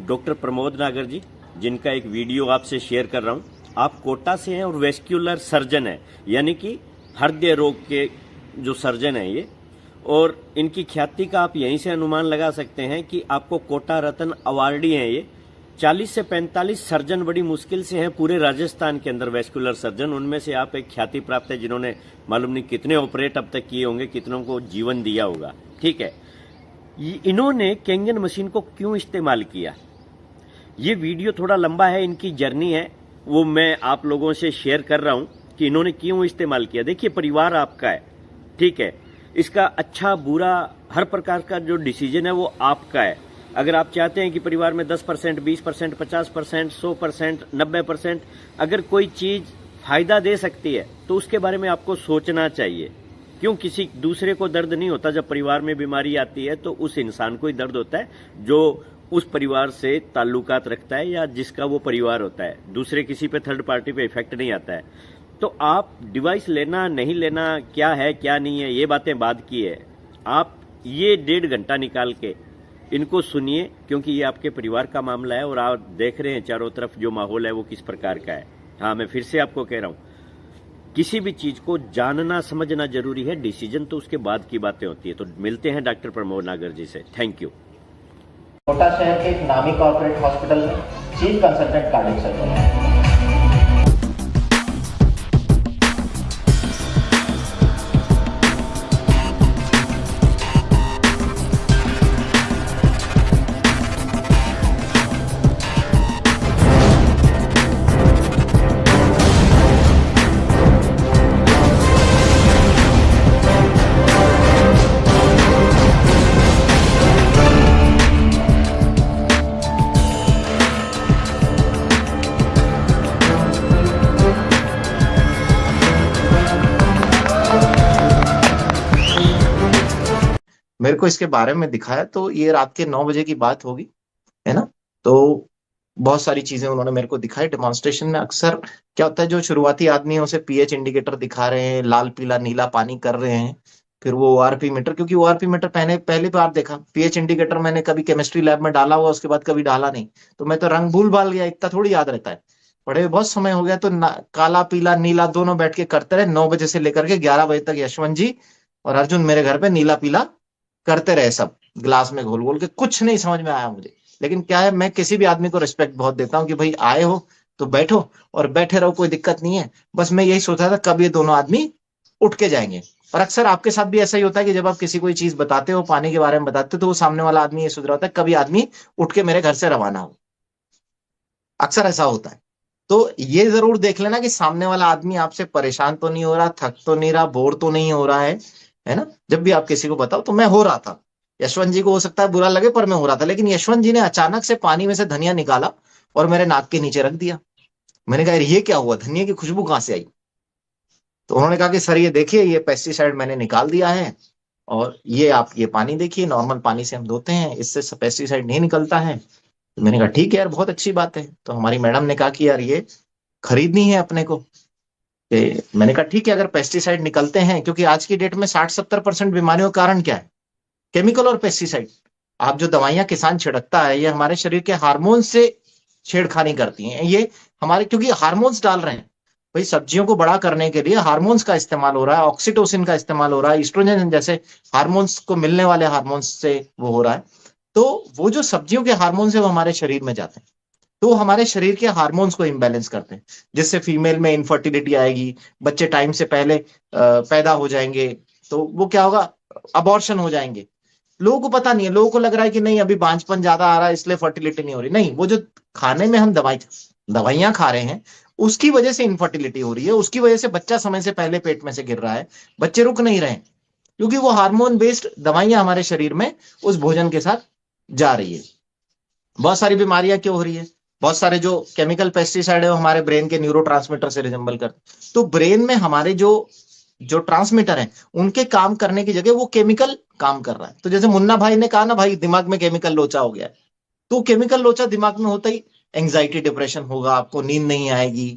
Doctor Pramod नागर जी, जिनका एक वीडियो आपसे शेयर कर रहा हूं। आप कोटा से हैं और वेस्क्यूलर सर्जन हैं, यानी कि हृदय रोग के जो सर्जन हैं ये, और इनकी ख्याति का आप यहीं से अनुमान लगा सकते हैं कि आपको कोटा रत्न अवार्डी हैं ये। 40 से 45 सर्जन बड़ी मुश्किल से हैं पूरे राजस्थान के अंदर, वेस्क्यूलर सर्जन। उनमें से आप एक ख्याति प्राप्त है, जिन्होंने मालूम नहीं कितने ऑपरेट अब तक किए होंगे, कितनों को जीवन दिया होगा। ठीक है, इन्होंने केंगन मशीन को क्यों इस्तेमाल किया, ये वीडियो थोड़ा लंबा है, इनकी जर्नी है, वो मैं आप लोगों से शेयर कर रहा हूं कि इन्होंने क्यों इस्तेमाल किया। देखिए, परिवार आपका है, ठीक है, इसका अच्छा बुरा हर प्रकार का जो डिसीजन है वो आपका है। अगर आप चाहते हैं कि परिवार में 10%, 20%, 50%, 100%, 90% अगर कोई चीज फायदा दे सकती है तो उसके बारे में आपको सोचना चाहिए। क्यों किसी दूसरे को दर्द नहीं होता, जब परिवार में बीमारी आती है तो उस इंसान को ही दर्द होता है जो उस परिवार से ताल्लुकात रखता है या जिसका वो परिवार होता है। दूसरे किसी पे, थर्ड पार्टी पे इफेक्ट नहीं आता है। तो आप डिवाइस लेना नहीं लेना, क्या है क्या नहीं है, ये बातें बाद की है। आप ये 1.5 घंटा निकाल के इनको सुनिए, क्योंकि ये आपके परिवार का मामला है और आप देख रहे हैं चारों तरफ जो माहौल है वो किस प्रकार का है। हाँ, मैं फिर से आपको कह रहा हूं, किसी भी चीज को जानना समझना जरूरी है, डिसीजन तो उसके बाद की बातें होती है। तो मिलते हैं डॉक्टर प्रमोद नागर जी से। Thank you. कोटा शहर के एक नामी कॉर्पोरेट हॉस्पिटल में चीफ कंसल्टेंट कार्डियक सर्जन। मेरे को इसके बारे में दिखाया तो ये रात के 9 बजे की बात होगी, है ना। तो बहुत सारी चीजें उन्होंने मेरे को दिखाई डेमोन्स्ट्रेशन में। अक्सर क्या होता है, जो शुरुआती आदमी है उसे पीएच इंडिकेटर दिखा रहे हैं, लाल पीला नीला पानी कर रहे हैं, फिर वो ओआरपी मीटर, क्योंकि ओआरपी मीटर पहली बार देखा। पीएच इंडिकेटर मैंने कभी केमिस्ट्री लैब में डाला हुआ, उसके बाद कभी डाला नहीं, तो मैं तो रंग भूल भाल गया, इतना थोड़ी याद रहता है। पढ़े हुए बहुत समय हो गया, तो काला पीला नीला दोनों बैठ के करते रहे 9 बजे से लेकर के 11 बजे तक। यशवंत जी और अर्जुन मेरे घर पे नीला पीला करते रहे, सब ग्लास में घोल घोल के। कुछ नहीं समझ में आया मुझे, लेकिन क्या है, मैं किसी भी आदमी को रिस्पेक्ट बहुत देता हूँ कि भाई आए हो तो बैठो और बैठे रहो, कोई दिक्कत नहीं है। बस मैं यही सोचा था कब ये दोनों आदमी उठ के जाएंगे। और अक्सर आपके साथ भी ऐसा ही होता है कि जब आप किसी कोई चीज बताते हो, पानी के बारे में बताते हो, तो वो सामने वाला आदमी ये सोच रहा होता है कभी आदमी उठ के मेरे घर से रवाना हो। अक्सर ऐसा होता है। तो ये जरूर देख लेना कि सामने वाला आदमी आपसे परेशान तो नहीं हो रहा, थक तो नहीं रहा, बोर तो नहीं हो रहा है ना। जब भी आप किसी को बताओ, तो मैं हो रहा था, यशवंत जी को हो सकता है बुरा लगे पर मैं हो रहा था। लेकिन यशवंत जी ने अचानक से पानी में से धनिया निकाला और मेरे नाक के नीचे रख दिया। मैंने कहा ये क्या हुआ, धनिया की खुशबू कहां से आई। तो उन्होंने कहा कि सर ये देखिए, ये पेस्टिसाइड मैंने निकाल दिया है, और ये आप ये पानी देखिए, नॉर्मल पानी से हम धोते हैं, इससे पेस्टिसाइड नहीं निकलता है। तो मैंने कहा ठीक है यार, बहुत अच्छी बात है। तो हमारी मैडम ने कहा कि यार ये खरीदनी है अपने को। मैंने कहा ठीक है, अगर पेस्टिसाइड निकलते हैं, क्योंकि आज की डेट में 60-70% बीमारियों का कारण क्या है, केमिकल और पेस्टिसाइड। आप जो दवाइयां किसान छिड़कता है, ये हमारे शरीर के हार्मोन से छेड़खानी करती हैं। ये हमारे, क्योंकि हार्मोन्स डाल रहे हैं भाई, सब्जियों को बड़ा करने के लिए हार्मोन्स का इस्तेमाल हो रहा है, ऑक्सीटोसिन का इस्तेमाल हो रहा है, ईस्ट्रोजन जैसे हार्मोन्स को मिलने वाले हार्मोन्स से वो हो रहा है। तो वो जो सब्जियों के हार्मोन्स है वो हमारे शरीर में जाते हैं, तो वो हमारे शरीर के हार्मोन्स को इम्बैलेंस करते हैं, जिससे फीमेल में इनफर्टिलिटी आएगी, बच्चे टाइम से पहले पैदा हो जाएंगे, तो वो क्या होगा, अबॉर्शन हो जाएंगे। लोगों को पता नहीं है, लोगों को लग रहा है कि नहीं अभी बांझपन ज्यादा आ रहा है इसलिए फर्टिलिटी नहीं हो रही। नहीं, वो जो खाने में हम दवाइयां खा रहे हैं, उसकी वजह से इनफर्टिलिटी हो रही है, उसकी वजह से बच्चा समय से पहले पेट में से गिर रहा है, बच्चे रुक नहीं रहे, क्योंकि वो हार्मोन बेस्ड दवाइयां हमारे शरीर में उस भोजन के साथ जा रही है। बहुत सारी बीमारियां क्यों हो रही है, बहुत सारे जो केमिकल पेस्टिसाइड है वो हमारे ब्रेन के न्यूरोट्रांसमीटर से रिजेंबल करते। तो ब्रेन में हमारे जो जो ट्रांसमीटर हैं, उनके काम करने की जगह वो केमिकल काम कर रहा है। तो जैसे मुन्ना भाई ने कहा ना, भाई दिमाग में केमिकल लोचा हो गया है, तो केमिकल लोचा दिमाग में होता ही एंग्जाइटी डिप्रेशन होगा, आपको नींद नहीं आएगी,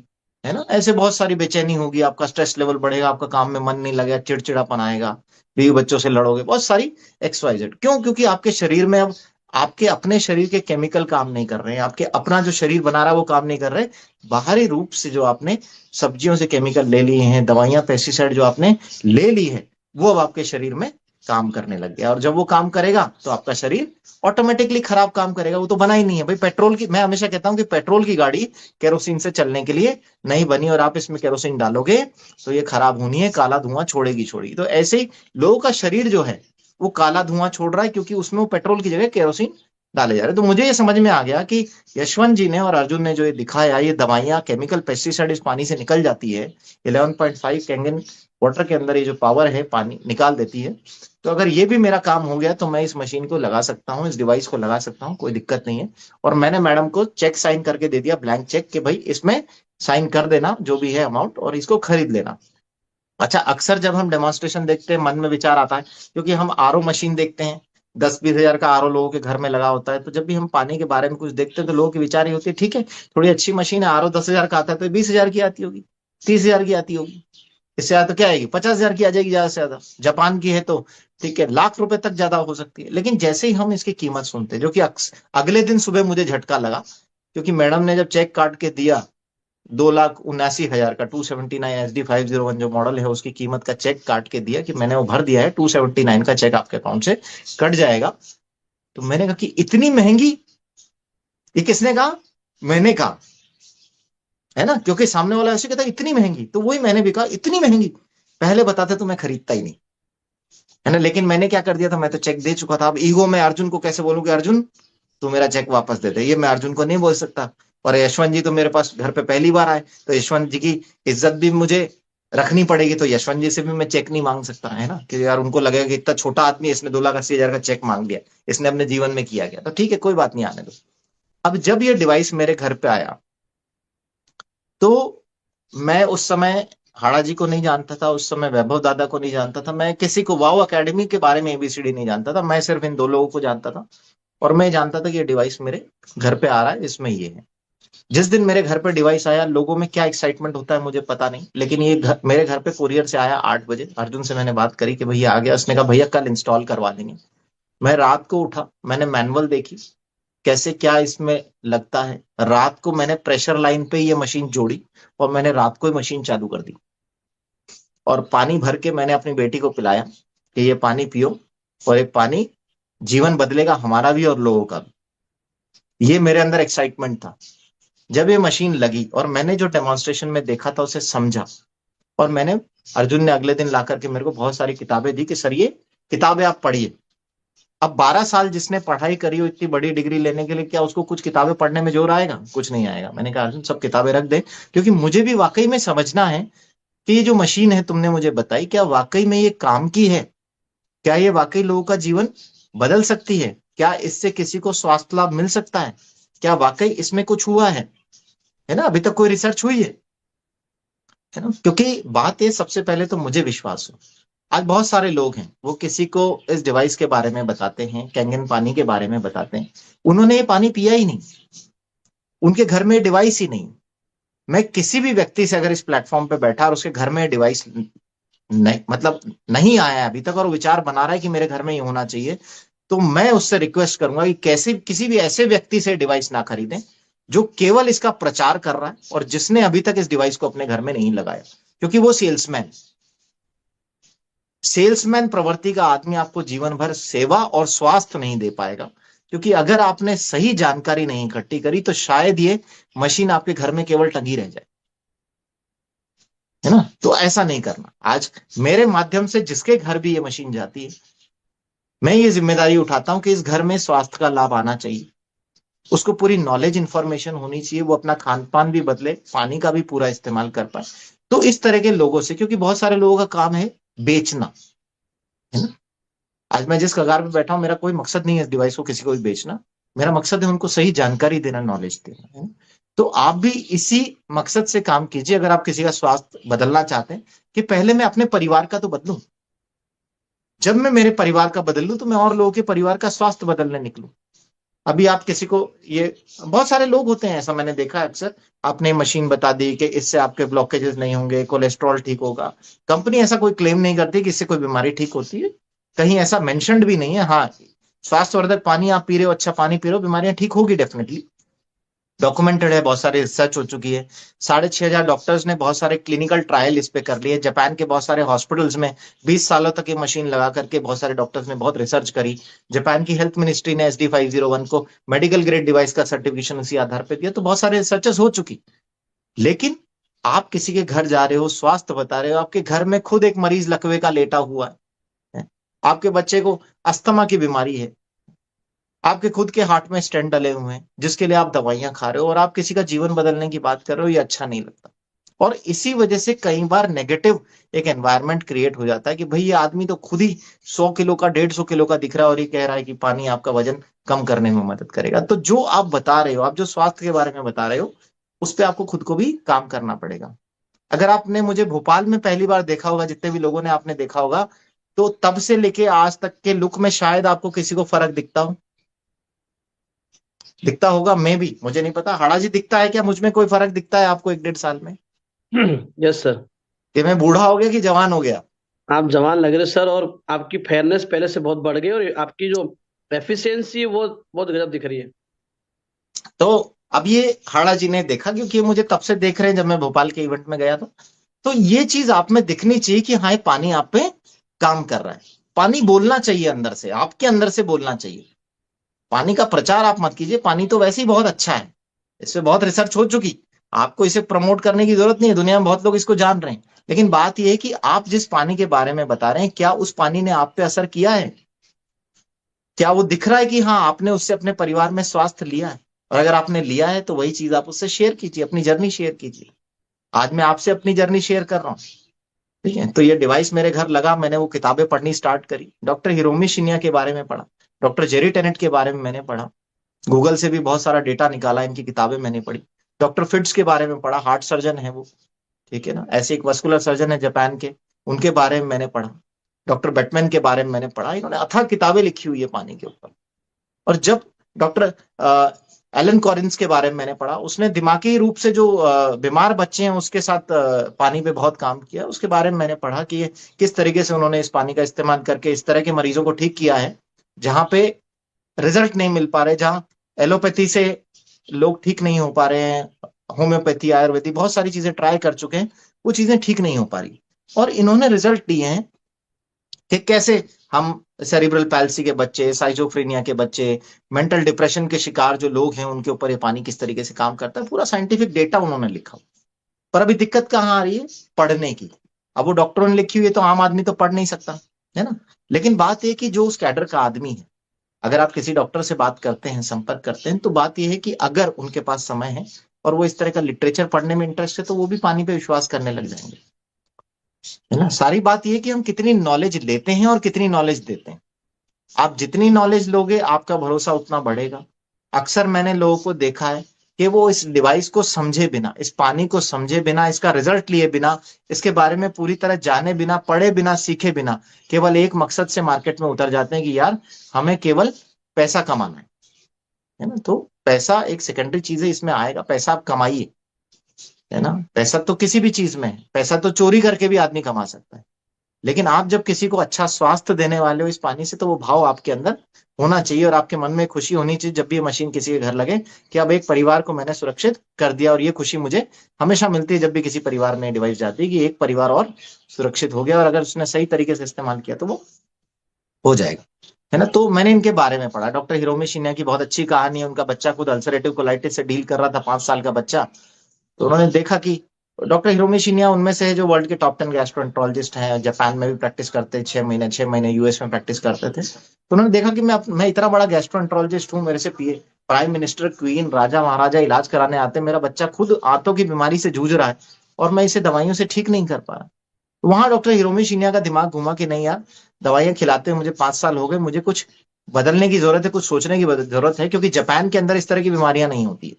है ना, ऐसे बहुत सारी बेचैनी होगी, आपका स्ट्रेस लेवल बढ़ेगा, आपका काम में मन नहीं लगेगा, चिड़चिड़ापन आएगा, बीवी बच्चों से लड़ोगे, बहुत सारी XYZ। क्यों? क्योंकि आपके शरीर में अब आपके अपने शरीर के केमिकल काम नहीं कर रहे हैं, आपके अपना जो शरीर बना रहा है वो काम नहीं कर रहे, बाहरी रूप से जो आपने सब्जियों से केमिकल ले लिए हैं, दवाइयां पेस्टिसाइड जो आपने ले ली है, वो अब आपके शरीर में काम करने लग गया। और जब वो काम करेगा तो आपका शरीर ऑटोमेटिकली खराब काम करेगा। वो तो बना ही नहीं है भाई। पेट्रोल की, मैं हमेशा कहता हूं कि पेट्रोल की गाड़ी केरोसिन से चलने के लिए नहीं बनी, और आप इसमें केरोसिन डालोगे तो ये खराब होनी है, काला धुआं छोड़ेगी छोड़ेगी। तो ऐसे ही लोगों का शरीर जो है वो काला धुआं छोड़ रहा है, क्योंकि उसमें वो पेट्रोल की जगह केरोसिन डाले जा रहे हैं। तो मुझे ये समझ में आ गया कि यशवंत जी ने और अर्जुन ने जो ये दिखाया, ये दवाइयां केमिकल पेस्टिसाइड इस पानी से निकल जाती है, 11.5 कैंगन वाटर के अंदर ये जो पावर है पानी निकाल देती है। तो अगर ये भी मेरा काम हो गया तो मैं इस मशीन को लगा सकता हूँ, इस डिवाइस को लगा सकता हूँ, कोई दिक्कत नहीं है। और मैंने मैडम को चेक साइन करके दे दिया, ब्लैंक चेक, कि भाई इसमें साइन कर देना जो भी है अमाउंट, और इसको खरीद लेना। अच्छा, अक्सर जब हम डेमोन्स्ट्रेशन देखते हैं मन में विचार आता है, क्योंकि हम आरओ मशीन देखते हैं, 10-20 हजार का आरओ लोगों के घर में लगा होता है। तो जब भी हम पानी के बारे में कुछ देखते हैं तो लोगों की विचार ये होती है, ठीक है थोड़ी अच्छी मशीन है, आरओ 10 हजार का आता है, तो 20 हजार की आती होगी, 30 हजार की आती होगी, इससे ज्यादा तो क्या आएगी, 50 हजार की आ जाएगी ज्यादा से ज्यादा। जापान की है तो ठीक है, लाख रुपए तक ज्यादा हो सकती है। लेकिन जैसे ही हम इसकी कीमत सुनते हैं, जो कि अगले दिन सुबह मुझे झटका लगा, क्योंकि मैडम ने जब चेक काट के दिया, 2,79,000 का 279 SD 501 जो मॉडल है उसकी कीमत का चेक काट के दिया कि मैंने वो भर दिया है, 279 का चेक आपके अकाउंट से कट जाएगा। तो मैंने कहा कि इतनी महंगी, ये किसने कहा, मैंने कहा, है ना, क्योंकि सामने वाला ऐसे कहता है इतनी महंगी, तो वही मैंने भी कहा इतनी महंगी, पहले बताते तो मैं खरीदता ही नहीं, है ना। लेकिन मैंने क्या कर दिया था, मैं तो चेक दे चुका था। अब ईगो में अर्जुन को कैसे बोलूं कि अर्जुन तू मेरा चेक वापस दे दे, ये मैं अर्जुन को नहीं बोल सकता। और यशवंत जी तो मेरे पास घर पे पहली बार आए, तो यशवंत जी की इज्जत भी मुझे रखनी पड़ेगी। तो यशवंत जी से भी मैं चेक नहीं मांग सकता, है ना, कि यार उनको लगेगा कि इतना छोटा आदमी इसने 2,80,000 का चेक मांग लिया, इसने अपने जीवन में किया गया। तो ठीक है, कोई बात नहीं, आने दो। अब जब ये डिवाइस मेरे घर पे आया, तो मैं उस समय हाड़ा जी को नहीं जानता था, उस समय वैभव दादा को नहीं जानता था, मैं किसी को वाओ अकेडमी के बारे में एबीसीडी नहीं जानता था, मैं सिर्फ इन दो लोगों को जानता था। और मैं जानता था कि ये डिवाइस मेरे घर पे आ रहा है, इसमें ये है। जिस दिन मेरे घर पे डिवाइस आया, लोगों में क्या एक्साइटमेंट होता है मुझे पता नहीं, लेकिन ये मेरे घर पे कुरियर से आया 8 बजे। अर्जुन से मैंने बात करी कि भैया आ गया, उसने कहा भैया कल इंस्टॉल करवा देंगे। मैं रात को उठा, मैंने मैनुअल देखी कैसे क्या इसमें लगता है, रात को मैंने प्रेशर लाइन पे ये मशीन जोड़ी, और मैंने रात को ही मशीन चालू कर दी, और पानी भर के मैंने अपनी बेटी को पिलाया कि ये पानी पियो, और ये पानी जीवन बदलेगा हमारा भी और लोगों का भी। ये मेरे अंदर एक्साइटमेंट था। जब ये मशीन लगी और मैंने जो डेमोन्स्ट्रेशन में देखा था उसे समझा, और मैंने, अर्जुन ने अगले दिन ला करके मेरे को बहुत सारी किताबें दी कि सर ये किताबें आप पढ़िए। अब 12 साल जिसने पढ़ाई करी हो इतनी बड़ी डिग्री लेने के लिए, क्या उसको कुछ किताबें पढ़ने में जोर आएगा, कुछ नहीं आएगा। मैंने कहा अर्जुन सब किताबें रख दे, क्योंकि मुझे भी वाकई में समझना है कि ये जो मशीन है तुमने मुझे बताई, क्या वाकई में ये काम की है, क्या ये वाकई लोगों का जीवन बदल सकती है, क्या इससे किसी को स्वास्थ्य लाभ मिल सकता है, क्या वाकई इसमें कुछ हुआ है ना, अभी तक कोई रिसर्च हुई है ना। क्योंकि बात ये, सबसे पहले तो मुझे विश्वास हो, आज बहुत सारे लोग हैं वो किसी को इस डिवाइस के बारे में बताते हैं, कैंगन पानी के बारे में बताते हैं, उन्होंने ये पानी पिया ही नहीं, उनके घर में डिवाइस ही नहीं। मैं किसी भी व्यक्ति से अगर इस प्लेटफॉर्म पे बैठा और उसके घर में डिवाइस नहीं, मतलब नहीं आया है अभी तक, और वो विचार बना रहा है कि मेरे घर में ये होना चाहिए, तो मैं उससे रिक्वेस्ट करूंगा कि कैसे किसी भी ऐसे व्यक्ति से डिवाइस ना खरीदें जो केवल इसका प्रचार कर रहा है और जिसने अभी तक इस डिवाइस को अपने घर में नहीं लगाया, क्योंकि वो सेल्समैन प्रवृत्ति का आदमी आपको जीवन भर सेवा और स्वास्थ्य नहीं दे पाएगा। क्योंकि अगर आपने सही जानकारी नहीं इकट्ठी करी तो शायद ये मशीन आपके घर में केवल टंगी रह जाए, है ना। तो ऐसा नहीं करना। आज मेरे माध्यम से जिसके घर भी ये मशीन जाती है, मैं ये जिम्मेदारी उठाता हूं कि इस घर में स्वास्थ्य का लाभ आना चाहिए, उसको पूरी नॉलेज इंफॉर्मेशन होनी चाहिए, वो अपना खान पान भी बदले, पानी का भी पूरा इस्तेमाल कर पाए। तो इस तरह के लोगों से, क्योंकि बहुत सारे लोगों का काम है बेचना, है ना। आज मैं जिस कगार पे बैठा हूं, मेरा कोई मकसद नहीं है इस डिवाइस को किसी को भी बेचना, मेरा मकसद है उनको सही जानकारी देना, नॉलेज देना, है ना? तो आप भी इसी मकसद से काम कीजिए, अगर आप किसी का स्वास्थ्य बदलना चाहते हैं, कि पहले मैं अपने परिवार का तो बदलूं, जब मैं मेरे परिवार का बदल लूं तो मैं और लोगों के परिवार का स्वास्थ्य बदलने निकलूं। अभी आप किसी को, ये बहुत सारे लोग होते हैं, ऐसा मैंने देखा है अक्सर, आपने मशीन बता दी कि इससे आपके ब्लॉकेजेस नहीं होंगे, कोलेस्ट्रॉल ठीक होगा। कंपनी ऐसा कोई क्लेम नहीं करती कि इससे कोई बीमारी ठीक होती है, कहीं ऐसा मेंशन्ड भी नहीं है। हाँ, स्वास्थ्यवर्धक पानी आप पी रहे हो, अच्छा पानी पी रहे हो, बीमारियां ठीक होगी डेफिनेटली। डॉक्यूमेंटेड है, बहुत सारी रिसर्च हो चुकी है। 6,500 डॉक्टर्स ने बहुत सारे क्लिनिकल ट्रायल इस पे कर लिए। जापान के बहुत सारे हॉस्पिटल्स में 20 सालों तक ये मशीन लगा करके बहुत सारे डॉक्टर्स ने बहुत रिसर्च करी। जापान की हेल्थ मिनिस्ट्री ने SD 501 को मेडिकल ग्रेड डिवाइस का सर्टिफिकेशन उसी आधार पर दिया। तो बहुत सारे रिसर्चेस हो चुकी। लेकिन आप किसी के घर जा रहे हो, स्वास्थ्य बता रहे हो, आपके घर में खुद एक मरीज लकवे का लेटा हुआ है, आपके बच्चे को अस्थमा की बीमारी है, आपके खुद के हार्ट में स्टेंट डले हुए हैं जिसके लिए आप दवाइयां खा रहे हो, और आप किसी का जीवन बदलने की बात कर रहे हो, ये अच्छा नहीं लगता। और इसी वजह से कई बार नेगेटिव एक एनवायरनमेंट क्रिएट हो जाता है कि भाई ये आदमी तो खुद ही 100 किलो का 150 किलो का दिख रहा है और ये कह रहा है कि पानी आपका वजन कम करने में मदद करेगा। तो जो आप बता रहे हो, आप जो स्वास्थ्य के बारे में बता रहे हो, उस पर आपको खुद को भी काम करना पड़ेगा। अगर आपने मुझे भोपाल में पहली बार देखा होगा, जितने भी लोगों ने आपने देखा होगा, तो तब से लेके आज तक के लुक में शायद आपको किसी को फर्क दिखता हो, दिखता होगा। मैं भी, मुझे नहीं पता हाड़ा जी दिखता है क्या, मुझ में कोई फर्क दिखता है आपको 1-1.5 साल में यस सर। कि मैं बूढ़ा हो गया कि जवान हो गया? आप जवान लग रहे सर, और आपकी फेयरनेस पहले से बहुत बढ़ गई, और आपकी जो एफिशिएंसी है वो बहुत गजब दिख रही है। तो अब ये हाड़ा जी ने देखा, क्योंकि ये मुझे तब से देख रहे हैं जब मैं भोपाल के इवेंट में गया था। तो ये चीज आप में दिखनी चाहिए कि हाँ, ये पानी आप पे काम कर रहा है। पानी बोलना चाहिए अंदर से, आपके अंदर से बोलना चाहिए। पानी का प्रचार आप मत कीजिए, पानी तो वैसे ही बहुत अच्छा है, इस पे बहुत रिसर्च हो चुकी। आपको इसे प्रमोट करने की जरूरत नहीं है, दुनिया में बहुत लोग इसको जान रहे हैं। लेकिन बात यह है कि आप जिस पानी के बारे में बता रहे हैं, क्या उस पानी ने आप पे असर किया है? क्या वो दिख रहा है कि हाँ, आपने उससे अपने परिवार में स्वास्थ्य लिया है? और अगर आपने लिया है तो वही चीज आप उससे शेयर कीजिए, अपनी जर्नी शेयर कीजिए। आज मैं आपसे अपनी जर्नी शेयर कर रहा हूँ, ठीक है? तो ये डिवाइस मेरे घर लगा, मैंने वो किताबें पढ़नी स्टार्ट करी, डॉक्टर हिरोमी शिन्या के बारे में पढ़ा, डॉक्टर जेरी टेनेट के बारे में मैंने पढ़ा, गूगल से भी बहुत सारा डेटा निकाला, इनकी किताबें मैंने पढ़ी, डॉक्टर फिट्स के बारे में पढ़ा, हार्ट सर्जन है वो, ठीक है ना? ऐसे एक वस्कुलर सर्जन है जापान के, उनके बारे में मैंने पढ़ा, डॉक्टर बैटमैन के बारे में मैंने पढ़ा। इन्होंने अथाह किताबें लिखी हुई है पानी के ऊपर। और जब डॉक्टर एलन कॉरिंस के बारे में मैंने पढ़ा, उसने दिमागी रूप से जो बीमार बच्चे हैं उसके साथ पानी पे बहुत काम किया, उसके बारे में मैंने पढ़ा कि ये किस तरीके से उन्होंने इस पानी का इस्तेमाल करके इस तरह के मरीजों को ठीक किया है जहां पे रिजल्ट नहीं मिल पा रहे, जहां एलोपैथी से लोग ठीक नहीं हो पा रहे हैं, होम्योपैथी, आयुर्वेदिक, बहुत सारी चीजें ट्राई कर चुके हैं, वो चीजें ठीक नहीं हो पा रही। और इन्होंने रिजल्ट दिए हैं कि कैसे हम सेरिब्रल पैल्सी के बच्चे, साइजोफ्रेनिया के बच्चे, मेंटल डिप्रेशन के शिकार जो लोग हैं, उनके ऊपर ये पानी किस तरीके से काम करता है, पूरा साइंटिफिक डेटा उन्होंने लिखा। पर अभी दिक्कत कहाँ आ रही है? पढ़ने की। अब वो डॉक्टरों ने लिखी हुई है तो आम आदमी तो पढ़ नहीं सकता, है ना? लेकिन बात यह कि जो उस कैडर का आदमी है, अगर आप किसी डॉक्टर से बात करते हैं, संपर्क करते हैं, तो बात यह है कि अगर उनके पास समय है और वो इस तरह का लिटरेचर पढ़ने में इंटरेस्ट है, तो वो भी पानी पे विश्वास करने लग जाएंगे, है ना? सारी बात यह है कि हम कितनी नॉलेज लेते हैं और कितनी नॉलेज देते हैं। आप जितनी नॉलेज लोगे, आपका भरोसा उतना बढ़ेगा। अक्सर मैंने लोगों को देखा है कि वो इस डिवाइस को समझे बिना, इस पानी को समझे बिना, इसका रिजल्ट लिए बिना, इसके बारे में पूरी तरह जाने बिना, पढ़े बिना, सीखे बिना, केवल एक मकसद से मार्केट में उतर जाते हैं कि यार हमें केवल पैसा कमाना है ना? तो पैसा एक सेकेंडरी चीज है, इसमें आएगा, पैसा आप कमाइए, है ना? पैसा तो किसी भी चीज में है, पैसा तो चोरी करके भी आदमी कमा सकता है। लेकिन आप जब किसी को अच्छा स्वास्थ्य देने वाले हो इस पानी से, तो वो भाव आपके अंदर होना चाहिए और आपके मन में खुशी होनी चाहिए जब भी ये मशीन किसी के घर लगे कि अब एक परिवार को मैंने सुरक्षित कर दिया। और ये खुशी मुझे हमेशा मिलती है जब भी किसी परिवार में डिवाइस जाती है कि एक परिवार और सुरक्षित हो गया, और अगर उसने सही तरीके से इस्तेमाल किया तो वो हो जाएगा, है ना? तो मैंने इनके बारे में पढ़ा। डॉक्टर हिरोमी शिन्या की बहुत अच्छी कहानी है। उनका बच्चा खुद अल्सरेटिव कोलाइटिस से डील कर रहा था, 5 साल का बच्चा। तो उन्होंने देखा कि डॉक्टर हिरोमी शिन्या उनमें से है जो वर्ल्ड के टॉप 10 गैस्ट्रोएंटरोलॉजिस्ट हैं, जापान में भी प्रैक्टिस करते हैं, 6 महीने यूएस में प्रैक्टिस करते थे। तो उन्होंने देखा कि मैं इतना बड़ा गैस्ट्रोएंटरोलॉजिस्ट हूँ, मेरे से पीए प्राइम मिनिस्टर, क्वीन, राजा महाराजा इलाज कराने आते हैं, मेरा बच्चा खुद आंतों की बीमारी से जूझ रहा है और मैं इसे दवाइयों से ठीक नहीं कर पा रहा। तो वहां डॉक्टर हिरोमी शिन्या का दिमाग घुमा कि नहीं यार, दवाइयां खिलाते हुए मुझे 5 साल हो गए, मुझे कुछ बदलने की जरूरत है, कुछ सोचने की जरूरत है, क्योंकि जापान के अंदर इस तरह की बीमारियां नहीं होती है।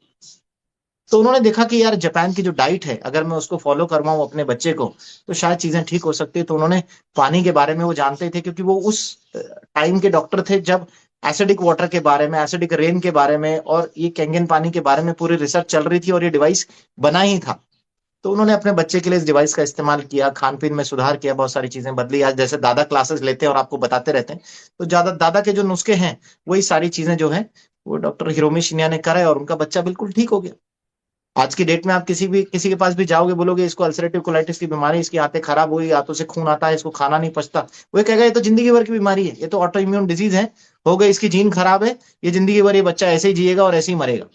तो उन्होंने देखा कि यार जापान की जो डाइट है, अगर मैं उसको फॉलो करवाऊं अपने बच्चे को, तो शायद चीजें ठीक हो सकती है। तो उन्होंने पानी के बारे में, वो जानते थे क्योंकि वो उस टाइम के डॉक्टर थे जब एसिडिक वाटर के बारे में, एसिडिक रेन के बारे में और ये कैंगन पानी के बारे में पूरी रिसर्च चल रही थी और ये डिवाइस बना ही था। तो उन्होंने अपने बच्चे के लिए इस डिवाइस का इस्तेमाल किया, खान पीन में सुधार किया, बहुत सारी चीजें बदली। आज जैसे दादा क्लासेस लेते हैं और आपको बताते रहते हैं, तो ज्यादा दादा के जो नुस्खे हैं वही सारी चीजें जो है वो डॉक्टर हिरोमी शिन्या ने कराए और उनका बच्चा बिल्कुल ठीक हो गया। आज की डेट में आप किसी के पास भी जाओगे, बोलोगे इसको अल्सरेटिव कोलाइटिस की बीमारी, इसकी आंतें खराब हुई, आंतों से खून आता है, इसको खाना नहीं पचता, वो कहेगा ये तो जिंदगी भर की बीमारी है, ये तो ऑटो इम्यून डिजीज है, हो गई, इसकी जीन खराब है, ये जिंदगी भर ये बच्चा ऐसे ही जिएगा और ऐसे ही मरेगा।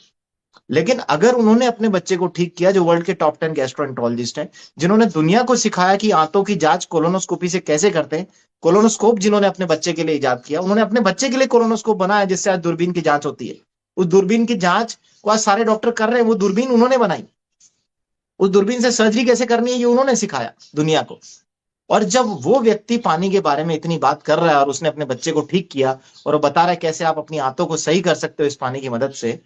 लेकिन अगर उन्होंने अपने बच्चे को ठीक किया, जो वर्ल्ड के टॉप 10 गैस्ट्रोएंटरोलॉजिस्ट हैं, जिन्होंने दुनिया को सिखाया कि आंतों की जांच कोलोनोस्कोपी से कैसे करते हैं, कोलोनोस्कोप जिन्होंने अपने बच्चे के लिए इजाद किया, उन्होंने अपने बच्चे के लिए कोलोनोस्कोप बनाया जिससे आज दूरबीन की जांच होती है। उस दूरबीन की जांच को आज सारे डॉक्टर कर रहे हैं, वो दूरबीन उन्होंने बनाई। उस दूरबीन से सर्जरी कैसे करनी है ये उन्होंने सिखाया दुनिया को। और जब वो व्यक्ति पानी के बारे में इतनी बात कर रहा है और उसने अपने बच्चे को ठीक किया और वो बता रहा है कैसे आप अपनी आंतों को सही कर सकते हो इस पानी की मदद से,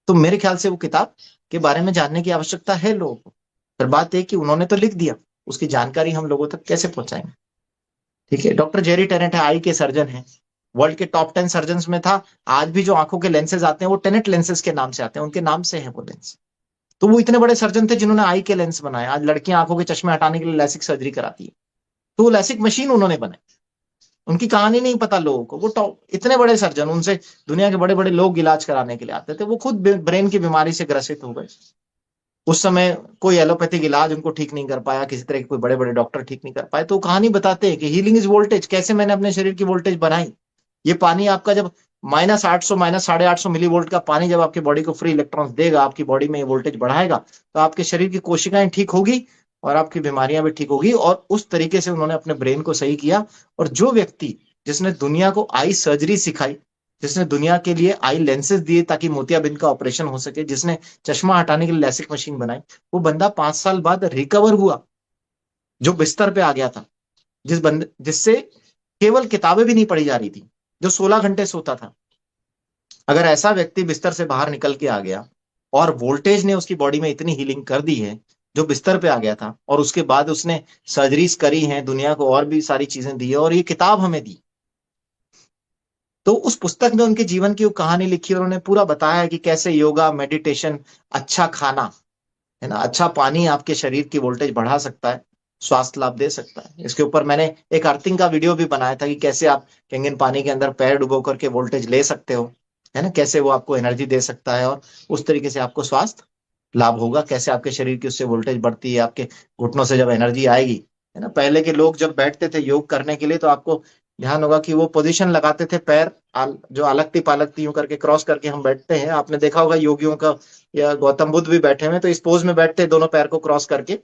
तो मेरे ख्याल से वो किताब के बारे में जानने की आवश्यकता है लोगों को। फिर बात है कि उन्होंने तो लिख दिया, उसकी जानकारी हम लोगों तक कैसे पहुंचाएंगे। ठीक है, डॉक्टर जेरी टेनेट है, आई के सर्जन है, वर्ल्ड के टॉप 10 सर्जन में था। आज भी जो आंखों के लेंसेज आते हैं वो टेनेट लेंसेज के नाम से आते हैं, उनके नाम से है वो लेंस। तो वो इतने बड़े सर्जन थे जिन्होंने आई के लेंस बनाए। आज लड़कियां आंखों के चश्मे हटाने के लिए लैसिक सर्जरी कराती है, तो वो लैसिक मशीन उन्होंने बनाई। उनकी कहानी नहीं पता लोगों को। वो टॉप इतने बड़े सर्जन, उनसे दुनिया के बड़े बड़े लोग इलाज कराने के लिए आते थे। वो खुद ब्रेन की बीमारी से ग्रसित हो गए। उस समय कोई एलोपैथिक इलाज उनको ठीक नहीं कर पाया, किसी तरह के कोई बड़े बड़े डॉक्टर ठीक नहीं कर पाए। तो वो कहानी बताते हैं कि हीलिंग इज वोल्टेज, कैसे मैंने अपने शरीर की वोल्टेज बनाई। ये पानी आपका जब -800 -850 मिलीवोल्ट का पानी जब आपकी बॉडी को फ्री इलेक्ट्रॉन्स देगा, आपकी बॉडी में ये वोल्टेज बढ़ाएगा, तो आपके शरीर की कोशिकाएं ठीक होगी और आपकी बीमारियां भी ठीक होगी। और उस तरीके से उन्होंने अपने ब्रेन को सही किया। और जो व्यक्ति जिसने दुनिया को आई सर्जरी सिखाई, जिसने दुनिया के लिए आई लेंसेज दिए ताकि मोतियाबिंद का ऑपरेशन हो सके, जिसने चश्मा हटाने के लिए लैसिक मशीन बनाई, वो बंदा 5 साल बाद रिकवर हुआ, जो बिस्तर पे आ गया था, जिससे केवल किताबें भी नहीं पढ़ी जा रही थी, जो 16 घंटे सोता था। अगर ऐसा व्यक्ति बिस्तर से बाहर निकल के आ गया और वोल्टेज ने उसकी बॉडी में इतनी हीलिंग कर दी है, जो बिस्तर पे आ गया था और उसके बाद उसने सर्जरीज करी हैं, दुनिया को और भी सारी चीजें दी है और ये किताब हमें दी, तो उस पुस्तक में उनके जीवन की वो कहानी लिखी और उन्होंने पूरा बताया कि कैसे योगा, मेडिटेशन, अच्छा खाना, है ना, अच्छा पानी आपके शरीर की वोल्टेज बढ़ा सकता है, स्वास्थ्य लाभ दे सकता है। इसके ऊपर मैंने एक अर्थिंग का वीडियो भी बनाया था कि कैसे आप कंगन पानी के अंदर पैर डुबो करके वोल्टेज ले सकते हो, है ना, कैसे वो आपको एनर्जी दे सकता है और उस तरीके से आपको स्वास्थ्य लाभ होगा, कैसे आपके शरीर की उससे वोल्टेज बढ़ती है, आपके घुटनों से जब एनर्जी आएगी, है ना। पहले के लोग जब बैठते थे योग करने के लिए, तो आपको ध्यान होगा कि वो पोजीशन लगाते थे, पैर जो अलगती पालगती यूं करके क्रॉस करके हम बैठते हैं, आपने देखा होगा योगियों का, या गौतम बुद्ध भी बैठे हुए तो इस पोज में बैठते हैं दोनों पैर को क्रॉस करके।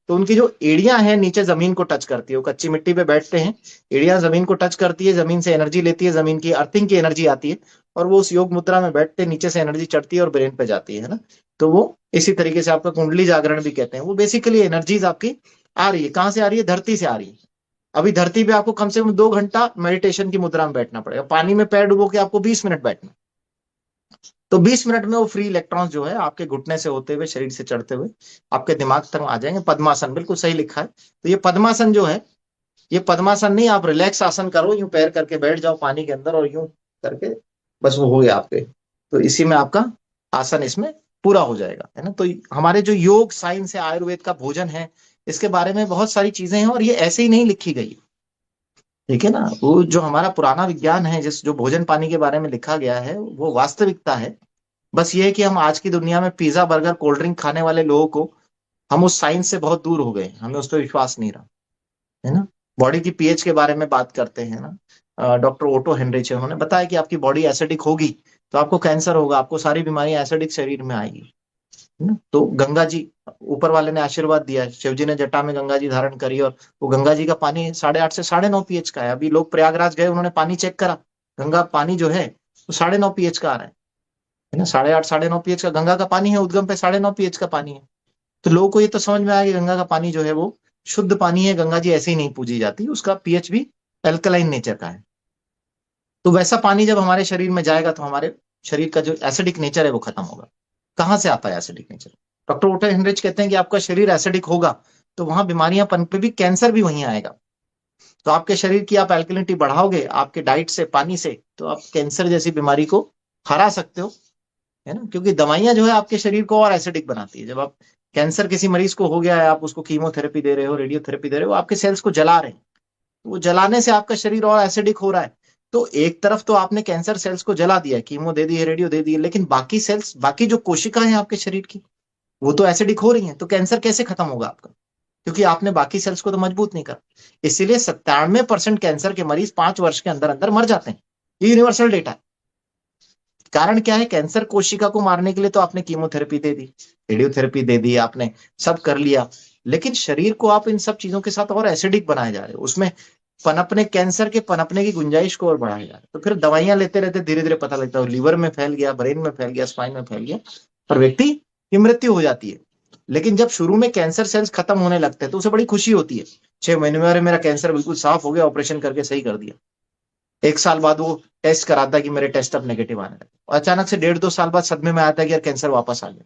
तो उनकी जो एड़ियां हैं नीचे जमीन को टच करती है, वो कच्ची मिट्टी पे बैठते हैं, एड़ियां जमीन को टच करती है, जमीन से एनर्जी लेती है, जमीन की अर्थिंग की एनर्जी आती है और वो उस योग मुद्रा में बैठते, नीचे से एनर्जी चढ़ती है और ब्रेन पे जाती है ना। तो वो इसी तरीके से आपका कुंडली जागरण भी कहते हैं। वो बेसिकली एनर्जीज आपकी आ रही है, कहां से आ रही है, धरती से आ रही है। अभी धरती पे आपको कम से कम 2 घंटा मेडिटेशन की मुद्रा में बैठना पड़ेगा, पानी में पैर डुबो के आपको 20 मिनट बैठना। तो 20 मिनट में वो फ्री इलेक्ट्रॉन्स जो है आपके घुटने से होते हुए, शरीर से चढ़ते हुए आपके दिमाग तक आ जाएंगे। पद्मासन, बिल्कुल सही लिखा है। तो ये पद्मासन जो है, ये पद्मासन नहीं, आप रिलैक्स आसन करो, यूं पैर करके बैठ जाओ पानी के अंदर और यूं करके, बस वो हो गया आपके। तो इसी में आपका आसन इसमें पूरा हो जाएगा, है ना। तो हमारे जो योग साइंस है, आयुर्वेद का भोजन है, इसके बारे में बहुत सारी चीजें हैं और ये ऐसे ही नहीं लिखी गई, ठीक है ना। वो जो हमारा पुराना विज्ञान है, जिस जो भोजन पानी के बारे में लिखा गया है, वो वास्तविकता है। बस ये है कि हम आज की दुनिया में पिज्जा, बर्गर, कोल्ड ड्रिंक खाने वाले लोगों को, हम उस साइंस से बहुत दूर हो गए, हमें उस पर विश्वास नहीं रहा, है ना। बॉडी की पीएच के बारे में बात करते हैं ना, डॉक्टर ओटो हेनरिच है, उन्होंने बताया कि आपकी बॉडी एसिडिक होगी तो आपको कैंसर होगा, आपको सारी बीमारियां एसिडिक शरीर में आएगी, है ना। तो गंगा जी, ऊपर वाले ने आशीर्वाद दिया, शिव जी ने जटा में गंगा जी धारण करी और वो गंगा जी का पानी 8.5 से 9.5 पीएच का है। अभी लोग प्रयागराज गए, उन्होंने पानी चेक करा, गंगा पानी जो है वो 9.5 पीएच का आ रहा है ना। 8.5 9.5 पीएच का गंगा का पानी है, उद्गम पे 9.5 पीएच का पानी है। तो लोगों को ये तो समझ में आया कि गंगा का पानी जो है वो शुद्ध पानी है, गंगा जी ऐसे ही नहीं पूजी जाती, उसका पीएच भी एल्कलाइन नेचर का है। तो वैसा पानी जब हमारे शरीर में जाएगा तो हमारे शरीर का जो एसिडिक नेचर है वो खत्म होगा। कहाँ से आता है acidic nature? Doctor Otto Heinrich कहते हैं कि आपका शरीर एसिडिक होगा तो वहां बीमारियां पनपे भी, कैंसर भी वहीं आएगा। तो आपके शरीर की आप एल्कलिनिटी बढ़ाओगे आपके डाइट से, पानी से, तो आप कैंसर जैसी बीमारी को हरा सकते हो, है ना। क्योंकि दवाइयां जो है आपके शरीर को और एसिडिक बनाती है। जब आप कैंसर किसी मरीज को हो गया है, आप उसको कीमोथेरेपी दे रहे हो, रेडियोथेरेपी दे रहे हो, आपके सेल्स को जला रहे हैं, वो जलाने से आपका शरीर और एसिडिक हो रहा है। तो एक तरफ तो आपने कैंसर सेल्स को जला दिया है, कीमो दे दी है, रेडियो दे दी है, लेकिन बाकी सेल्स, बाकी जो कोशिकाएं हैं आपके शरीर की, वो तो एसिडिक हो रही हैं। तो कैंसर कैसे खत्म होगा आपका? क्योंकि आपने बाकी सेल्स को तो मजबूत नहीं करा। इसीलिए 97% कैंसर के मरीज 5 वर्ष के अंदर अंदर मर जाते हैं। ये यूनिवर्सल डेटा है। कारण क्या है? कैंसर कोशिका को मारने के लिए तो आपने कीमोथेरेपी दे दी, रेडियोथेरेपी दे दी, आपने सब कर लिया, लेकिन शरीर को आप इन सब चीजों के साथ और एसिडिक बनाए जा रहे हो, उसमें पनपने, कैंसर के पनपने की गुंजाइश को और बढ़ाया जा रहा है। तो फिर दवाइयां लेते रहते धीरे धीरे पता लगता है लीवर में फैल गया, ब्रेन में फैल गया, स्पाइन में फैल गया, और व्यक्ति की मृत्यु हो जाती है। लेकिन जब शुरू में कैंसर सेल्स खत्म होने लगते हैं तो उसे बड़ी खुशी होती है। 6 महीने में, अरे मेरा कैंसर बिल्कुल साफ हो गया, ऑपरेशन करके सही कर दिया। 1 साल बाद वो टेस्ट कराता है कि मेरे टेस्ट अब नेगेटिव आने लगे, और अचानक से 1.5-2 साल बाद सदमे में आता है कि यार कैंसर वापस आ गया।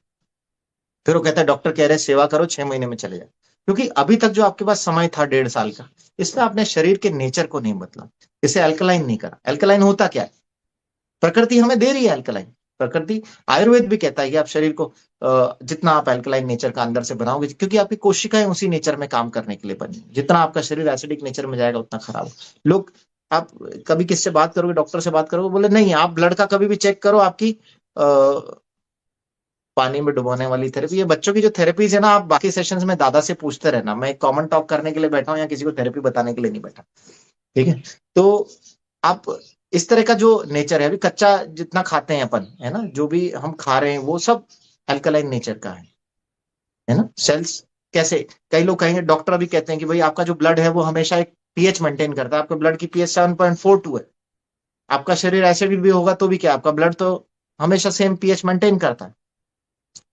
फिर वो कहता है डॉक्टर कह रहे हैं सेवा करो, 6 महीने में चले जाए। क्योंकि अभी तक जो आपके पास समय था 1.5 साल का, इसमें आपने शरीर के नेचर को नहीं बदला, इसे अल्कलाइन नहीं करा। अल्कलाइन होता क्या है? प्रकृति हमें दे रही है अल्कलाइन। प्रकृति, आयुर्वेद भी कहता है कि आप शरीर को जितना आप अल्कलाइन नेचर का अंदर से बनाओगे, क्योंकि आपकी कोशिकाएं उसी नेचर में काम करने के लिए बनी, जितना आपका शरीर एसिडिक नेचर में जाएगा उतना खराब हो। लोग, आप कभी किससे बात करोगे, डॉक्टर से बात करोगे, बोले नहीं आप ब्लड का कभी भी चेक करो, आपकी पानी में डुबोने वाली थेरेपी। ये बच्चों की जो थेरेपीज है ना, आप बाकी सेशंस में दादा से पूछते रहना, मैं एक कॉमन टॉक करने के लिए बैठा हूं या किसी को थेरेपी बताने के लिए नहीं बैठा। ठीक है? तो आप इस तरह का जो नेचर है, अभी कच्चा जितना खाते हैं अपन, है ना, जो भी हम खा रहे हैं वो सब अल्कलाइन नेचर का है ना। सेल्स कैसे, कई लोग कहेंगे, डॉक्टर अभी कहते हैं कि भाई आपका जो ब्लड है वो हमेशा एक पीएच मेंटेन करता है, आपके ब्लड की पीएच 7.42 है। आपका शरीर एसिडिक भी होगा तो भी क्या, आपका ब्लड तो हमेशा सेम पीएच मेंटेन करता है।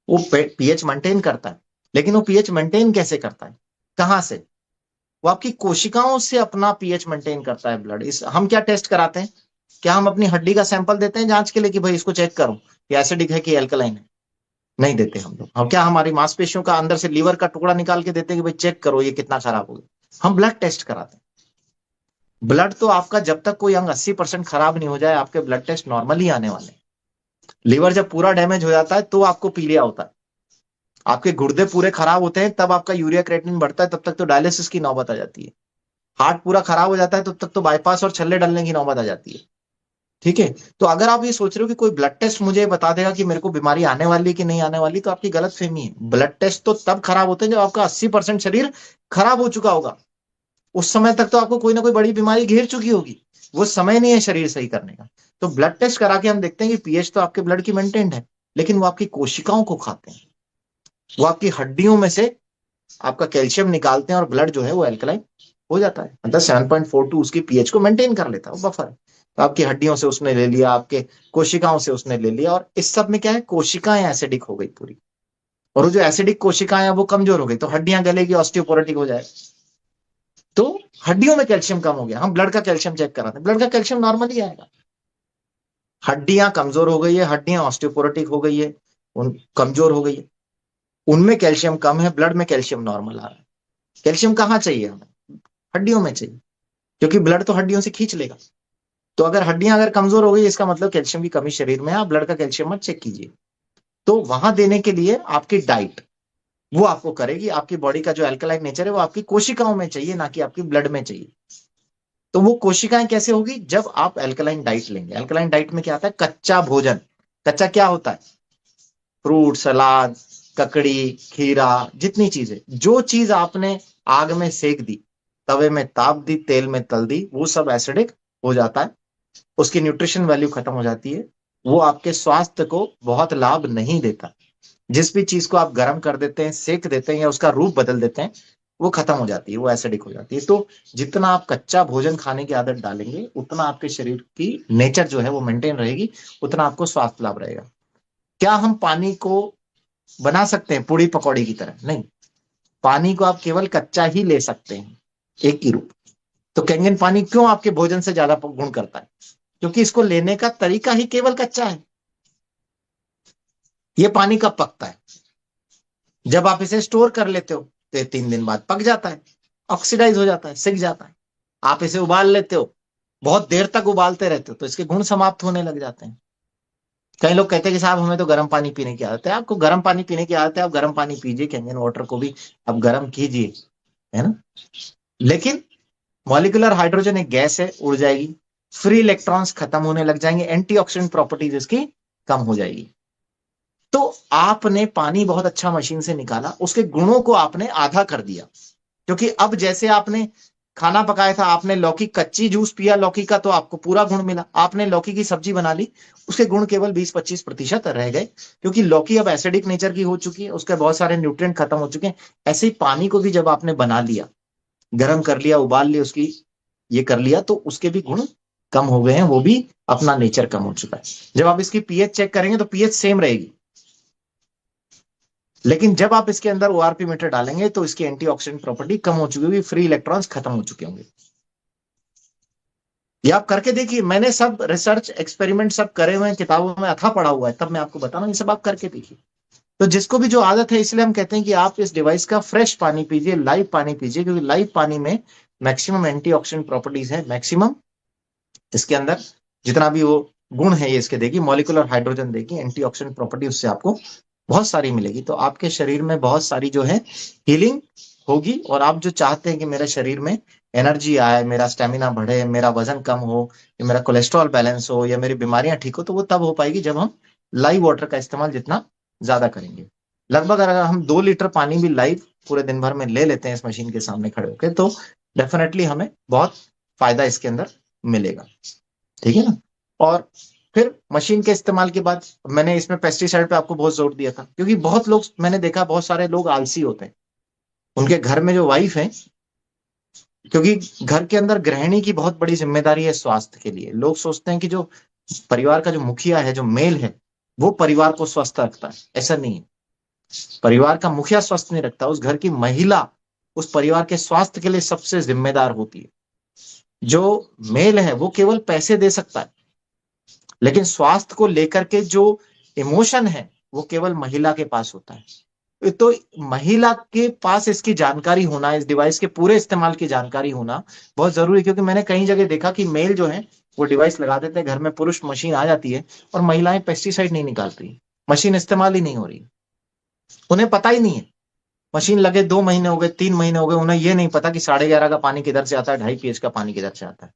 वो पीएच मेंटेन करता है, लेकिन वो पीएच मेंटेन कैसे करता है, कहां से? वो आपकी कोशिकाओं से अपना पीएच मेंटेन करता है ब्लड। इस हम क्या टेस्ट कराते हैं? क्या हम अपनी हड्डी का सैंपल देते हैं जांच के लिए कि भाई इसको चेक करो कि एसिडिक है कि एल्कलाइन है? नहीं देते हम लोग। हम क्या हमारी मांसपेशियों का अंदर से लीवर का टुकड़ा निकाल के देते हैं कि भाई चेक करो ये कितना खराब हो गया? हम ब्लड टेस्ट कराते हैं। ब्लड तो आपका जब तक कोई अंग 80% खराब नहीं हो जाए, आपके ब्लड टेस्ट नॉर्मल ही आने वाले हैं। लीवर जब पूरा डैमेज हो जाता है तो आपको पीलिया होता है। आपके गुर्दे पूरे खराब होते हैं तब आपका यूरिया क्रिएटिनिन बढ़ता है, तब तक तो डायलिसिस की नौबत आ जाती है। हार्ट पूरा खराब हो जाता है तब तक तो बाईपास और छल्ले डालने की नौबत आ जाती है। ठीक है? तो अगर आप ये सोच रहे हो कि कोई ब्लड टेस्ट मुझे बता देगा कि मेरे को बीमारी आने वाली है कि नहीं आने वाली, तो आपकी गलत फहमी है। ब्लड टेस्ट तो तब खराब होते हैं जब आपका 80% शरीर खराब हो चुका होगा। उस समय तक तो आपको कोई ना कोई बड़ी बीमारी घेर चुकी होगी, वो समय नहीं है शरीर सही करने का। तो ब्लड टेस्ट करा के हम देखते हैं कि पीएच तो आपके ब्लड की मेंटेन्ड है, लेकिन वो आपकी कोशिकाओं को खाते हैं, वो आपकी हड्डियों में से आपका कैल्शियम निकालते हैं और ब्लड जो है वो एल्कलाइन हो जाता है। मतलब 7.42 उसकी पीएच को मेंटेन कर लेता है, वो बफर है। तो आपकी हड्डियों से उसने ले लिया, आपके कोशिकाओं से उसने ले लिया, और इस सब में क्या है, कोशिकाएं एसिडिक हो गई पूरी। और वो जो एसिडिक कोशिकाएं हैं वो कमजोर हो गई, तो हड्डियां गलेगी, ऑस्टियोपोरोटिक हो जाए। तो हड्डियों में कैल्शियम कम हो गया, हम ब्लड का कैल्शियम चेक कराते हैं, ब्लड का कैल्शियम नॉर्मल ही आएगा। हड्डियां कमजोर हो गई है, हड्डियां ऑस्टियोपोरोटिक हो गई है, उन कमजोर हो गई है, उनमें कैल्शियम कम है, ब्लड में कैल्शियम नॉर्मल आ रहा है। कैल्शियम कहाँ चाहिए हमें? हड्डियों में चाहिए, क्योंकि ब्लड तो हड्डियों से खींच लेगा। तो अगर हड्डियां अगर कमजोर हो गई, इसका मतलब कैल्शियम की कमी शरीर में है, आप ब्लड का कैल्शियम मत चेक कीजिए। तो वहां देने के लिए आपकी डाइट वो आपको करेगी। आपकी बॉडी का जो अल्कलाइन नेचर है वो आपकी कोशिकाओं में चाहिए, ना कि आपकी ब्लड में चाहिए। तो वो कोशिकाएं कैसे होगी? जब आप अल्कलाइन डाइट लेंगे। अल्कलाइन डाइट में क्या आता है? कच्चा भोजन। कच्चा क्या होता है? फ्रूट, सलाद, ककड़ी, खीरा, जितनी चीजें, जो चीज आपने आग में सेक दी, तवे में ताप दी, तेल में तल दी, वो सब एसिडिक हो जाता है। उसकी न्यूट्रिशन वैल्यू खत्म हो जाती है, वो आपके स्वास्थ्य को बहुत लाभ नहीं देता। जिस भी चीज को आप गर्म कर देते हैं, सेक देते हैं या उसका रूप बदल देते हैं, वो खत्म हो जाती है, वो एसिडिक हो जाती है। तो जितना आप कच्चा भोजन खाने की आदत डालेंगे, उतना आपके शरीर की नेचर जो है वो मेंटेन रहेगी, उतना आपको स्वास्थ्य लाभ रहेगा। क्या हम पानी को बना सकते हैं पूड़ी पकौड़ी की तरह? नहीं। पानी को आप केवल कच्चा ही ले सकते हैं, एक ही रूप। तो कैंगन पानी क्यों आपके भोजन से ज्यादा गुण करता है? क्योंकि इसको लेने का तरीका ही केवल कच्चा है। ये पानी कब पकता है? जब आप इसे स्टोर कर लेते हो तो ये 3 दिन बाद पक जाता है, ऑक्सीडाइज हो जाता है, सिक जाता है। आप इसे उबाल लेते हो, बहुत देर तक उबालते रहते हो तो इसके गुण समाप्त होने लग जाते हैं। कई लोग कहते हैं कि साहब हमें तो गर्म पानी पीने की आदत है। आपको गर्म पानी पीने की आदत है, आप गर्म पानी पीजिए, कैंजन वाटर को भी आप गर्म कीजिए, है ना। लेकिन मॉलिक्यूलर हाइड्रोजन एक गैस है, उड़ जाएगी, फ्री इलेक्ट्रॉन्स खत्म होने लग जाएंगे, एंटीऑक्सीडेंट प्रॉपर्टीज इसकी कम हो जाएगी। तो आपने पानी बहुत अच्छा मशीन से निकाला, उसके गुणों को आपने आधा कर दिया, क्योंकि अब जैसे आपने खाना पकाया था, आपने लौकी कच्ची जूस पिया लौकी का, तो आपको पूरा गुण मिला। आपने लौकी की सब्जी बना ली, उसके गुण केवल 20-25% रह गए, क्योंकि लौकी अब एसिडिक नेचर की हो चुकी है, उसके बहुत सारे न्यूट्रिएंट खत्म हो चुके हैं। ऐसे ही पानी को भी जब आपने बना लिया, गर्म कर लिया, उबाल लिया, उसकी ये कर लिया, तो उसके भी गुण कम हो गए हैं, वो भी अपना नेचर कम हो चुका है। जब आप इसकी पीएच चेक करेंगे तो पीएच सेम रहेगी, लेकिन जब आप इसके अंदर ओआरपी मीटर डालेंगे तो इसकी एंटीऑक्सीडेंट प्रॉपर्टी कम हो चुकी होगी, फ्री इलेक्ट्रॉन्स खत्म हो चुके होंगे। ये आप करके देखिए, मैंने सब रिसर्च एक्सपेरिमेंट सब करे हुए हैं, किताबों में अथा पढ़ा हुआ है, तब मैं आपको बता रहा हूं, ये सब आप करके देखिए। तो जिसको भी जो आदत है, इसलिए हम कहते हैं कि आप इस डिवाइस का फ्रेश पानी पीजिए, लाइव पानी पीजिए, क्योंकि लाइव पानी में मैक्सिमम एंटीऑक्सीडेंट प्रॉपर्टीज है, मैक्सिमम इसके अंदर जितना भी वो गुण है ये इसके देगी, मॉलिक्यूलर हाइड्रोजन देगी, एंटीऑक्सीडेंट प्रॉपर्टी उससे आपको बहुत सारी मिलेगी। तो आपके शरीर में बहुत सारी जो है हीलिंग होगी, और आप जो चाहते हैं कि मेरे शरीर में एनर्जी आए, मेरा स्टेमिना बढ़े, मेरा वजन कम हो, या मेरा कोलेस्ट्रॉल बैलेंस हो, या मेरी बीमारियां ठीक हो, तो वो तब हो पाएगी जब हम लाइव वाटर का इस्तेमाल जितना ज्यादा करेंगे। लगभग अगर हम 2 लीटर पानी भी लाइव पूरे दिन भर में ले लेते हैं इस मशीन के सामने खड़े होकर, तो डेफिनेटली हमें बहुत फायदा इसके अंदर मिलेगा, ठीक है ना। और फिर मशीन के इस्तेमाल के बाद मैंने इसमें पेस्टिसाइड पे आपको बहुत जोर दिया था, क्योंकि बहुत लोग, मैंने देखा बहुत सारे लोग आलसी होते हैं, उनके घर में जो वाइफ है, क्योंकि घर के अंदर गृहिणी की बहुत बड़ी जिम्मेदारी है स्वास्थ्य के लिए। लोग सोचते हैं कि जो परिवार का जो मुखिया है, जो मेल है, वो परिवार को स्वस्थ रखता है, ऐसा नहीं है। परिवार का मुखिया स्वस्थ नहीं रखता, उस घर की महिला उस परिवार के स्वास्थ्य के लिए सबसे जिम्मेदार होती है। जो मेल है वो केवल पैसे दे सकता है, लेकिन स्वास्थ्य को लेकर के जो इमोशन है वो केवल महिला के पास होता है। तो महिला के पास इसकी जानकारी होना, इस डिवाइस के पूरे इस्तेमाल की जानकारी होना बहुत जरूरी है, क्योंकि मैंने कई जगह देखा कि मेल जो है वो डिवाइस लगा देते हैं घर में, पुरुष मशीन आ जाती है और महिलाएं पेस्टिसाइड नहीं निकालती, मशीन इस्तेमाल ही नहीं हो रही, उन्हें पता ही नहीं है। मशीन लगे 2 महीने हो गए, 3 महीने हो गए, उन्हें ये नहीं पता कि 11:30 का पानी किधर से आता है, 2.5 pH का पानी किधर से आता है।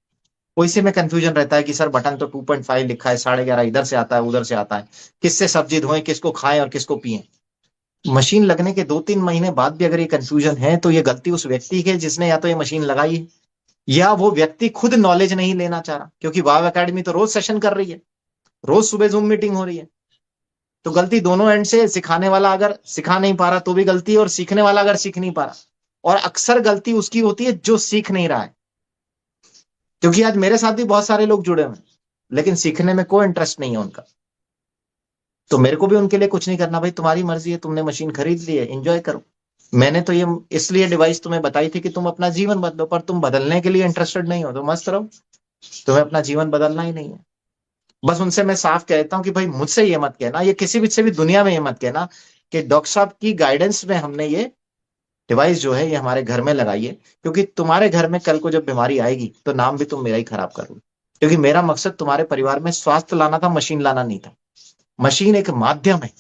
वो इसी में कंफ्यूजन रहता है कि सर बटन तो 2.5 लिखा है, 11:30 इधर से आता है उधर से आता है, किससे सब्जी धोएं, किसको खाएं और किसको पिए। मशीन लगने के 2-3 महीने बाद भी अगर ये कंफ्यूजन है, तो ये गलती उस व्यक्ति की है जिसने या तो ये मशीन लगाई है, या वो व्यक्ति खुद नॉलेज नहीं लेना चाह रहा, क्योंकि वाव एकेडमी तो रोज सेशन कर रही है, रोज सुबह जूम मीटिंग हो रही है। तो गलती दोनों एंड से, सिखाने वाला अगर सिखा नहीं पा रहा तो भी गलती है, और सीखने वाला अगर सीख नहीं पा रहा। और अक्सर गलती उसकी होती है जो सीख नहीं रहा है, क्योंकि आज मेरे साथ भी बहुत सारे लोग जुड़े हुए हैं, लेकिन सीखने में कोई इंटरेस्ट नहीं है उनका। तो मेरे को भी उनके लिए कुछ नहीं करना, भाई तुम्हारी मर्जी है, तुमने मशीन खरीद ली है, एंजॉय करो। मैंने तो ये इसलिए डिवाइस तुम्हें बताई थी कि तुम अपना जीवन बदलो, पर तुम बदलने के लिए इंटरेस्टेड नहीं हो तो मस्त रहो, तुम्हें अपना जीवन बदलना ही नहीं है। बस उनसे मैं साफ कहता हूं कि भाई मुझसे ये मत कहना, ये किसी भी से भी दुनिया में ये मत कहना कि डॉक्टर साहब की गाइडेंस में हमने ये डिवाइस जो है ये हमारे घर में लगाई है, क्योंकि तुम्हारे घर में कल को जब बीमारी आएगी तो नाम भी तुम मेरा ही खराब करोगे। क्योंकि मेरा मकसद तुम्हारे परिवार में स्वास्थ्य लाना था, मशीन लाना नहीं था। मशीन एक माध्यम है,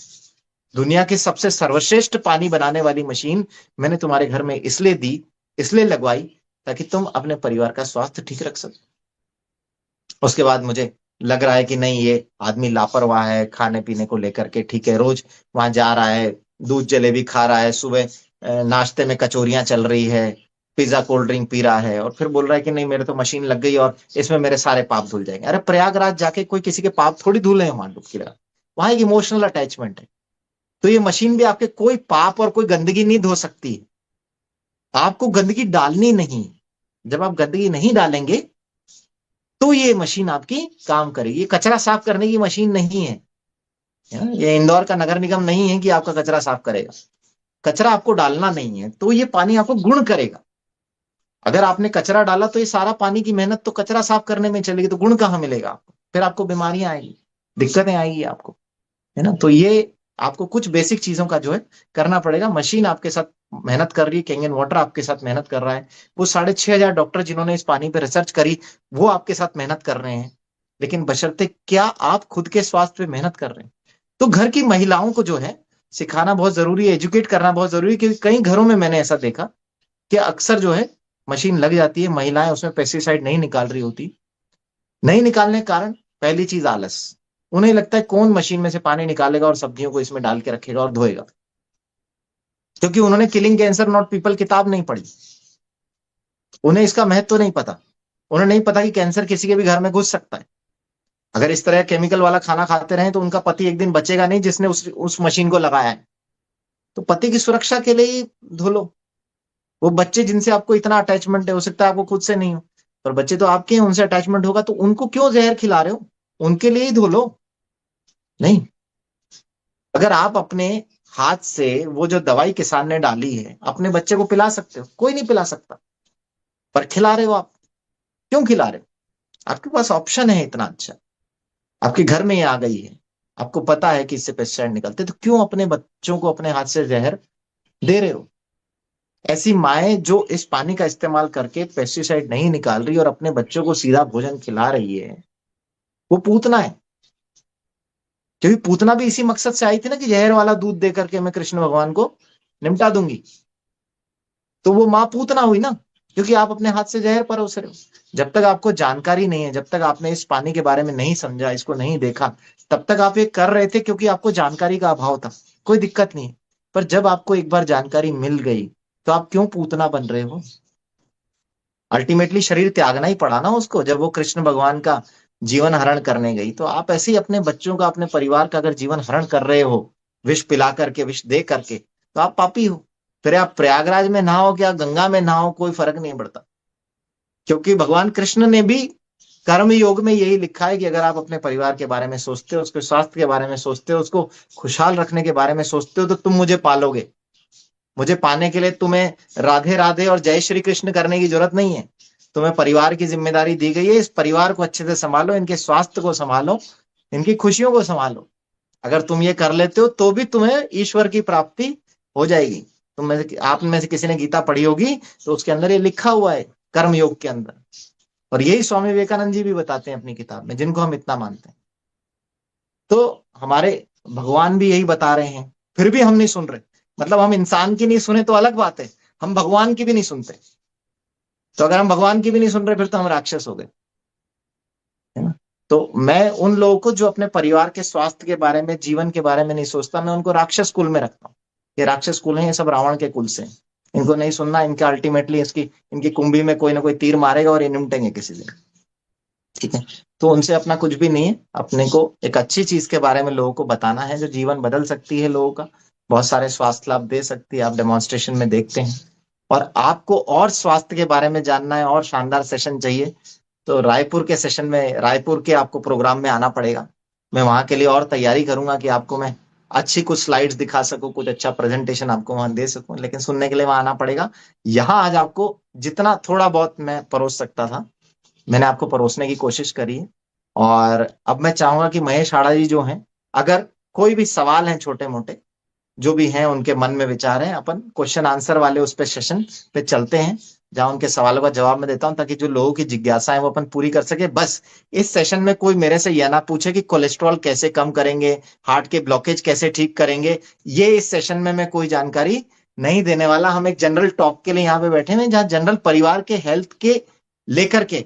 दुनिया की सबसे सर्वश्रेष्ठ पानी बनाने वाली मशीन मैंने तुम्हारे घर में इसलिए दी, इसलिए लगवाई, ताकि तुम अपने परिवार का स्वास्थ्य ठीक रख सको। उसके बाद मुझे लग रहा है कि नहीं, ये आदमी लापरवाह है खाने पीने को लेकर के, ठीक है, रोज वहां जा रहा है, दूध जलेबी खा रहा है, सुबह नाश्ते में कचौरियां चल रही है, पिज्जा कोल्ड ड्रिंक पी रहा है, और फिर बोल रहा है कि नहीं मेरे तो मशीन लग गई और इसमें मेरे सारे पाप धुल जाएंगे। अरे प्रयागराज जाके कोई किसी के पाप थोड़ी धुले हैं वहां डुबकी लगा, वहां एक इमोशनल अटैचमेंट है। तो ये मशीन भी आपके कोई पाप और कोई गंदगी नहीं धो सकती है, आपको गंदगी डालनी नहीं। जब आप गंदगी नहीं डालेंगे तो ये मशीन आपकी काम करेगी। ये कचरा साफ करने की मशीन नहीं है, ये इंदौर का नगर निगम नहीं है कि आपका कचरा साफ करेगा। कचरा आपको डालना नहीं है, तो ये पानी आपको गुण करेगा। अगर आपने कचरा डाला तो ये सारा पानी की मेहनत तो कचरा साफ करने में चलेगी, तो गुण कहाँ मिलेगा आपको? फिर आपको बीमारियां आएगी, दिक्कतें आएगी आपको, है ना। तो ये आपको कुछ बेसिक चीजों का जो है करना पड़ेगा। मशीन आपके साथ मेहनत कर रही है, कैंगन वाटर आपके साथ मेहनत कर रहा है, वो 6,500 डॉक्टर जिन्होंने इस पानी पे रिसर्च करी वो आपके साथ मेहनत कर रहे हैं। लेकिन बशर्ते क्या आप खुद के स्वास्थ्य पे मेहनत कर रहे हैं। तो घर की महिलाओं को जो है सिखाना बहुत जरूरी है, एजुकेट करना बहुत जरूरी है, क्योंकि कई घरों में मैंने ऐसा देखा कि अक्सर जो है मशीन लग जाती है, महिलाएं उसमें पेस्टिसाइड नहीं निकाल रही होती। नहीं निकालने के कारण पहली चीज आलस। उन्हें लगता है कौन मशीन में से पानी निकालेगा और सब्जियों को इसमें डाल के रखेगा और धोएगा, क्योंकि उन्होंने किलिंग कैंसर नॉट पीपल किताब नहीं पढ़ी। उन्हें इसका महत्व नहीं पता। उन्हें नहीं पता कि कैंसर किसी के भी घर में घुस सकता है। अगर इस तरह केमिकल वाला खाना खाते रहे तो उनका पति एक दिन बचेगा नहीं जिसने उस मशीन को लगाया है। तो पति की सुरक्षा के लिए ही धो लो। वो बच्चे जिनसे आपको इतना अटैचमेंट है, हो सकता है आपको खुद से नहीं हो, पर बच्चे तो आपके हैं, उनसे अटैचमेंट होगा, तो उनको क्यों जहर खिला रहे हो? उनके लिए ही धो लो। नहीं, अगर आप अपने हाथ से वो जो दवाई किसान ने डाली है अपने बच्चे को पिला सकते हो, कोई नहीं पिला सकता, पर खिला रहे हो आप। क्यों खिला रहे हो? आपके पास ऑप्शन है इतना अच्छा, आपके घर में ये आ गई है, आपको पता है कि इससे पेस्टिसाइड निकलते, तो क्यों अपने बच्चों को अपने हाथ से जहर दे रहे हो? ऐसी माएं जो इस पानी का इस्तेमाल करके पेस्टिसाइड नहीं निकाल रही और अपने बच्चों को सीधा भोजन खिला रही है, वो पूतना है। क्योंकि पूतना भी इसी मकसद से आई थी ना कि जहर वाला दूध दे करके मैं कृष्ण भगवान को निमटा दूंगी। तो वो माँ पूतना हुई ना, क्योंकि आप अपने हाथ से जहर परोस रहे हो। जब तक आपको जानकारी नहीं है, जब तक आपने इस पानी के बारे में नहीं समझा, इसको नहीं देखा, तब तक आप ये कर रहे थे क्योंकि आपको जानकारी का अभाव था। कोई दिक्कत नहीं है। पर जब आपको एक बार जानकारी मिल गई तो आप क्यों पूतना बन रहे हो? अल्टीमेटली शरीर त्यागना ही पड़ा ना उसको, जब वो कृष्ण भगवान का जीवन हरण करने गई। तो आप ऐसे ही अपने बच्चों का, अपने परिवार का अगर जीवन हरण कर रहे हो, विष पिला करके, विष दे करके, तो आप पापी हो। फिर आप प्रयागराज में नहाओ क्या गंगा में नहाओ, कोई फर्क नहीं पड़ता। क्योंकि भगवान कृष्ण ने भी कर्म योग में यही लिखा है कि अगर आप अपने परिवार के बारे में सोचते हो, उसके स्वास्थ्य के बारे में सोचते हो, उसको खुशहाल रखने के बारे में सोचते हो, तो तुम मुझे पालोगे। मुझे पाने के लिए तुम्हें राधे राधे और जय श्री कृष्ण करने की जरूरत नहीं है। तुम्हें परिवार की जिम्मेदारी दी गई है, इस परिवार को अच्छे से संभालो, इनके स्वास्थ्य को संभालो, इनकी खुशियों को संभालो। अगर तुम ये कर लेते हो तो भी तुम्हें ईश्वर की प्राप्ति हो जाएगी। तुम में से, आप में से किसी ने गीता पढ़ी होगी तो उसके अंदर ये लिखा हुआ है, कर्म योग के अंदर। और यही स्वामी विवेकानंद जी भी बताते हैं अपनी किताब में, जिनको हम इतना मानते हैं। तो हमारे भगवान भी यही बता रहे हैं, फिर भी हम नहीं सुन रहे। मतलब हम इंसान की नहीं सुने तो अलग बात है, हम भगवान की भी नहीं सुनते। तो अगर हम भगवान की भी नहीं सुन रहे फिर तो हम राक्षस हो गए, है ना? तो मैं उन लोगों को जो अपने परिवार के स्वास्थ्य के बारे में, जीवन के बारे में नहीं सोचता, मैं उनको राक्षस कुल में रखता हूँ। ये राक्षस कुल है, ये सब रावण के कुल से हैं। इनको नहीं सुनना, इनका अल्टीमेटली इसकी इनकी कुंभी में कोई ना कोई तीर मारेगा और ये निमटेंगे किसी दिन। ठीक है? तो उनसे अपना कुछ भी नहीं है। अपने को एक अच्छी चीज के बारे में लोगों को बताना है जो जीवन बदल सकती है लोगों का, बहुत सारे स्वास्थ्य लाभ दे सकती है। आप डेमोन्स्ट्रेशन में देखते हैं। और आपको और स्वास्थ्य के बारे में जानना है और शानदार सेशन चाहिए, तो रायपुर के सेशन में, रायपुर के आपको प्रोग्राम में आना पड़ेगा। मैं वहां के लिए और तैयारी करूंगा कि आपको मैं अच्छी कुछ स्लाइड्स दिखा सकूं, कुछ अच्छा प्रेजेंटेशन आपको वहां दे सकूं, लेकिन सुनने के लिए वहां आना पड़ेगा। यहाँ आज आपको जितना थोड़ा बहुत मैं परोस सकता था, मैंने आपको परोसने की कोशिश करी है। और अब मैं चाहूंगा कि महेश आड़ा जी जो हैं, अगर कोई भी सवाल हैं छोटे मोटे जो भी हैं, उनके मन में विचार हैं, अपन क्वेश्चन आंसर वाले उस पे सेशन पे चलते हैं, जहां उनके सवालों का जवाब मैं देता हूं, ताकि जो लोगों की जिज्ञासा है वो अपन पूरी कर सके। बस इस सेशन में कोई मेरे से यह ना पूछे कि कोलेस्ट्रॉल कैसे कम करेंगे, हार्ट के ब्लॉकेज कैसे ठीक करेंगे। ये इस सेशन में मैं कोई जानकारी नहीं देने वाला। हम एक जनरल टॉक के लिए यहाँ पे बैठे हैं, जहां जनरल परिवार के हेल्थ के लेकर के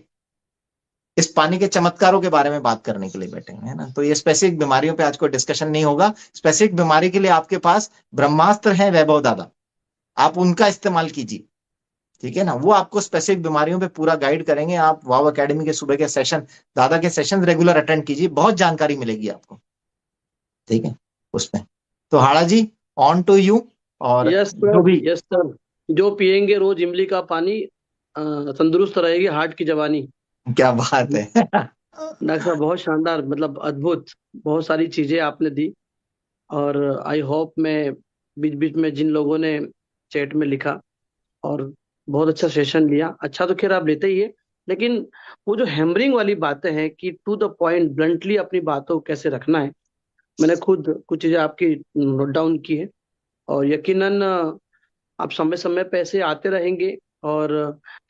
इस पानी के चमत्कारों के बारे में बात करने के लिए बैठे हैं, है ना? तो ये स्पेसिफिक बीमारियों पे आज कोई डिस्कशन नहीं होगा। स्पेसिफिक बीमारी के लिए आपके पास ब्रह्मास्त्र है वैभव दादा, आप उनका इस्तेमाल कीजिए। ठीक है ना? वो आपको स्पेसिफिक बीमारियों पे पूरा गाइड करेंगे। आप वाव एकेडमी के सुबह के सेशन, दादा के सेशन रेगुलर अटेंड कीजिए, बहुत जानकारी मिलेगी आपको। ठीक है? उसमें तो हाड़ा जी, ऑन टू यू। और यस जो सर, भी, यस सर। जो पियेंगे रोज इमली का पानी, तंदुरुस्त रहेगी हार्ट की जवानी। क्या बात है। डॉक्टर साहब बहुत शानदार, मतलब अद्भुत, बहुत सारी चीजें आपने दी। और आई होप मैं बीच बीच में जिन लोगों ने चैट में लिखा और बहुत अच्छा सेशन लिया, अच्छा तो खैर आप लेते ही है, लेकिन वो जो हैमरिंग वाली बातें हैं कि टू द पॉइंट ब्लंटली अपनी बातों को कैसे रखना है, मैंने खुद कुछ चीजें आपकी नोट डाउन की है। और यकीनन आप समय समय पे ऐसे आते रहेंगे। और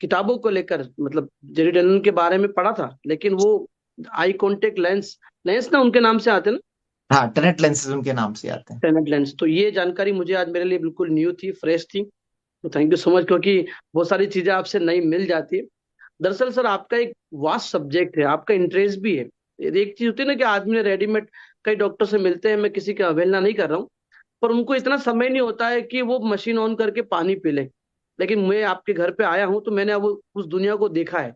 किताबों को लेकर, मतलब जेरी डनन के बारे में पढ़ा था, लेकिन वो आई कांटेक्ट लेंस, लेंस ना उनके नाम से आते हैं ना, हाँ, टेनेट लेंसेज उनके नाम से आते हैं। Tenet lens. तो ये जानकारी मुझे आज मेरे लिए बिल्कुल न्यू थी, फ्रेश थी। तो थैंक यू सो मच, क्योंकि बहुत सारी चीजें आपसे नई मिल जाती है। दरअसल सर आपका एक वास्ट सब्जेक्ट है, आपका इंटरेस्ट भी है। ये एक चीज होती है ना कि आदमी ने रेडीमेड कई डॉक्टर से मिलते हैं, मैं किसी की अवहेलना नहीं कर रहा हूँ, पर उनको इतना समय नहीं होता है कि वो मशीन ऑन करके पानी पी लें। लेकिन मैं आपके घर पे आया हूँ तो मैंने अब उस दुनिया को देखा है।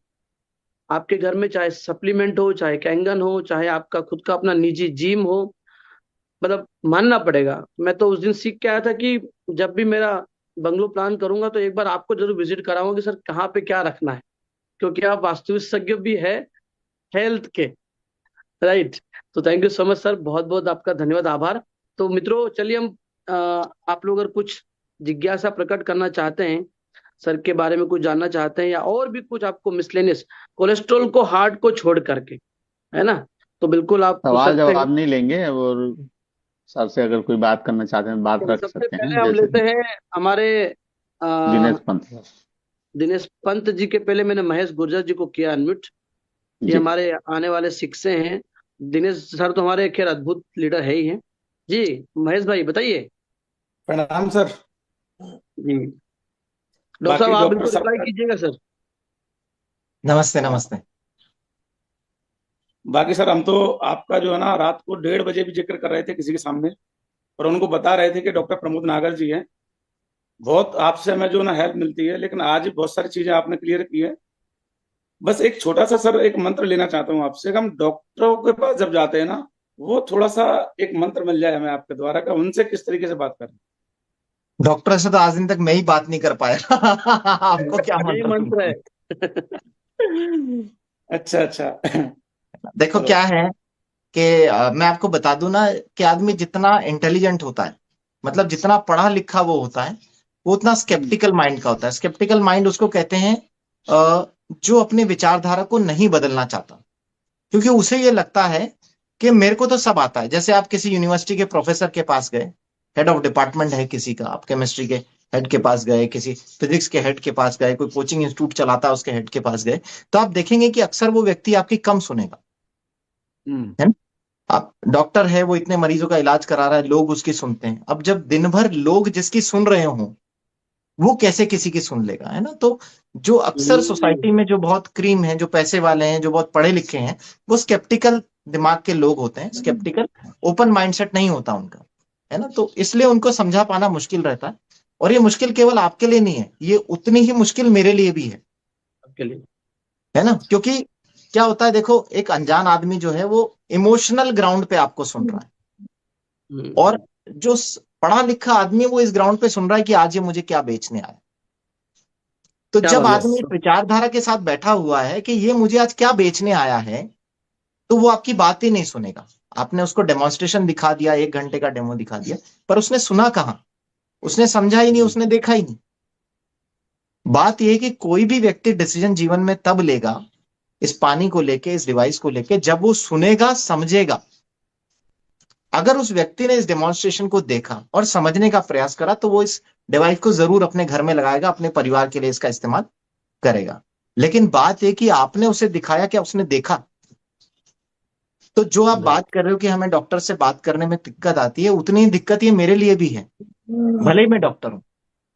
आपके घर में चाहे सप्लीमेंट हो, चाहे कैंगन हो, चाहे आपका खुद का अपना निजी जिम हो, मतलब मानना पड़ेगा। मैं तो उस दिन सीख के आया था कि जब भी मेरा बंगलो प्लान करूंगा तो एक बार आपको जरूर विजिट कराऊंगा कि सर कहाँ पे क्या रखना है, क्योंकि आप वास्तु विशेषज्ञ भी है हेल्थ के, राइट। तो thank you so much sir, बहुत बहुत आपका धन्यवाद, आभार। तो मित्रों चलिए हम अ, आप लोग अगर कुछ जिज्ञासा प्रकट करना चाहते हैं, सर के बारे में कुछ जानना चाहते हैं, या और भी कुछ आपको मिसलेनियस, कोलेस्ट्रॉल को, हार्ट को छोड़ करके, है ना, तो बिल्कुल आप पूछ सवाल सकते हैं। जवाब नहीं लेंगे, और सर से अगर कोई बात करना चाहते हैं बात तो रख सबसे सकते हैं, पहले हम जैसे लेते हैं हमारे दिनेश अ, पंत सर। दिनेश पंत जी के पहले मैंने महेश गुर्जर जी को किया अनम्यूट। ये जी। हमारे आने वाले शिक्षक हैं। दिनेश सर तो हमारे खैर अद्भुत लीडर है ही हैं। जी महेश भाई बताइए। प्रणाम सर। जी डॉक्टर साहब बाकी आप डॉक्टर बिल्कुल रिप्लाई साहब, कीजिएगा सर। नमस्ते हाँ, नमस्ते। बाकी सर हम तो आपका जो है ना रात को 1:30 बजे भी जिक्र कर रहे थे किसी के सामने, और उनको बता रहे थे कि डॉक्टर प्रमोद नागर जी हैं, बहुत आपसे हमें जो ना हेल्प मिलती है, लेकिन आज भी बहुत सारी चीजें आपने क्लियर की है। बस एक छोटा सा सर एक मंत्र लेना चाहता हूँ आपसे कि हम डॉक्टरों के पास जब जाते हैं ना, वो थोड़ा सा एक मंत्र मिल जाए हमें आपके द्वारा का, उनसे किस तरीके से बात करें। डॉक्टर से तो आज दिन तक मैं ही बात नहीं कर पाया। आपको क्या यही मंत्र मंत्र दूं? है। अच्छा अच्छा। देखो चलो। क्या है कि मैं आपको बता दूं ना कि आदमी जितना इंटेलिजेंट होता है, मतलब जितना पढ़ा लिखा वो होता है, वो उतना स्केप्टिकल माइंड का होता है। स्केप्टिकल माइंड उसको कहते हैं जो अपने विचारधारा को नहीं बदलना चाहता, क्योंकि उसे ये लगता है कि मेरे को तो सब आता है। जैसे आप किसी यूनिवर्सिटी के प्रोफेसर के पास गए, हेड ऑफ डिपार्टमेंट है किसी का, आप केमिस्ट्री के हेड के पास गए, किसी फिजिक्स के हेड के पास गए, कोई कोचिंग इंस्टीट्यूट चलाता है उसके हेड के पास गए, तो आप देखेंगे कि अक्सर वो व्यक्ति आपकी कम सुनेगा, हम्म। है ना? आप डॉक्टर है, वो इतने मरीजों का इलाज करा रहा है, लोग उसकी सुनते हैं। अब जब दिन भर लोग जिसकी सुन रहे हों, वो कैसे किसी की सुन लेगा, है ना? तो जो अक्सर सोसाइटी में जो बहुत क्रीम है, जो पैसे वाले हैं, जो बहुत पढ़े लिखे हैं, वो स्केप्टिकल दिमाग के लोग होते हैं, स्केप्टिकल ओपन माइंडसेट नहीं होता उनका, है ना? तो इसलिए उनको समझा पाना मुश्किल रहता है। और ये मुश्किल केवल आपके लिए नहीं है, ये उतनी ही मुश्किल मेरे लिए भी आपके लिए। है ना? क्योंकि क्या होता है, देखो, एक अनजान आदमी जो है वो इमोशनल ग्राउंड पे आपको सुन रहा है, और जो पढ़ा लिखा आदमी है वो इस ग्राउंड पे सुन रहा है कि आज ये मुझे क्या बेचने आया। तो क्या जब बात है। आदमी इस विचारधारा के साथ बैठा हुआ है कि ये मुझे आज क्या बेचने आया है, तो वो आपकी बात ही नहीं सुनेगा। आपने उसको डेमोन्स्ट्रेशन दिखा दिया, 1 घंटे का डेमो दिखा दिया, पर उसने सुना कहां, उसने समझा ही नहीं, उसने देखा ही नहीं। बात यह है कि कोई भी व्यक्ति डिसीजन जीवन में तब लेगा इस पानी को लेके, इस डिवाइस को लेके, जब वो सुनेगा, समझेगा। अगर उस व्यक्ति ने इस डेमोन्स्ट्रेशन को देखा और समझने का प्रयास करा, तो वो इस डिवाइस को जरूर अपने घर में लगाएगा, अपने परिवार के लिए इसका इस्तेमाल करेगा। लेकिन बात यह कि आपने उसे दिखाया, क्या उसने देखा? तो जो आप बात कर रहे हो कि हमें डॉक्टर से बात करने में दिक्कत आती है, उतनी ही दिक्कत ये मेरे लिए भी है, भले ही मैं डॉक्टर हूं।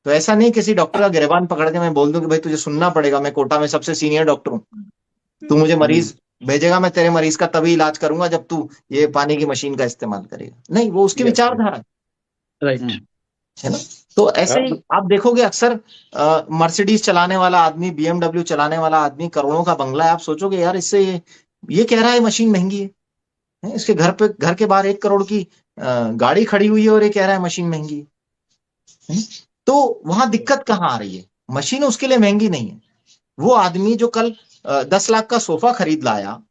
तो ऐसा नहीं किसी डॉक्टर का गिरबान पकड़ के मैं बोल दूं कि भाई तुझे सुनना पड़ेगा, मैं कोटा में सबसे सीनियर डॉक्टर हूं, तू मुझे मरीज भेजेगा, मैं तेरे मरीज का तभी इलाज करूंगा जब तू ये पानी की मशीन का इस्तेमाल करेगा। नहीं, वो उसकी यस। विचारधारा राइट। है ना? तो ऐसे ही आप देखोगे अक्सर मर्सिडीज चलाने वाला आदमी, बीएमडब्ल्यू चलाने वाला आदमी, करोड़ों का बंगला है, आप सोचोगे यार इससे ये कह रहा है मशीन महंगी है? इसके घर के बाहर 1 करोड़ की गाड़ी खड़ी हुई है और ये कह रहा है मशीन महंगी है? तो वहां दिक्कत कहाँ आ रही है? मशीन उसके लिए महंगी नहीं है। वो आदमी जो कल 10 लाख का सोफा खरीद लाया,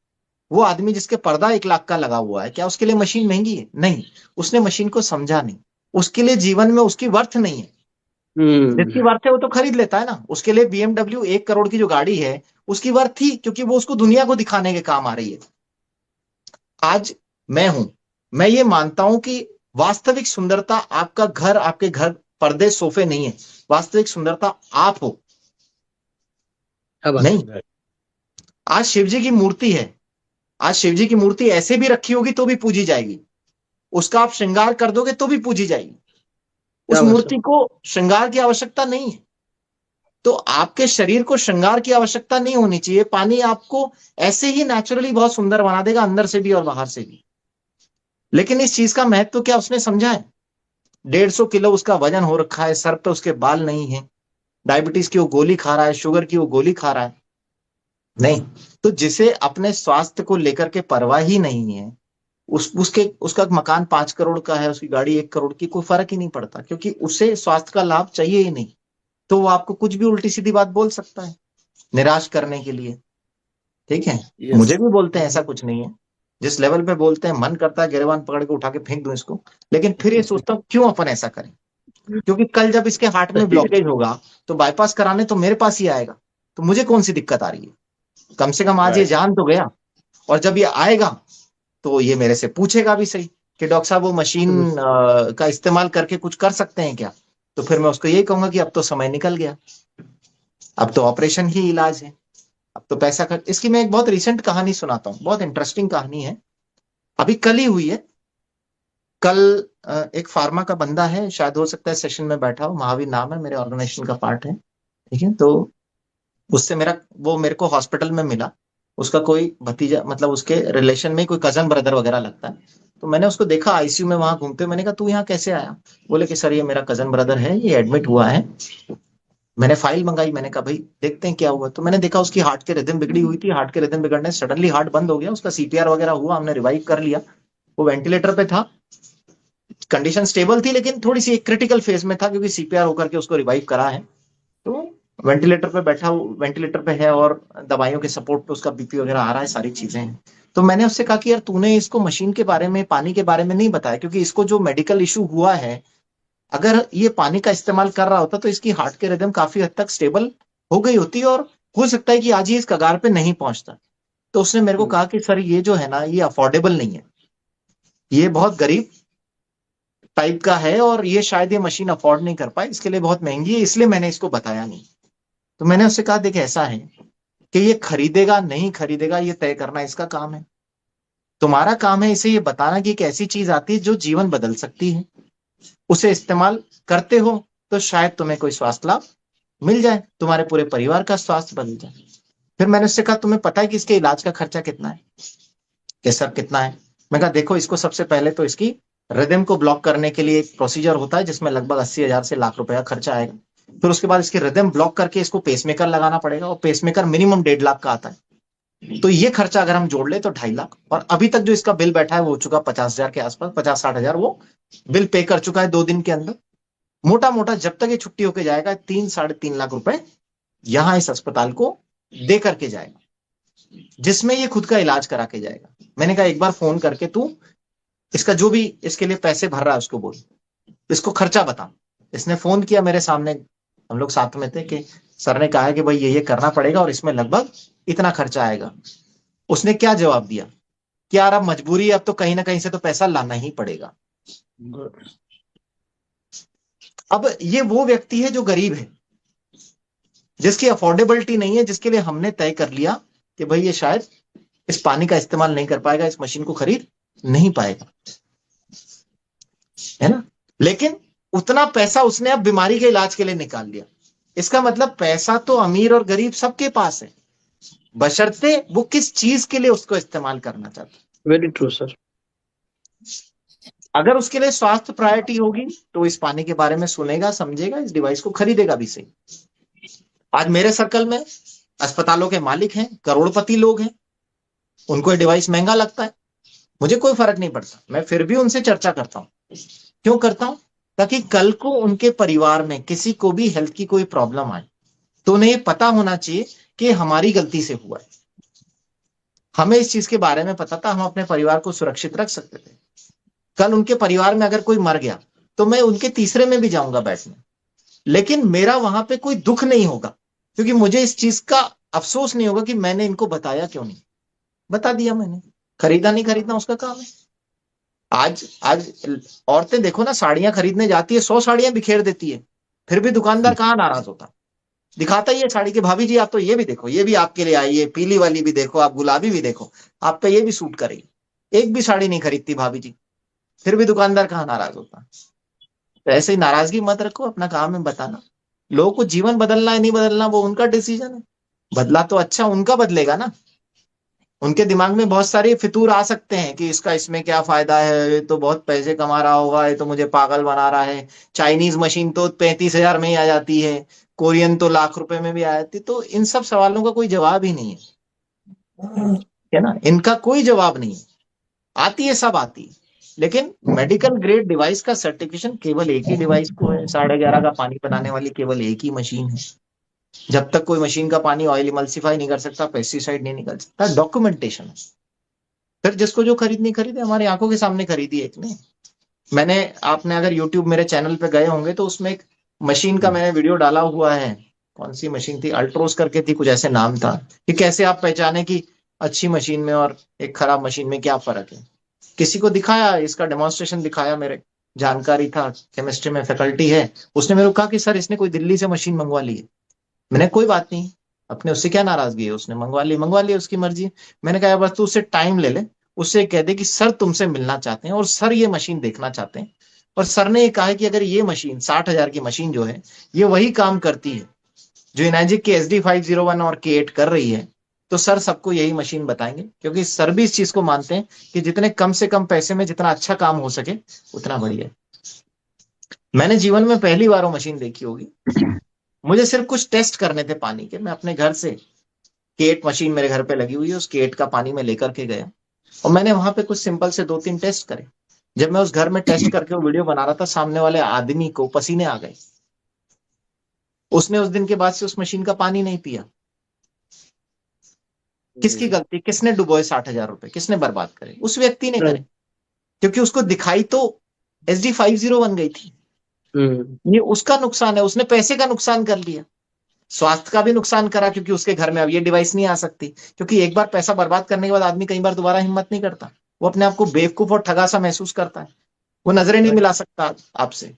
वो आदमी जिसके पर्दा 1 लाख का लगा हुआ है, क्या उसके लिए मशीन महंगी है? नहीं। उसने मशीन को समझा नहीं, उसके लिए जीवन में उसकी वर्थ नहीं है। जिसकी वर्थ है वो तो खरीद लेता है ना। उसके लिए बीएमडब्ल्यू 1 करोड़ की जो गाड़ी है, उसकी वर्थ थी, क्योंकि वो उसको दुनिया को दिखाने के काम आ रही है। आज मैं ये मानता हूं कि वास्तविक सुंदरता आपका घर, आपके घर पर्दे सोफे नहीं है। वास्तविक सुंदरता आप हो। क्या बात नहीं, आज शिव जी की मूर्ति है, आज शिव जी की मूर्ति ऐसे भी रखी होगी तो भी पूजी जाएगी, उसका आप श्रृंगार कर दोगे तो भी पूजी जाएगी। उस क्या बात मूर्ति को श्रृंगार की आवश्यकता नहीं है। तो आपके शरीर को श्रृंगार की आवश्यकता नहीं होनी चाहिए। पानी आपको ऐसे ही नेचुरली बहुत सुंदर बना देगा, अंदर से भी और बाहर से भी। लेकिन इस चीज का महत्व क्या उसने समझा है? 150 किलो उसका वजन हो रखा है, सर पे उसके बाल नहीं है, डायबिटीज की वो गोली खा रहा है, शुगर की वो गोली खा रहा है, नहीं। तो जिसे अपने स्वास्थ्य को लेकर के परवाह ही नहीं है, उसका मकान 5 करोड़ का है, उसकी गाड़ी 1 करोड़ की, कोई फर्क ही नहीं पड़ता, क्योंकि उसे स्वास्थ्य का लाभ चाहिए ही नहीं। तो वो आपको कुछ भी उल्टी सीधी बात बोल सकता है निराश करने के लिए। ठीक है, यस। मुझे भी बोलते हैं, ऐसा कुछ नहीं है। जिस लेवल पे बोलते हैं मन करता है गिरबान पकड़ के उठा के फेंक दूं इसको, लेकिन फिर ये सोचता हूँ क्यों अपन ऐसा करें, क्योंकि कल जब इसके हार्ट में ब्लॉकेज होगा तो बाईपास कराने तो मेरे पास ही आएगा, तो मुझे कौन सी दिक्कत आ रही है? कम से कम आज ये राइट। जान तो गया। और जब ये आएगा तो ये मेरे से पूछेगा भी सही कि डॉक्टर साहब वो मशीन का इस्तेमाल करके कुछ कर सकते हैं क्या? तो फिर मैं उसको यही कहूंगा कि अब तो समय निकल गया, अब तो ऑपरेशन ही इलाज है, अब तो पैसा खर्च। इसकी मैं एक बहुत रिसेंट कहानी सुनाता हूँ, बहुत इंटरेस्टिंग कहानी है, अभी कल ही हुई है। कल एक फार्मा का बंदा है, शायद हो सकता है सेशन में बैठा हो, महावीर नाम है, मेरे ऑर्गेनाइजेशन का पार्ट है। ठीक है, तो उससे वो मेरे को हॉस्पिटल में मिला। उसका कोई भतीजा, मतलब उसके रिलेशन में कोई कजन ब्रदर वगैरह लगता है। तो मैंने उसको देखा आईसीयू में वहां घूमते हुए। मैंने कहा तू यहाँ कैसे आया? बोले कि सर ये मेरा कजन ब्रदर है, ये एडमिट हुआ है। मैंने फाइल मंगाई, मैंने कहा भाई देखते हैं क्या हुआ। तो मैंने देखा उसकी हार्ट के रिदम बिगड़ी हुई थी, हार्ट के रिदम बिगड़ने सडनली हार्ट बंद हो गया, उसका सीपीआर वगैरह हुआ, हमने रिवाइव कर लिया। वो वेंटिलेटर पे था, कंडीशन स्टेबल थी, लेकिन थोड़ी सी एक क्रिटिकल फेज में था, क्योंकि सीपीआर होकर के उसको रिवाइव करा है। तो वेंटिलेटर पे बैठा, वेंटिलेटर पे है, और दवाइयों के सपोर्ट पे उसका बीपी वगैरह आ रहा है, सारी चीजें हैं। तो मैंने उससे कहा कि यार तूने इसको मशीन के बारे में, पानी के बारे में नहीं बताया, क्योंकि इसको जो मेडिकल इशू हुआ है, अगर ये पानी का इस्तेमाल कर रहा होता तो इसकी हार्ट के रिदम काफी हद तक स्टेबल हो गई होती, और हो सकता है कि आज ही इस कगार पे नहीं पहुंचता। तो उसने मेरे को कहा कि सर ये जो है ना, ये अफोर्डेबल नहीं है, ये बहुत गरीब टाइप का है, और ये शायद ये मशीन अफोर्ड नहीं कर पाए, इसके लिए बहुत महंगी है, इसलिए मैंने इसको बताया नहीं। तो मैंने उससे कहा देख ऐसा है कि ये खरीदेगा नहीं खरीदेगा ये तय करना इसका काम है, तुम्हारा काम है इसे ये बताना कि एक ऐसी चीज आती है जो जीवन बदल सकती है, उसे इस्तेमाल करते हो तो शायद तुम्हें कोई स्वास्थ्य लाभ मिल जाए, तुम्हारे पूरे परिवार का स्वास्थ्य बदल जाए। फिर मैंने उससे कहा तुम्हें पता है कि इसके इलाज का खर्चा कितना है? कि सर कितना है? मैं कहा देखो, इसको सबसे पहले तो इसकी रिदम को ब्लॉक करने के लिए एक प्रोसीजर होता है जिसमें लगभग 80,000 से लाख रुपए का खर्चा आएगा। फिर उसके बाद इसकी रिदम ब्लॉक करके इसको पेसमेकर लगाना पड़ेगा, और पेसमेकर मिनिमम 1.5 लाख का आता है। तो ये खर्चा अगर हम जोड़ ले तो 2.5 लाख, और अभी तक जो इसका बिल बैठा है वो हो चुका 50,000 के आसपास, 50-60,000 वो बिल पे कर चुका है 2 दिन के अंदर। मोटा मोटा जब तक ये छुट्टी होके जाएगा 3-3.5 लाख रुपए यहां इस अस्पताल को दे करके जाएगा, जिसमें ये खुद का इलाज करा के जाएगा। मैंने कहा एक बार फोन करके तू इसका जो भी इसके लिए पैसे भर रहा है उसको बोल, इसको खर्चा बता। इसने फोन किया मेरे सामने, हम लोग साथ में थे, कि सर ने कहा है कि भाई ये करना पड़ेगा और इसमें लगभग इतना खर्चा आएगा। उसने क्या जवाब दिया कि यार अब मजबूरी है, अब तो कहीं ना कहीं से तो पैसा लाना ही पड़ेगा। अब ये वो व्यक्ति है जो गरीब है, जिसकी अफोर्डेबिलिटी नहीं है, जिसके लिए हमने तय कर लिया कि भाई ये शायद इस पानी का इस्तेमाल नहीं कर पाएगा, इस मशीन को खरीद नहीं पाएगा, है ना। लेकिन उतना पैसा उसने अब बीमारी के इलाज के लिए निकाल लिया। इसका मतलब पैसा तो अमीर और गरीब सबके पास है, बशर्ते वो किस चीज के लिए उसको इस्तेमाल करना चाहता है। Very true sir. अगर उसके लिए स्वास्थ्य प्रायोरिटी होगी तो इस पानी के बारे में सुनेगा, समझेगा, इस डिवाइस को खरीदेगा भी सही। आज मेरे सर्कल में अस्पतालों के मालिक हैं, करोड़पति लोग हैं, उनको ये डिवाइस महंगा लगता है, मुझे कोई फर्क नहीं पड़ता, मैं फिर भी उनसे चर्चा करता हूं। क्यों करता हूं? ताकि कल को उनके परिवार में किसी को भी हेल्थ की कोई प्रॉब्लम आए तो उन्हें ये पता होना चाहिए कि हमारी गलती से हुआ है। हमें इस चीज के बारे में पता था, हम अपने परिवार को सुरक्षित रख सकते थे। कल उनके परिवार में अगर कोई मर गया तो मैं उनके तीसरे में भी जाऊंगा बैठने, लेकिन मेरा वहां पे कोई दुख नहीं होगा, क्योंकि मुझे इस चीज का अफसोस नहीं होगा कि मैंने इनको बताया क्यों नहीं। बता दिया मैंने, खरीदा नहीं खरीदना उसका काम है। आज आज औरतें देखो ना, साड़ियां खरीदने जाती है, 100 साड़ियां बिखेर देती है, फिर भी दुकानदार कहाँ नाराज होता? दिखाता ही है साड़ी की, भाभी जी आप तो ये भी देखो, ये भी आपके लिए आई है, पीली वाली भी देखो, आप गुलाबी भी देखो, आप पे ये भी सूट करेगी। एक भी साड़ी नहीं खरीदती भाभी जी, फिर भी दुकानदार कहाँ नाराज होता। तो ऐसे ही नाराजगी मत रखो, अपना काम है बताना। लोगों को जीवन बदलना है नहीं बदलना वो उनका डिसीजन है, बदला तो अच्छा उनका बदलेगा ना। उनके दिमाग में बहुत सारे फितूर आ सकते हैं कि इसका इसमें क्या फायदा है, ये तो बहुत पैसे कमा रहा होगा, ये तो मुझे पागल बना रहा है, चाइनीज मशीन तो 35,000 में ही आ जाती है, कोरियन तो लाख रुपए में भी आ जाती। तो इन सब सवालों का कोई जवाब ही नहीं है ना, इनका कोई जवाब नहीं है। आती है, सब आती है, लेकिन मेडिकल ग्रेड डिवाइस का सर्टिफिकेशन केवल एक ही डिवाइस को है। 11.5 का पानी बनाने वाली केवल एक ही मशीन है। जब तक कोई मशीन का पानी ऑयल इमल्सिफाई नहीं कर सकता, पेस्टिसाइड नहीं निकल सकता, डॉक्यूमेंटेशन है। फिर जिसको जो खरीदनी खरीदे, हमारी आंखों के सामने खरीदी एक ने। मैंने, आपने अगर यूट्यूब मेरे चैनल पे गए होंगे तो उसमें एक मशीन का मैंने वीडियो डाला हुआ है। कौन सी मशीन थी, अल्ट्रोस करके थी, कुछ ऐसे नाम था, कि कैसे आप पहचाने कि अच्छी मशीन में और एक खराब मशीन में क्या फर्क है। किसी को दिखाया, इसका डेमोन्स्ट्रेशन दिखाया, मेरे जानकारी था, केमिस्ट्री में फैकल्टी है, उसने मेरे को कहा कि सर इसने कोई दिल्ली से मशीन मंगवा ली है। मैंने, कोई बात नहीं, अपने उससे क्या नाराजगी है, उसने मंगवा ली, उसकी मर्जी है। मैंने कहा बस तू उससे टाइम ले ले, उससे कह दे कि सर तुमसे मिलना चाहते हैं और सर ये मशीन देखना चाहते हैं। और सर ने ये कहा है कि अगर ये मशीन 60,000 की मशीन जो है, ये वही काम करती है जो इनाजिक की SD501 और K8 कर रही है, तो सर सबको यही मशीन बताएंगे, क्योंकि सर भी इस चीज को मानते हैं कि जितने कम से कम पैसे में जितना अच्छा काम हो सके उतना बढ़िया है। मैंने जीवन में पहली बार वो मशीन देखी होगी। मुझे सिर्फ कुछ टेस्ट करने थे पानी के, मैं अपने घर से, केट मशीन मेरे घर पे लगी हुई है, उस केट का पानी मैं लेकर के गया और मैंने वहां पे कुछ सिंपल से 2-3 टेस्ट करे। जब मैं उस घर में टेस्ट करके वो वीडियो बना रहा था, सामने वाले आदमी को पसीने आ गए। उसने उस दिन के बाद से उस मशीन का पानी नहीं पिया। किसकी गलती, किसने डुबोए 60,000 रुपए, किसने बर्बाद करे? उस व्यक्ति ने करे, क्योंकि उसको दिखाई तो SD501 गई थी। ये उसका नुकसान है, उसने पैसे का नुकसान कर लिया, स्वास्थ्य का भी नुकसान करा, क्योंकि उसके घर में अब ये डिवाइस नहीं आ सकती। क्योंकि एक बार पैसा बर्बाद करने के बाद आदमी कई बार दोबारा हिम्मत नहीं करता, वो अपने आप को बेवकूफ और ठगा सा महसूस करता है, वो नजरें नहीं मिला सकता आपसे।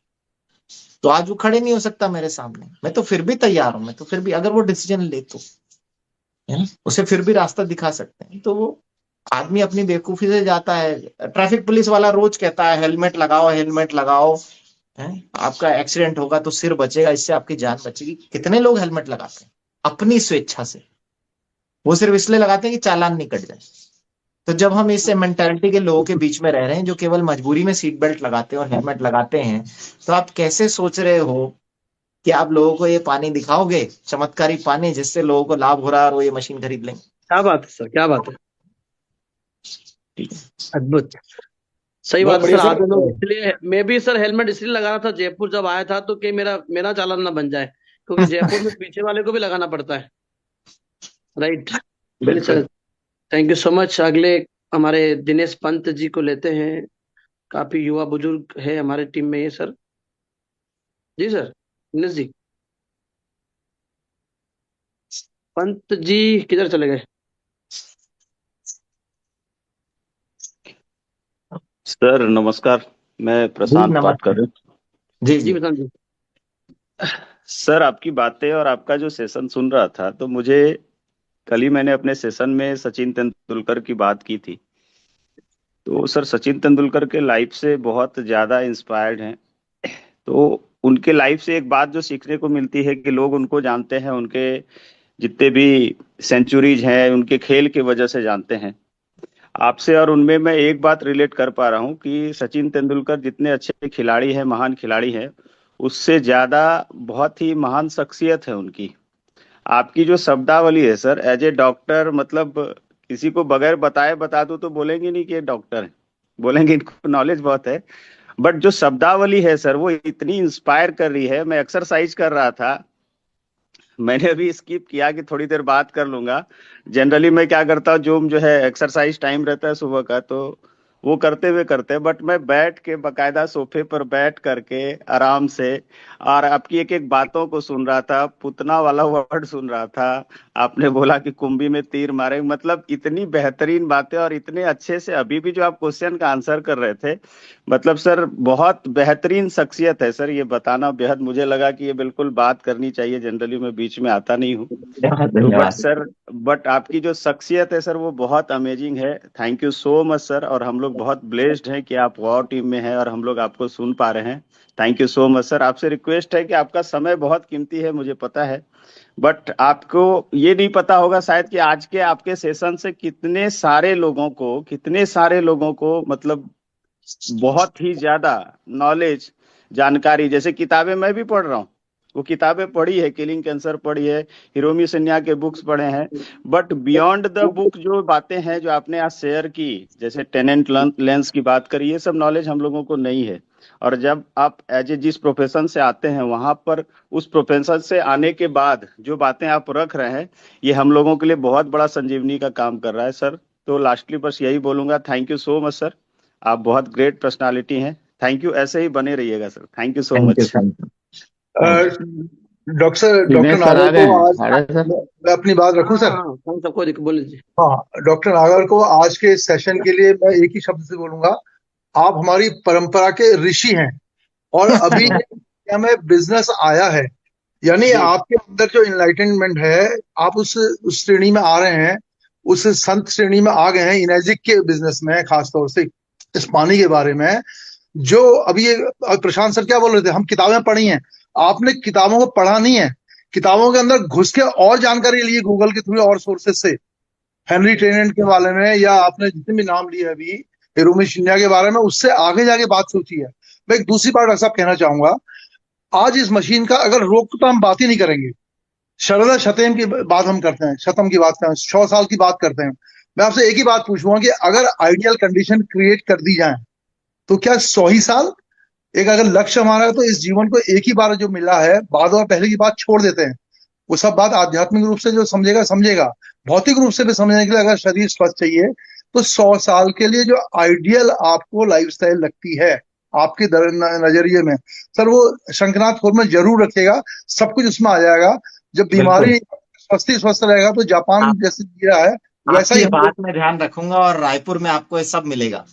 तो आज वो खड़े नहीं हो सकता मेरे सामने। मैं तो फिर भी तैयार हूं, मैं तो फिर भी, अगर वो डिसीजन ले तो, है ना, उसे फिर भी रास्ता दिखा सकते हैं। तो वो आदमी अपनी बेवकूफी से जाता है। ट्रैफिक पुलिस वाला रोज कहता है हेलमेट लगाओ, हेलमेट लगाओ, है, आपका एक्सीडेंट होगा तो सिर बचेगा, इससे आपकी जान बचेगी। कितने लोग हेलमेट लगाते हैं अपनी स्वेच्छा से? वो सिर्फ इसलिए लगाते हैं कि चालान नहीं कट जाए। तो जब हम इस मेंटालिटी के लोगों के बीच में रह रहे हैं जो केवल मजबूरी में सीट बेल्ट लगाते हैं और हेलमेट लगाते हैं, तो आप कैसे सोच रहे हो कि आप लोगों को ये पानी दिखाओगे, चमत्कारी पानी, जिससे लोगों को लाभ हो रहा है और वो ये मशीन खरीद लेंगे? क्या बात है सर, क्या बात है, ठीक है। अद्भुत। सही बहुत बात है बढ़िया सर। सर। आधे लोग इसलिए, मैं भी सर हेलमेट इसलिए लगा रहा था जयपुर जब आया था, तो कि मेरा मेरा चालान ना बन जाए, क्योंकि जयपुर में पीछे वाले को भी लगाना पड़ता है। राइट। चलिए बिल्कुल। Sir, thank you so much. अगले हमारे दिनेश पंत जी को लेते हैं, काफी युवा बुजुर्ग है हमारे टीम में ये सर। जी सर, दिनेश जी, पंत जी किधर चले गए? सर नमस्कार, मैं जी प्रशांत बात कर नमस्ते। रहा हूँ। जी जी जी। प्रशांत जी। सर आपकी बातें और आपका जो सेशन सुन रहा था, तो मुझे कल ही मैंने अपने सेशन में सचिन तेंदुलकर की बात की थी। तो सर सचिन तेंदुलकर के लाइफ से बहुत ज्यादा इंस्पायर्ड हैं। तो उनके लाइफ से एक बात जो सीखने को मिलती है कि लोग उनको जानते हैं, उनके जितने भी सेंचुरीज हैं उनके खेल की वजह से जानते हैं आपसे। और उनमें मैं एक बात रिलेट कर पा रहा हूँ कि सचिन तेंदुलकर जितने अच्छे खिलाड़ी हैं, महान खिलाड़ी हैं, उससे ज्यादा बहुत ही महान शख्सियत है उनकी। आपकी जो शब्दावली है सर, एज ए डॉक्टर, मतलब किसी को बगैर बताए बता दूं तो बोलेंगे नहीं कि ये डॉक्टर है, बोलेंगे इनको नॉलेज बहुत है। बट जो शब्दावली है सर, वो इतनी इंस्पायर कर रही है। मैं एक्सरसाइज कर रहा था, मैंने अभी स्किप किया कि थोड़ी देर बात कर लूंगा। जनरली मैं क्या करता हूँ, जो है एक्सरसाइज टाइम रहता है सुबह का, तो वो करते बट मैं बैठ के बकायदा सोफे पर बैठ करके आराम से और आपकी एक एक बातों को सुन रहा था, पुतना वाला वर्ड सुन रहा था। आपने बोला कि कुंभी में तीर मारे, मतलब इतनी बेहतरीन बातें और इतने अच्छे से अभी भी जो आप क्वेश्चन का आंसर कर रहे थे, मतलब सर बहुत बेहतरीन शख्सियत है सर, ये बताना बेहद मुझे लगा कि ये बिल्कुल बात करनी चाहिए, जनरली मैं बीच में आता नहीं हूँ। धन्यवाद तो बट धन्यवाद। सर, बट आपकी जो शख्सियत है सर वो बहुत अमेजिंग है। Thank you so much sir, और हम लोग बहुत ब्लेस्ड हैं कि आप वॉर टीम में हैं और हम लोग आपको सुन पा रहे हैं। Thank you so much sir. आपसे रिक्वेस्ट है कि आपका समय बहुत कीमती है, मुझे पता है, बट आपको ये नहीं पता होगा शायद कि आज के आपके सेशन से कितने सारे लोगों को मतलब बहुत ही ज्यादा नॉलेज, जानकारी, जैसे किताबें मैं भी पढ़ रहा हूँ, वो किताबें पढ़ी है, किलिंग कैंसर पढ़ी है, हिरोमी सन्या के बुक्स पढ़े हैं, बट बियॉन्ड द बुक जो बातें हैं जो आपने आज शेयर की, जैसे टेनेंट लेंस की बात करी, ये सब नॉलेज हम लोगों को नहीं है। और जब आप एज ए जिस प्रोफेशन से आते हैं वहां पर उस प्रोफेशन से आने के बाद जो बातें आप रख रहे हैं, ये हम लोगों के लिए बहुत बड़ा संजीवनी का काम कर रहा है सर। तो लास्टली बस यही बोलूंगा, thank you so much sir, आप बहुत ग्रेट पर्सनालिटी हैं। थैंक यू, ऐसे ही बने रहिएगा sir, thank you so thank you much. Thank you. Doctor Dinesh sir नागर आ गए को हैं, आज आ रहे सर। मैं अपनी बात रखूं हाँ सर? हाँ, हम सबको बोल लीजिए। हाँ, डॉक्टर नागर को आज के सेशन के लिए मैं एक ही शब्द से बोलूंगा, आप हमारी परंपरा के ऋषि हैं। और अभी इंडिया में बिजनेस आया है, यानी जी आपके अंदर जो इनलाइटनमेंट है, आप उस श्रेणी में आ रहे हैं, उस संत श्रेणी में आ गए हैं, इनर्जिक के बिजनेस में, खासतौर से इस पानी के बारे में। जो अभी ये प्रशांत सर क्या बोल रहे थे, हम किताबें पढ़ी हैं, आपने किताबों को पढ़ा नहीं है, किताबों के अंदर घुस के और जानकारी ली गूगल के थ्रू और सोर्सेज से, हेनरी टेनेंट के बारे में, या आपने जितने भी नाम लिए अभी हिरोमी शिन्या के बारे में, उससे आगे जाके बात सोची है। मैं एक दूसरी बात ऐसा कहना चाहूंगा, आज इस मशीन का अगर रोक तो हम बात ही नहीं करेंगे। शरदा शतम की बात हम करते हैं, शतम की बात करते हैं, 100 साल की बात करते हैं। मैं आपसे एक ही बात पूछूंगा कि अगर आइडियल कंडीशन क्रिएट कर दी जाए तो क्या 100 ही साल एक अगर लक्ष्य हमारा है, तो इस जीवन को एक ही बार जो मिला है, बाद और पहले की बात छोड़ देते हैं। वो सब बात आध्यात्मिक रूप से जो समझेगा समझेगा, भौतिक रूप से भी समझने के लिए अगर शरीर स्वस्थ चाहिए, तो 100 साल के लिए जो आइडियल आपको लाइफस्टाइल लगती है आपके नजरिए में, सर वो शंखनाथ फोर में जरूर रखेगा, सब कुछ उसमें आ जाएगा। जब बिल्कुल, बीमारी स्वस्थ रहेगा तो जापान आप जैसे जी रहा है वैसा ही आपकी हम लोग। बात में ध्यान रखूंगा और रायपुर में आपको ये सब मिलेगा।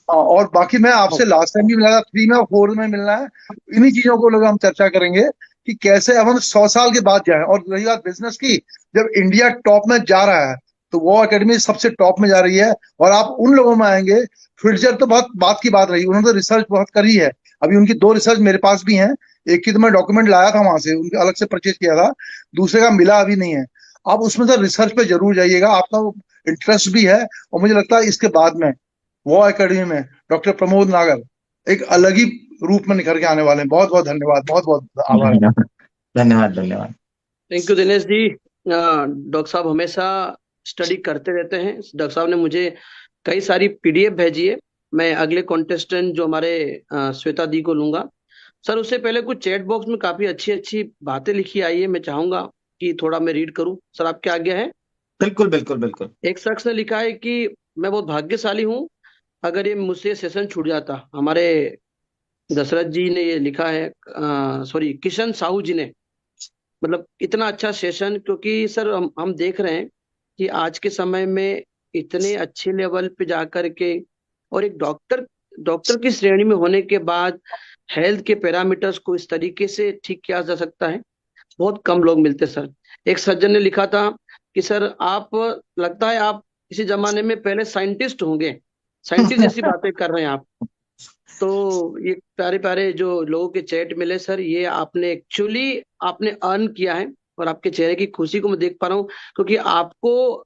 और बाकी मैं आपसे लास्ट टाइम भी मिला था, 3 में और 4 में मिलना है। इन्हीं चीजों को लोग हम चर्चा करेंगे कि कैसे अब हम 100 साल के बाद जाएं। और रही बात बिजनेस की, जब इंडिया टॉप में जा रहा है तो वो एकेडमी सबसे टॉप में जा रही है, और आप उन लोगों में आएंगे। फिटजर तो बहुत बात की बात रही, उन्होंने तो रिसर्च बहुत करी है, अभी उनकी 2 रिसर्च मेरे पास भी हैं। एक की तो मैं डॉक्यूमेंट लाया था वहां से, उनके अलग से परचेज किया था, दूसरे का मिला अभी नहीं है। आप उसमें से रिसर्च पे जरूर जाइएगा, आपका इंटरेस्ट भी है। और मुझे लगता है इसके बाद में वॉ एकेडमी में डॉक्टर प्रमोद नागर एक अलग ही रूप में निखर के आने वाले हैं। बहुत बहुत धन्यवाद, बहुत बहुत आभार। धन्यवाद धन्यवाद। Thank you Dinesh ji. Doctor साहब हमेशा स्टडी करते रहते हैं। डॉक्टर साहब ने मुझे कई सारी पीडीएफ भेजी है, मैं अगले कॉन्टेस्टेंट जो हमारे श्वेता दी को लूंगा। सर उससे पहले कुछ चैट बॉक्स में काफी अच्छी अच्छी बातें लिखी आई है, मैं चाहूंगा कि थोड़ा मैं रीड करूं। सर आपकी आज्ञा है? बिल्कुल बिल्कुल बिल्कुल। एक शख्स ने लिखा है कि मैं बहुत भाग्यशाली हूँ, अगर ये मुझसे सेशन छूट जाता। हमारे दशरथ जी ने ये लिखा है, सॉरी किशन साहू जी ने। मतलब इतना अच्छा सेशन, क्योंकि सर हम देख रहे हैं कि आज के समय में इतने अच्छे लेवल पे जाकर के, और एक डॉक्टर की श्रेणी में होने के बाद हेल्थ के पैरामीटर्स को इस तरीके से ठीक किया जा सकता है, बहुत कम लोग मिलते सर। एक सज्जन ने लिखा था कि सर आप, लगता है आप इसी जमाने में पहले साइंटिस्ट होंगे, साइंटिस्ट जैसी बातें कर रहे हैं आप। तो ये प्यारे प्यारे जो लोगों के चैट मिले सर, ये आपने एक्चुअली आपने अर्न किया है, और आपके चेहरे की खुशी को मैं देख पा रहा हूँ, क्योंकि आपको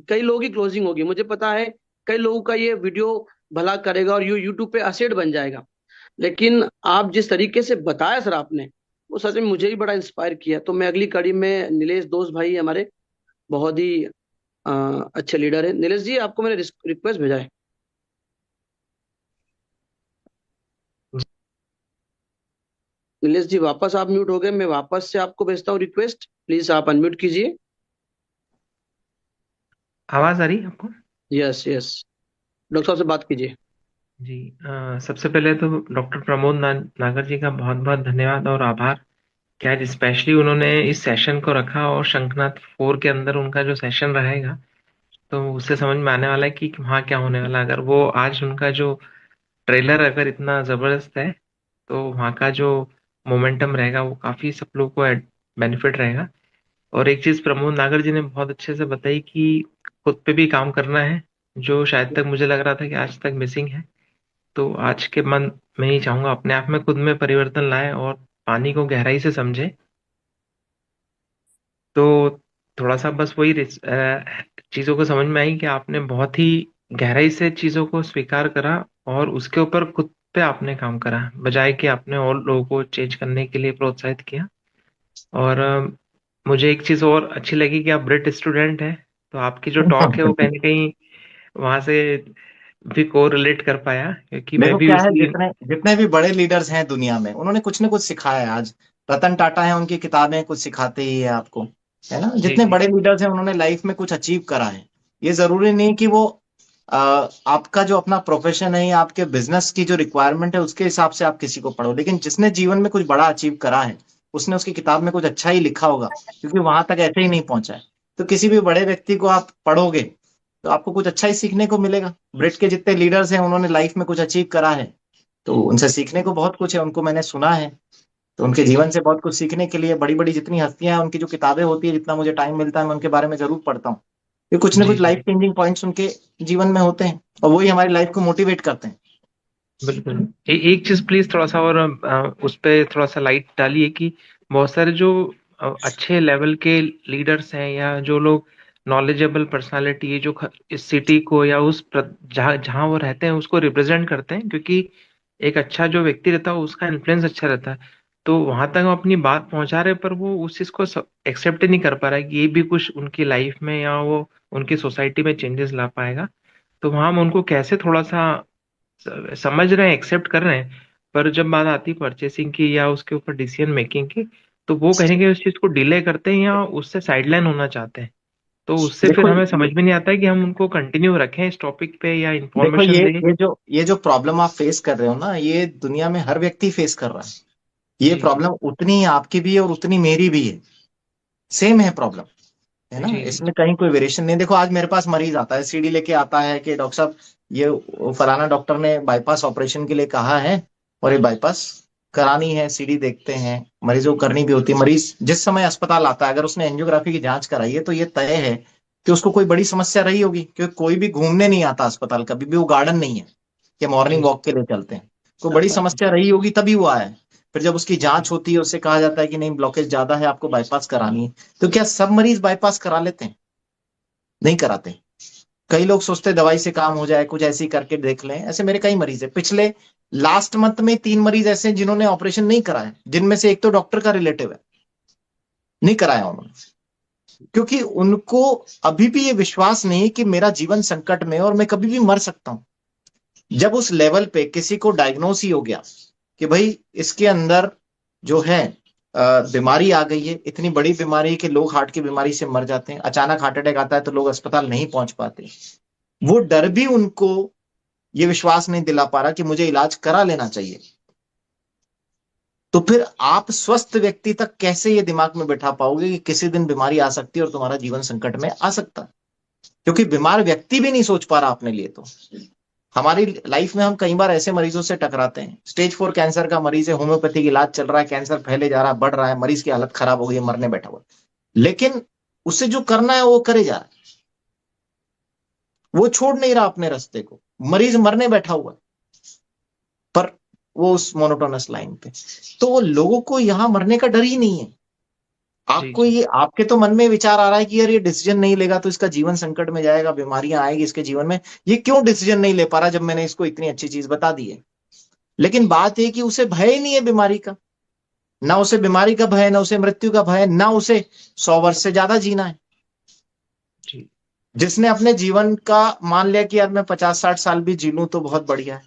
कई लोगों की क्लोजिंग होगी, मुझे पता है कई लोगों का ये वीडियो भला करेगा और यूट्यूब पे असेट बन जाएगा, लेकिन आप जिस तरीके से बताया सर आपने, वो सच में मुझे भी बड़ा इंस्पायर किया। तो मैं अगली कड़ी में नीलेश दोस्त भाई हमारे बहुत ही अच्छे लीडर है। नीलेश जी आपको मैंने रिक्वेस्ट भेजा है। नीलेश जी वापस आप म्यूट हो गए, मैं वापस से आपको भेजता हूँ रिक्वेस्ट, प्लीज आप अनम्यूट कीजिए। आवाज आ रही है आपको? यस यस, डॉक्टर साहब से बात कीजिए। जी, सबसे पहले तो डॉक्टर प्रमोद नागर जी का बहुत बहुत धन्यवाद और आभार कि आज स्पेशली उन्होंने इस सेशन को रखा, और शंखनाद 4 के अंदर उनका जो सेशन रहेगा तो उससे समझ में आने वाला है कि वहाँ क्या होने वाला है। अगर वो आज उनका जो ट्रेलर अगर इतना जबरदस्त है तो वहाँ का जो मोमेंटम रहेगा वो काफी सब लोग को बेनिफिट रहेगा। और एक चीज प्रमोद नागर जी ने बहुत अच्छे से बताई कि खुद पे भी काम करना है, जो शायद तक मुझे लग रहा था कि आज तक मिसिंग है। तो आज के मन में ही चाहूंगा अपने आप में खुद में परिवर्तन लाए और पानी को गहराई से समझे। तो थोड़ा सा बस वही चीजों को समझ में आई कि आपने बहुत ही गहराई से चीजों को स्वीकार करा और उसके ऊपर खुद पे आपने काम करा, बजाय कि आपने और लोगों को चेंज करने के लिए प्रोत्साहित किया। और मुझे एक चीज और अच्छी लगी कि आप ब्रिट स्टूडेंट हैं, तो आपकी जो टॉक है वो कहीं ना कहीं वहां से भी को रिलेट कर पाया, क्योंकि मैं देखो भी क्या है, उसी। जितने जितने भी बड़े लीडर्स हैं दुनिया में, उन्होंने कुछ ना कुछ सिखाया है। आज रतन टाटा है, उनकी किताबें कुछ सिखाते ही है आपको, है ना। जी जितने जी बड़े लीडर्स हैं उन्होंने लाइफ में कुछ अचीव करा है। ये जरूरी नहीं कि वो आपका जो अपना प्रोफेशन है या आपके बिजनेस की जो रिक्वायरमेंट है उसके हिसाब से आप किसी को पढ़ो, लेकिन जिसने जीवन में कुछ बड़ा अचीव करा है उसने उसकी किताब में कुछ अच्छा ही लिखा होगा, क्योंकि वहां तक ऐसे ही नहीं पहुंचा है। तो किसी भी बड़े व्यक्ति को आप पढ़ोगे तो आपको कुछ अच्छा ही सीखने को मिलेगा। ब्रिट के जितने लीडर्स हैं उन्होंने लाइफ में कुछ अचीव करा है, तो उनसे सीखने को बहुत कुछ है। उनको मैंने सुना है, तो उनके जी जीवन जी। से बहुत कुछ सीखने के लिए बड़ी बड़ी जितनी हस्तियां हैं उनकी जो किताबें होती है, जितना मुझे टाइम मिलता है मैं उनके बारे में जरूर पढ़ता हूँ। ये कुछ ना जी कुछ जी लाइफ चेंजिंग पॉइंट्स उनके जीवन में होते हैं, और वही हमारी लाइफ को मोटिवेट करते हैं। बिल्कुल। एक चीज प्लीज थोड़ा सा और उस पे थोड़ा सा लाइट डालिए कि बहुत सारे जो अच्छे लेवल के लीडर्स हैं या जो लोग नॉलेजेबल पर्सनालिटी है, जो इस सिटी को या जहाँ जहाँ वो रहते हैं उसको रिप्रेजेंट करते हैं, क्योंकि एक अच्छा जो व्यक्ति रहता है उसका इन्फ्लुएंस अच्छा रहता है। तो वहां तक हम अपनी बात पहुंचा रहे हैं, पर वो उस चीज को एक्सेप्ट ही नहीं कर पा रहा है कि ये भी कुछ उनकी लाइफ में या वो उनकी सोसाइटी में चेंजेस ला पाएगा। तो वहां हम उनको कैसे थोड़ा सा समझ रहे हैं, एक्सेप्ट कर रहे हैं, पर जब बात आती है परचेसिंग की या उसके ऊपर डिसीजन मेकिंग की, तो वो कहीं ना कहीं उस चीज को डिले करते हैं या उससे साइडलाइन होना चाहते हैं। तो उससे फिर देखो हमें समझ में नहीं आता है कि हम उनको कंटिन्यू रखें इस टॉपिक पे या देखो इंफॉर्मेशन दें। ये जो प्रॉब्लम आप फेस कर रहे हो ना, ये दुनिया में हर व्यक्ति फेस कर रहा है। ये जी जी प्रॉब्लम उतनी ही आपकी भी है और उतनी मेरी भी है। सेम है प्रॉब्लम, है ना। जी जी इसमें कहीं कोई वेरिएशन नहीं। देखो आज मेरे पास मरीज आता है, सीडी लेके आता है कि डॉक्टर साहब ये फलाना डॉक्टर ने बाईपास ऑपरेशन के लिए कहा है और ये बाईपास करानी है। सीडी देखते हैं, मरीजों को करनी भी होती है। मरीज जिस समय अस्पताल आता है, अगर उसने एंजियोग्राफी की जांच कराई है तो ये तय है कि उसको कोई बड़ी समस्या रही होगी, क्योंकि कोई भी घूमने नहीं आता अस्पताल, कभी भी वो गार्डन नहीं है कि जी मॉर्निंग जी वॉक के लिए चलते हैं। कोई बड़ी समस्या रही होगी तभी वो आया है। फिर जब उसकी जांच होती है, उससे कहा जाता है कि नहीं ब्लॉकेज ज्यादा है, आपको बाईपास करानी है। तो क्या सब मरीज बाईपास करा लेते हैं? नहीं कराते। कई लोग सोचते हैं दवाई से काम हो जाए, कुछ ऐसे ही करके देख लें। ऐसे मेरे कई मरीज है। पिछले लास्ट मंथ में 3 मरीज ऐसे हैं जिन्होंने ऑपरेशन नहीं कराया, जिनमें से एक तो डॉक्टर का रिलेटिव है, नहीं कराया उन्होंने, क्योंकि उनको अभी भी ये विश्वास नहीं है कि मेरा जीवन संकट में है और मैं कभी भी मर सकता हूं। जब उस लेवल पे किसी को डायग्नोस ही हो गया कि भाई इसके अंदर जो है बीमारी आ गई है, इतनी बड़ी बीमारी है कि लोग हार्ट की बीमारी से मर जाते हैं, अचानक हार्ट अटैक आता है तो लोग अस्पताल नहीं पहुंच पाते, वो डर भी उनको ये विश्वास नहीं दिला पा रहा कि मुझे इलाज करा लेना चाहिए। तो फिर आप स्वस्थ व्यक्ति तक कैसे ये दिमाग में बैठा पाओगे कि किसी दिन बीमारी आ सकती है और तुम्हारा जीवन संकट में आ सकता है? क्योंकि बीमार व्यक्ति भी नहीं सोच पा रहा अपने लिए। तो हमारी लाइफ में हम कई बार ऐसे मरीजों से टकराते हैं, स्टेज 4 कैंसर का मरीज है, होम्योपैथिक इलाज चल रहा है, कैंसर फैले जा रहा है, बढ़ रहा है, मरीज की हालत खराब हो गई है, मरने बैठा हुआ है। लेकिन उसे जो करना है वो करे जा रहा है, वो छोड़ नहीं रहा अपने रास्ते को। मरीज मरने बैठा हुआ है पर वो उस मोनोटोनस लाइन पे। तो वो लोगों को यहां मरने का डर ही नहीं है। जी आपको जी ये, आपके तो मन में विचार आ रहा है कि यार ये डिसीजन नहीं लेगा तो इसका जीवन संकट में जाएगा, बीमारियां आएगी इसके जीवन में, ये क्यों डिसीजन नहीं ले पा रहा जब मैंने इसको इतनी अच्छी चीज बता दी है। लेकिन बात यह कि उसे भय ही नहीं है बीमारी का। ना उसे बीमारी का भय, ना उसे मृत्यु का भय, ना उसे 100 वर्ष से ज्यादा जीना है। जी जिसने अपने जीवन का मान लिया कि यार मैं 50-60 साल भी जी लूं तो बहुत बढ़िया है,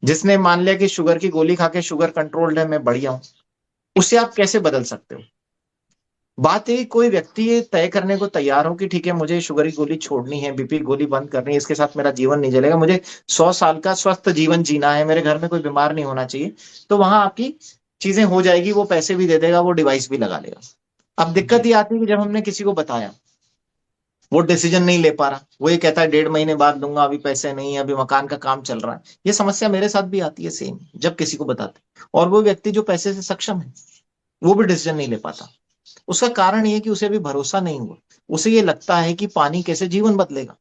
जिसने मान लिया कि शुगर की गोली खा के शुगर कंट्रोल्ड है, मैं बढ़िया हूं, उसे आप कैसे बदल सकते हो? बात है कोई व्यक्ति ये तय करने को तैयार हो कि ठीक है मुझे शुगर की गोली छोड़नी है, बीपी की गोली बंद करनी है, इसके साथ मेरा जीवन नहीं चलेगा, मुझे 100 साल का स्वस्थ जीवन जीना है, मेरे घर में कोई बीमार नहीं होना चाहिए, तो वहां आपकी चीजें हो जाएगी, वो पैसे भी दे देगा, वो डिवाइस भी लगा लेगा। अब दिक्कत ये आती है कि जब हमने किसी को बताया, वो डिसीजन नहीं ले पा रहा, वो ये कहता है 1.5 महीने बाद दूंगा, अभी पैसे नहीं है, अभी मकान का काम चल रहा है। ये समस्या मेरे साथ भी आती है सेम, जब किसी को बताते, और वो व्यक्ति जो पैसे से सक्षम है वो भी डिसीजन नहीं ले पाता। उसका कारण ये है कि उसे अभी भरोसा नहीं हुआ, उसे ये लगता है कि पानी कैसे जीवन बदलेगा।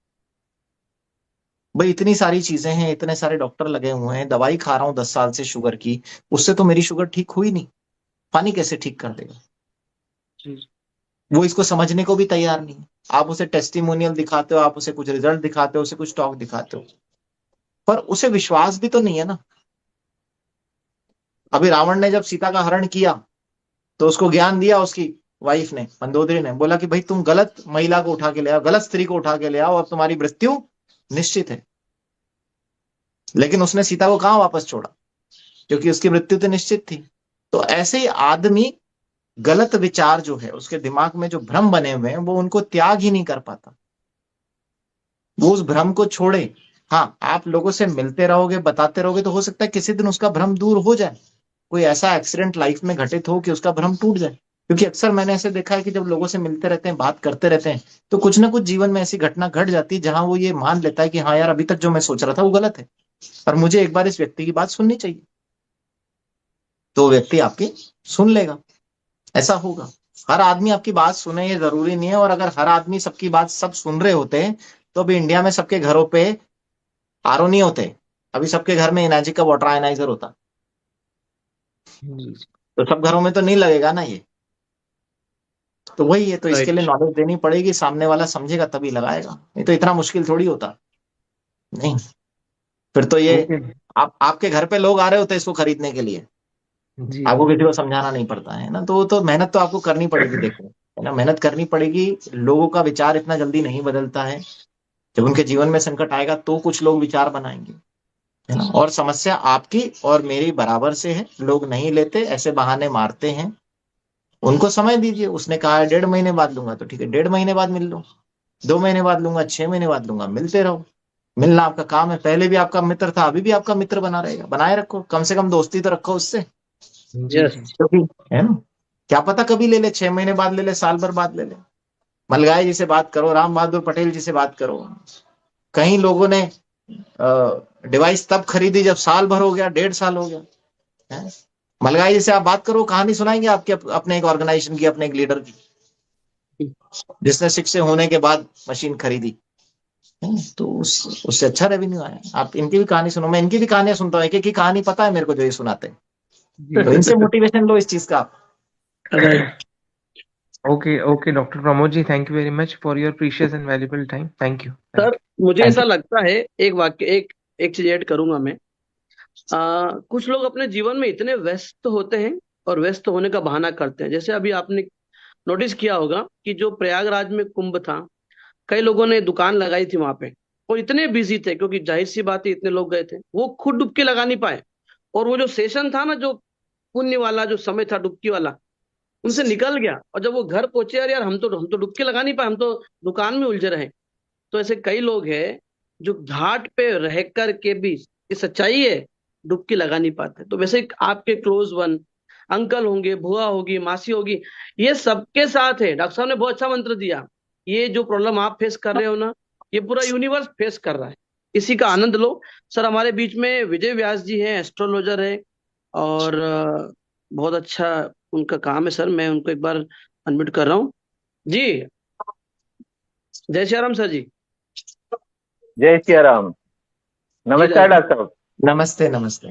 भाई इतनी सारी चीजें हैं, इतने सारे डॉक्टर लगे हुए हैं, दवाई खा रहा हूं 10 साल से शुगर की, उससे तो मेरी शुगर ठीक हुई नहीं, पानी कैसे ठीक कर देगा। जी। वो इसको समझने को भी तैयार नहीं है। आप उसे टेस्टिमोनियल दिखाते हो, आप उसे कुछ रिजल्ट दिखाते हो, उसे कुछ टॉक दिखाते हो, पर उसे विश्वास भी तो नहीं है ना। अभी रावण ने जब सीता का हरण किया तो उसको ज्ञान दिया, उसकी वाइफ ने, मंदोदरी ने बोला कि भाई तुम गलत महिला को उठा के ले आओ, गलत स्त्री को उठा के ले आओ, अब तुम्हारी मृत्यु निश्चित है। लेकिन उसने सीता को कहां वापस छोड़ा, क्योंकि उसकी मृत्यु तो निश्चित थी। तो ऐसे ही आदमी गलत विचार जो है उसके दिमाग में, जो भ्रम बने हुए हैं, वो उनको त्याग ही नहीं कर पाता, वो उस भ्रम को छोड़े। हाँ, आप लोगों से मिलते रहोगे, बताते रहोगे, तो हो सकता है किसी दिन उसका भ्रम दूर हो जाए, कोई ऐसा एक्सीडेंट लाइफ में घटित हो कि उसका भ्रम टूट जाए। क्योंकि अक्सर मैंने ऐसे देखा है कि जब लोगों से मिलते रहते हैं, बात करते रहते हैं, तो कुछ ना कुछ जीवन में ऐसी घटना घट जाती है जहां वो ये मान लेता है कि हाँ यार, अभी तक जो मैं सोच रहा था वो गलत है, पर मुझे एक बार इस व्यक्ति की बात सुननी चाहिए। तो वो व्यक्ति आपकी सुन लेगा, ऐसा होगा। हर आदमी आपकी बात सुने ये जरूरी नहीं है, और अगर हर आदमी सबकी बात सब सुन रहे होते तो अभी इंडिया में सबके घरों पे आरओ नहीं होते, अभी सबके घर में इनार्जी का वाटर आयनाइजर होता। जी। तो सब घरों में तो नहीं लगेगा ना ये। तो वही है, तो इसके लिए राइट। नॉलेज देनी पड़ेगी, सामने वाला समझेगा तभी लगाएगा, नहीं तो इतना मुश्किल थोड़ी होता। नहीं, फिर तो ये ओके। आप आपके घर पे लोग आ रहे होते इसको खरीदने के लिए, जी आपको जी। किसी को समझाना नहीं पड़ता है ना। तो मेहनत तो आपको करनी पड़ेगी, देखो है ना, मेहनत करनी पड़ेगी। लोगों का विचार इतना जल्दी नहीं बदलता है, जब उनके जीवन में संकट आएगा तो कुछ लोग विचार बनाएंगे, है ना। और समस्या आपकी और मेरी बराबर से है, लोग नहीं लेते, ऐसे बहाने मारते हैं। उनको समय दीजिए, उसने कहा है 1.5 महीने बाद लूंगा, तो ठीक है 1.5 महीने बाद मिल लो, 2 महीने बाद लूंगा, 6 महीने बाद लूंगा, मिलते रहो। मिलना आपका काम है, पहले भी आपका मित्र था, अभी भी आपका मित्र बना रहेगा, बनाए रखो, कम से कम दोस्ती तो रखो उससे, जी यस। जी। क्योंकि है ना, क्या पता कभी ले ले, 6 महीने बाद ले ले, साल भर बाद ले ले। मलगाई जी से बात करो, राम बहादुर पटेल जी से बात करो। कई लोगों ने डिवाइस तब खरीदी जब साल भर हो गया, 1.5 साल हो गया है। मलगाई जी से आप बात करो, कहानी सुनाएंगे आपके अपने एक ऑर्गेनाइजेशन की, अपने एक लीडर की, जिसने शिक्षक होने के बाद मशीन खरीदी है। तो उससे अच्छा रेवेन्यू आया। आप इनकी भी कहानी सुनो, मैं इनकी भी कहानियां सुनता हूँ, एक एक की कहानी पता है मेरे को जो ये सुनाते हैं। जी तो इनसे मोटिवेशन लो इस चीज का आप। Right. Okay okay doctor Pramod ji, thank you very much for your precious and valuable time. Thank you sir, thank मुझे थैंक ऐसा यू। लगता है, एक वाक्य, एक चीज ऐड करूंगा मैं। कुछ लोग अपने जीवन में इतने व्यस्त होते हैं और व्यस्त होने का बहाना करते हैं। जैसे अभी आपने नोटिस किया होगा कि जो प्रयागराज में कुंभ था, कई लोगों ने दुकान लगाई थी वहां पे, और इतने बिजी थे, क्योंकि जाहिर सी बात है इतने लोग गए थे, वो खुद डुबकी लगा नहीं पाए। और वो जो सेशन था ना, जो पुण्य वाला जो समय था डुबकी वाला, उनसे निकल गया। और जब वो घर पहुंचे, यार यार हम तो डुबकी लगा नहीं पाए, हम तो दुकान में उलझे रहे। तो ऐसे कई लोग हैं जो घाट पे रह कर के भी, ये सच्चाई है, डुबकी लगा नहीं पाते। तो वैसे ही आपके क्लोज वन, अंकल होंगे, बुआ होगी, मासी होगी, ये सबके साथ है। डॉक्टर साहब ने बहुत अच्छा मंत्र दिया। ये जो प्रॉब्लम आप फेस कर रहे हो ना, ये पूरा यूनिवर्स फेस कर रहा है, इसी का आनंद लो। सर, हमारे बीच में विजय व्यास जी हैं, एस्ट्रोलॉजर है, और बहुत अच्छा उनका काम है। सर, मैं उनको एक बार अनम्यूट कर रहा हूँ। जी, जय श्री राम सर जी। जय श्री राम। जी नमस्कार राइट। डॉक्टर साहब। नमस्ते नमस्ते।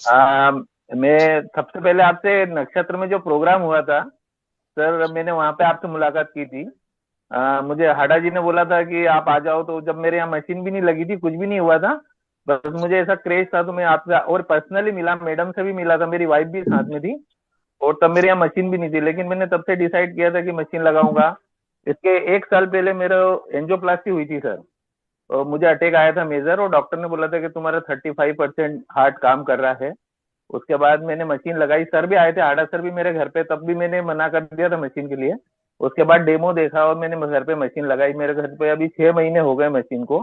आ, मैं सबसे पहले आपसे नक्षत्र में जो प्रोग्राम हुआ था सर, मैंने वहां पे आपसे मुलाकात की थी। मुझे हाडा जी ने बोला था कि आप आ जाओ, तो जब मेरे यहाँ मशीन भी नहीं लगी थी, कुछ भी नहीं हुआ था, बस मुझे ऐसा क्रेज था, तो मैं आपसे और पर्सनली मिला, मैडम से भी मिला था, मेरी वाइफ भी साथ में थी, और तब मेरे यहाँ मशीन भी नहीं थी। लेकिन मैंने तब से डिसाइड किया था कि मशीन लगाऊंगा। इसके 1 साल पहले मेरा एंजियोप्लास्टी हुई थी सर, तो मुझे अटैक आया था मेजर, और डॉक्टर ने बोला था कि तुम्हारा 35% हार्ट काम कर रहा है। उसके बाद मैंने मशीन लगाई, सर भी आए थे, हाडा सर भी मेरे घर पे, तब भी मैंने मना कर दिया था मशीन के लिए। उसके बाद डेमो देखा और मैंने घर पे मशीन लगाई। मेरे घर पे अभी 6 महीने हो गए मशीन को,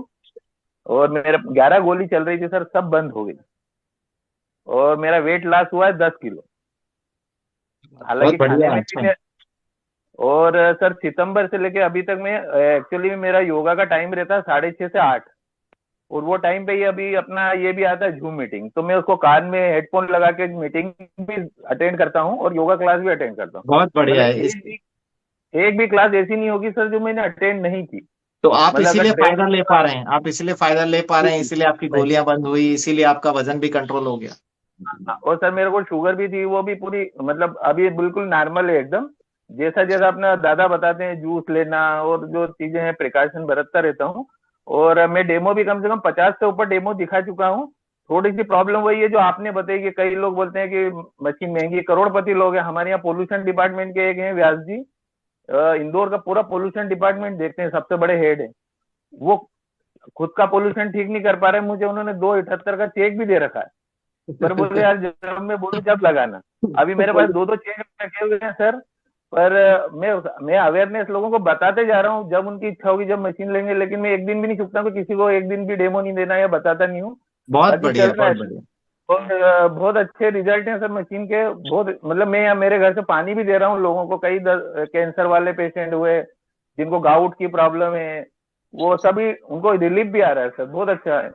और मेरा 11 गोली चल रही थी सर, सब बंद हो गई, और मेरा वेट लॉस हुआ है 10 किलो। हालांकि बहुत खाने बढ़िया। में अच्छा। भी और सर सितंबर से लेके अभी तक मैं एक्चुअली मेरा योगा का टाइम रहता है 6:30 से 8, और वो टाइम पे ही अभी अपना ये भी आता है जूम मीटिंग, तो मैं उसको कान में हेडफोन लगा के मीटिंग भी अटेंड करता हूँ और योगा क्लास भी अटेंड करता हूँ। बहुत बढ़िया मतलब है। एक भी क्लास ऐसी नहीं होगी सर जो मैंने अटेंड नहीं की। तो आप मतलब इसीलिए अगर फायदा ले पा रहे ट्रेनिंग, हैं, आप इसीलिए फायदा ले पा रहे हैं, इसीलिए आपकी गोलियां बंद हुई, इसीलिए आपका वजन भी कंट्रोल हो गया। और सर मेरे को शुगर भी थी, वो भी पूरी मतलब अभी बिल्कुल नॉर्मल है एकदम। जैसा जैसा अपना दादा बताते हैं जूस लेना और जो चीजें हैं प्रिकॉशन बरतता रहता हूँ। और मैं डेमो भी कम से कम 50 से ऊपर डेमो दिखा चुका हूँ। थोड़ी सी प्रॉब्लम वही है जो आपने बताई कि कई लोग बोलते हैं कि मशीन महंगी है। करोड़पति लोग हैं हमारे यहाँ, पोल्यूशन डिपार्टमेंट के एक हैं व्यास जी, इंदौर का पूरा पोल्यूशन डिपार्टमेंट देखते हैं, सबसे बड़े हेड है वो। खुद का पोल्यूशन ठीक नहीं कर पा रहे, मुझे उन्होंने 278 का चेक भी दे रखा है। पर बोले यार जब मैं बोलूं जब लगाना। अभी मेरे पास 2 चेक रखे हुए हैं सर। पर मैं अवेयरनेस लोगों को बताते जा रहा हूँ, जब उनकी इच्छा होगी जब मशीन लेंगे। लेकिन मैं एक दिन भी नहीं चुकता कि किसी को एक दिन भी डेमो नहीं देना या बताता नहीं हूँ। बहुत बाकी बढ़िया, चल रहा है बहुत बढ़िया। और बहुत अच्छे रिजल्ट हैं सर मशीन के। बहुत मतलब मैं यहाँ मेरे घर से पानी भी दे रहा हूँ लोगों को, कई कैंसर वाले पेशेंट हुए जिनको गाउट की प्रॉब्लम है, वो सभी उनको रिलीफ भी आ रहा है सर। बहुत अच्छा है।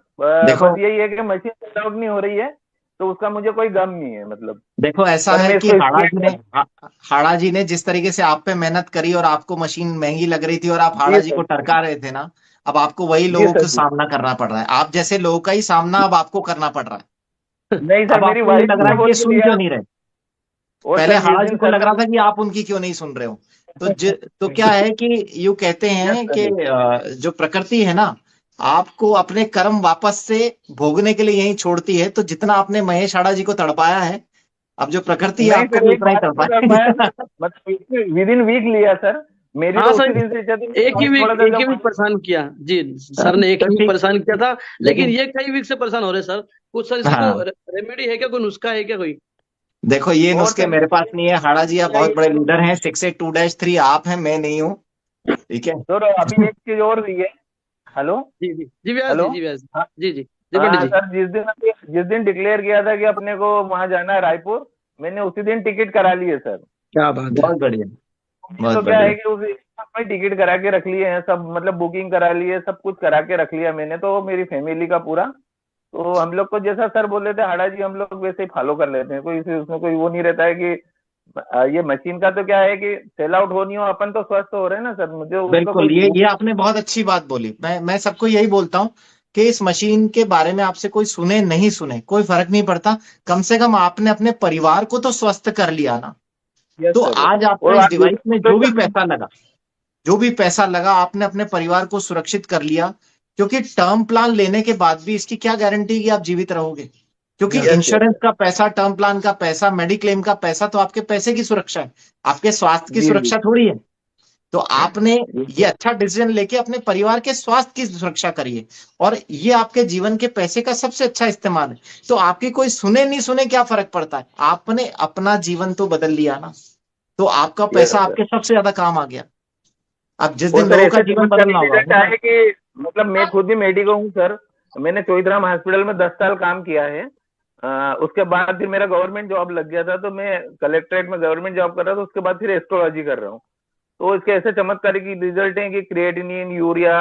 देखो बस यही है कि मशीन सेल आउट नहीं हो रही है, तो उसका मुझे कोई गम नहीं है मतलब। देखो ऐसा पर है मैं कि इसको हाड़ा जी ने जिस तरीके से आप पे मेहनत करी और आपको मशीन महंगी लग रही थी और आप हाड़ा जी जी सर, को टरका रहे थे ना, अब आपको वही जी लोगों सर को जी। सामना करना पड़ रहा है। आप जैसे लोगों का ही सामना अब आपको करना पड़ रहा है। नहीं सर, अब मेरी आपको ये वाइफ लग रहा ने है कि बोल ये के सुन दिया। क्यों नहीं रहे। और पहले सर जिस हाड़ा जी दिन को सर लग ने रहा था कि आप उनकी क्यों नहीं सुन रहे हो। तो क्या है कि यूं कहते यस हैं कि सर, जो प्रकृति है ना, आपको अपने कर्म वापस से भोगने के लिए यही छोड़ती है। तो जितना आपने महेश हाड़ा जी को तड़पाया है, अब जो प्रकृति है नहीं आपको सर भी एक उतना ही बात नहीं कर पाया तड़पाए। सर। मतलब विद इन वीक लिया सर। मेरी हाँ तो उसी सर, दिन से इच्छा थी, मेरी वाइफ थोड़ा सा एक ही जब वीक परेशान किया जी। सर ने एक तो ही वीक ठीक, परेशान किया था, लेकिन लेकिन ये कई वीक से परेशान हो रहे सर। कुछ सर इसको हाँ, रेमेडी है क्या, कोई नुस्खा है क्या कोई? देखो ये और नुस्खे सर मेरे पास नहीं है। हाड़ा जी आप बहुत बड़े ये लीडर हैं, 682-3 आप हैं, मैं नहीं हूँ। ठीक है। सर अभी एक चीज और भी है। हेलो, जी जी जी व्यास हेलो। जी, जी व्यास हाँ, जी, जी जी पंडित हाँ जी। सर, जिस दिन डिक्लेयर किया था कि अपने को वहां जाना है रायपुर, मैंने उसी दिन टिकट करा ली है सर। क्या बात है। बहुत बढ़िया, ये बहुत तो क्या है बढ़िया। कि उस में टिकट करा के रख लिए हैं सब, मतलब बुकिंग करा ली है, सब कुछ करा के रख लिया मैंने तो, मेरी फैमिली का पूरा। तो हम लोग को जैसा सर बोले थे हाड़ा जी, हम लोग वैसे ही फॉलो कर लेते हैं। कोई उसमें कोई वो नहीं रहता है कि ये मशीन का तो क्या है कि सेल आउट होनी हो, अपन तो स्वस्थ हो रहे हैं ना सर, मुझे उसका बिल्कुल, कोई ये आपने बहुत अच्छी बात बोली। मैं सबको यही बोलता हूँ कि इस मशीन के बारे में आपसे कोई सुने नहीं सुने कोई फर्क नहीं पड़ता। कम से कम आपने अपने परिवार को तो स्वस्थ कर लिया ना। यस तो सर। आज आपका और इस आज डिवाइस में जो भी पैसा लगा आपने अपने परिवार को सुरक्षित कर लिया। क्योंकि टर्म प्लान लेने के बाद भी इसकी क्या गारंटी कि आप जीवित रहोगे। क्योंकि यस यस इंश्योरेंस का पैसा, टर्म प्लान का पैसा, मेडिक्लेम का पैसा तो आपके पैसे की सुरक्षा है, आपके स्वास्थ्य की जी जी सुरक्षा थोड़ी है। तो आपने जी ये सर। अच्छा डिसीजन लेके अपने परिवार के स्वास्थ्य की सुरक्षा करिए, और ये आपके जीवन के पैसे का सबसे अच्छा इस्तेमाल है। तो आपकी कोई सुने नहीं सुने क्या फर्क पड़ता है, आपने अपना जीवन तो बदल लिया ना। तो आपका यस पैसा सर। आपके सबसे ज्यादा काम आ गया। अब जिस और दिन सर लोगों का ऐसे जीवन चमत्कारी बदलना होगा रिजल्ट वो आए कि मतलब मैं खुद भी मेडिको हूँ सर। मैंने चौधराम हॉस्पिटल में 10 साल काम किया है। उसके बाद फिर मेरा गवर्नमेंट जॉब लग गया था, तो मैं कलेक्ट्रेट में गवर्नमेंट जॉब कर रहा था। उसके बाद फिर एस्ट्रोलॉजी कर रहा हूँ। तो इसके ऐसे चमत्कारी की रिजल्ट हैं कि क्रिएटिनिन, यूरिया,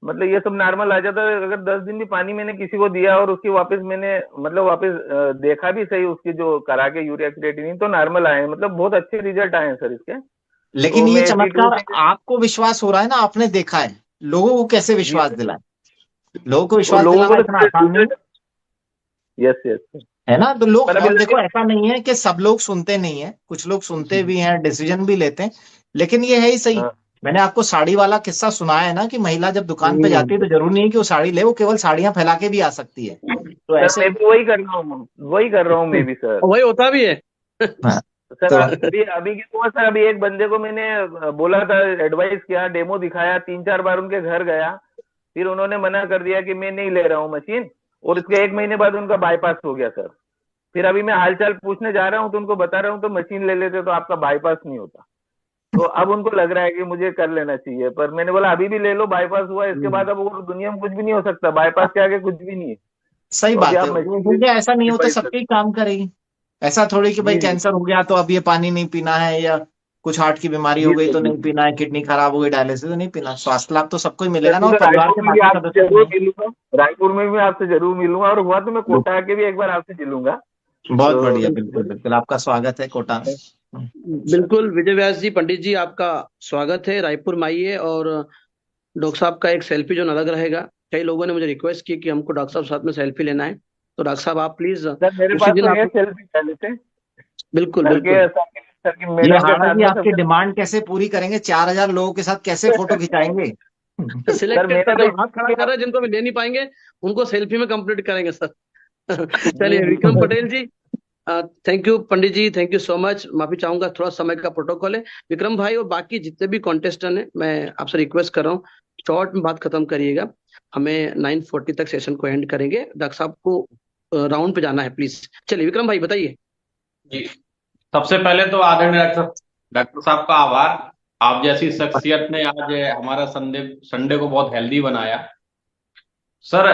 मतलब ये सब नॉर्मल आ जाता है। अगर 10 दिन भी पानी मैंने किसी को दिया और उसकी वापस मैंने मतलब वापस देखा भी सही, उसकी जो करा के यूरिया क्रिएटिनिन, तो नॉर्मल आए हैं। मतलब बहुत अच्छे रिजल्ट आए हैं सर इसके। लेकिन तो ये मैं चमत्कार 82 से आपको विश्वास हो रहा है ना, आपने देखा है। लोगों को कैसे जी विश्वास सर। दिलाए, लोगों को और विश्वास लोगों दिलाना को इतना तो आसान नहीं है। Yes yes. है ना। तो लोग, पर अभी अब देखो लेकिन ऐसा नहीं है कि सब लोग सुनते नहीं है, कुछ लोग सुनते भी हैं, डिसीजन भी लेते हैं। लेकिन ये है ही सही। हाँ, मैंने आपको साड़ी वाला किस्सा सुनाया है ना, कि महिला जब दुकान पे जाती है तो जरूरी नहीं है कि वो साड़ी ले, वो केवल साड़ियां फैला के भी आ सकती है। तो सर ऐसे मैं भी वही कर रहा हूँ, वही कर रहा हूँ मैं भी सर। वही होता भी है। हाँ, सर तो अभी अभी क्या हुआ सर, अभी एक बंदे को मैंने बोला था, एडवाइस किया, डेमो दिखाया, 3-4 बार उनके घर गया, फिर उन्होंने मना कर दिया कि मैं नहीं ले रहा हूँ मशीन। और इसके 1 महीने बाद उनका बाईपास हो गया सर। फिर अभी मैं हालचाल पूछने जा रहा हूँ तो उनको बता रहा हूँ तो मशीन ले लेते तो आपका बाईपास नहीं होता। तो अब उनको लग रहा है कि मुझे कर लेना चाहिए, पर मैंने बोला अभी भी ले लो, बाईपास हुआ इसके बाद अब वो दुनिया में कुछ भी नहीं हो सकता, बाईपास के आगे कुछ भी नहीं है। सही तो अभी बात है, आप मशीन क्योंकि ऐसा नहीं होता डिवाइस सबके ही काम करेगी। ऐसा थोड़ी कि भाई जी जी कैंसर हो गया तो अब ये पानी नहीं पीना है, या कुछ हार्ट की बीमारी हो जी गई सर तो जी नहीं पीना है, किडनी खराब हो गई डायलिसिस तो नहीं पीना। स्वास्थ्य लाभ तो सबको ही सर मिलेगा ना, जी, और तो परिवार रायपुर के में भी बाकी आपसे सदस्यों को जरूर नहीं। मिलूंगा, रायपुर में भी आपसे जरूर मिलूंगा, और हुआ तो मैं कोटा आके भी एक बार आपसे मिलूंगा। बहुत तो बढ़िया, बिल्कुल बिल्कुल, आपका स्वागत है कोटा में। बिल्कुल विजय व्यास जी, पंडित जी आपका स्वागत है, रायपुर में आइए। और डॉक्टर साहब का एक सेल्फी जो अलग रहेगा, कई लोगों ने मुझे रिक्वेस्ट की कि हमको डॉक्टर साहब साथ में सेल्फी लेना है, तो डॉक्टर साहब आप प्लीज सर मेरे उसी पास दिन तो आप। है सेल्फी पहले से, बिल्कुल सर बिल्कुल। की ये मैडम के हाड़ा साथ जी में आपकी सबसे। डिमांड कैसे पूरी करेंगे? 4000 लोगों के साथ कैसे फोटो खिंचाएंगे? सर सर सिलेक्टेड मेरा जो तो हाथ खड़ा कर रहे हैं, जिनको भी ले नहीं पाएंगे उनको सेल्फी में कंप्लीट करेंगे सर। चलिए जी Vikram ji Patel ji, thank you Pandit ji, thank you so much. माफी चाहूंगा, थोड़ा समय का प्रोटोकॉल है। विक्रम भाई और बाकी जितने भी कॉन्टेस्टेंट हैं, मैं आपसे रिक्वेस्ट कर रहा हूँ शॉर्ट में बात खत्म करिएगा। हमें 9:40 तक सेशन को एंड करेंगे, डॉक्टर साहब को राउंड पे जाना है प्लीज। चलिए विक्रम भाई बताइए। जी, सबसे पहले तो आदरणीय डॉक्टर साहब का आभार। आप जैसी शख्सियत ने आज हमारा संडे संडे को बहुत हेल्दी बनाया। सर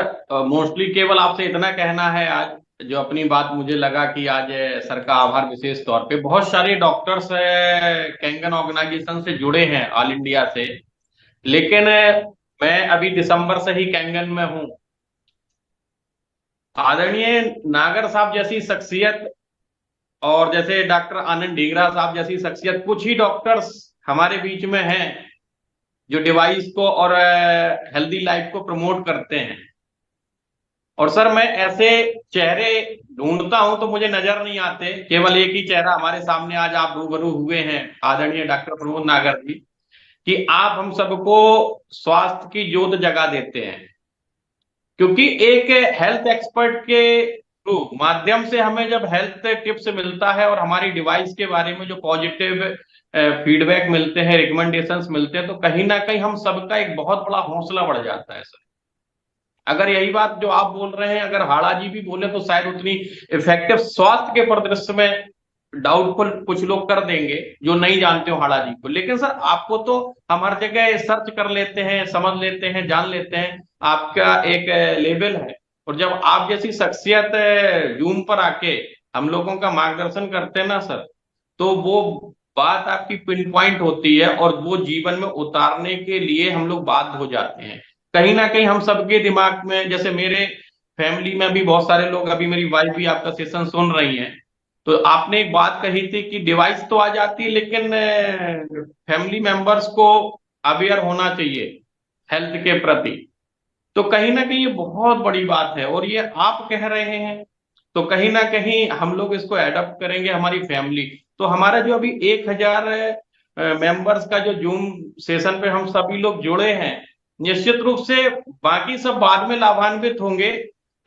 मोस्टली केवल आपसे इतना कहना है, आज जो अपनी बात मुझे लगा कि आज सर का आभार विशेष तौर पे, बहुत सारे डॉक्टर्स कैंगन ऑर्गेनाइजेशन से जुड़े हैं ऑल इंडिया से, लेकिन मैं अभी दिसंबर से ही कैंगन में हूं। आदरणीय नागर साहब जैसी शख्सियत और जैसे डॉक्टर आनंद डीगरा साहब जैसी शख्सियत, कुछ ही डॉक्टर्स हमारे बीच में हैं जो डिवाइस को और हेल्दी लाइफ को प्रमोट करते हैं। और सर मैं ऐसे चेहरे ढूंढता हूं तो मुझे नजर नहीं आते, केवल एक ही चेहरा हमारे सामने आज आप रूबरू हुए हैं, आदरणीय डॉक्टर प्रमोद नागर जी, कि आप हम सबको स्वास्थ्य की ज्योत जगा देते हैं। क्योंकि एक हेल्थ एक्सपर्ट के थ्रू माध्यम से हमें जब हेल्थ टिप्स मिलता है और हमारी डिवाइस के बारे में जो पॉजिटिव फीडबैक मिलते हैं, रिकमेंडेशंस मिलते हैं, तो कहीं ना कहीं हम सबका एक बहुत बड़ा हौसला बढ़ जाता है सर। अगर यही बात जो आप बोल रहे हैं अगर हाड़ा जी भी बोले तो शायद उतनी इफेक्टिव स्वास्थ्य के परिदृश्य में डाउटफुल कुछ लोग कर देंगे जो नहीं जानते हो हाड़ा जी को, लेकिन सर आपको तो हम हर जगह सर्च कर लेते हैं, समझ लेते हैं, जान लेते हैं, आपका एक लेवल है। और जब आप जैसी शख्सियत जूम पर आके हम लोगों का मार्गदर्शन करते हैं ना सर, तो वो बात आपकी पिन पॉइंट होती है और वो जीवन में उतारने के लिए हम लोग बाध्य हो जाते हैं। कहीं ना कहीं हम सबके दिमाग में, जैसे मेरे फैमिली में भी बहुत सारे लोग, अभी मेरी वाइफ भी आपका सेशन सुन रही हैं, तो आपने एक बात कही थी कि डिवाइस तो आ जाती है लेकिन फैमिली मेंबर्स को अवेयर होना चाहिए हेल्थ के प्रति। तो कहीं ना कहीं ये बहुत बड़ी बात है और ये आप कह रहे हैं तो कहीं ना कहीं हम लोग इसको एडॉप्ट करेंगे, हमारी फैमिली। तो हमारा जो अभी 1000 मेंबर्स का जो जूम सेशन पे हम सभी लोग जुड़े हैं, निश्चित रूप से बाकी सब बाद में लाभान्वित होंगे।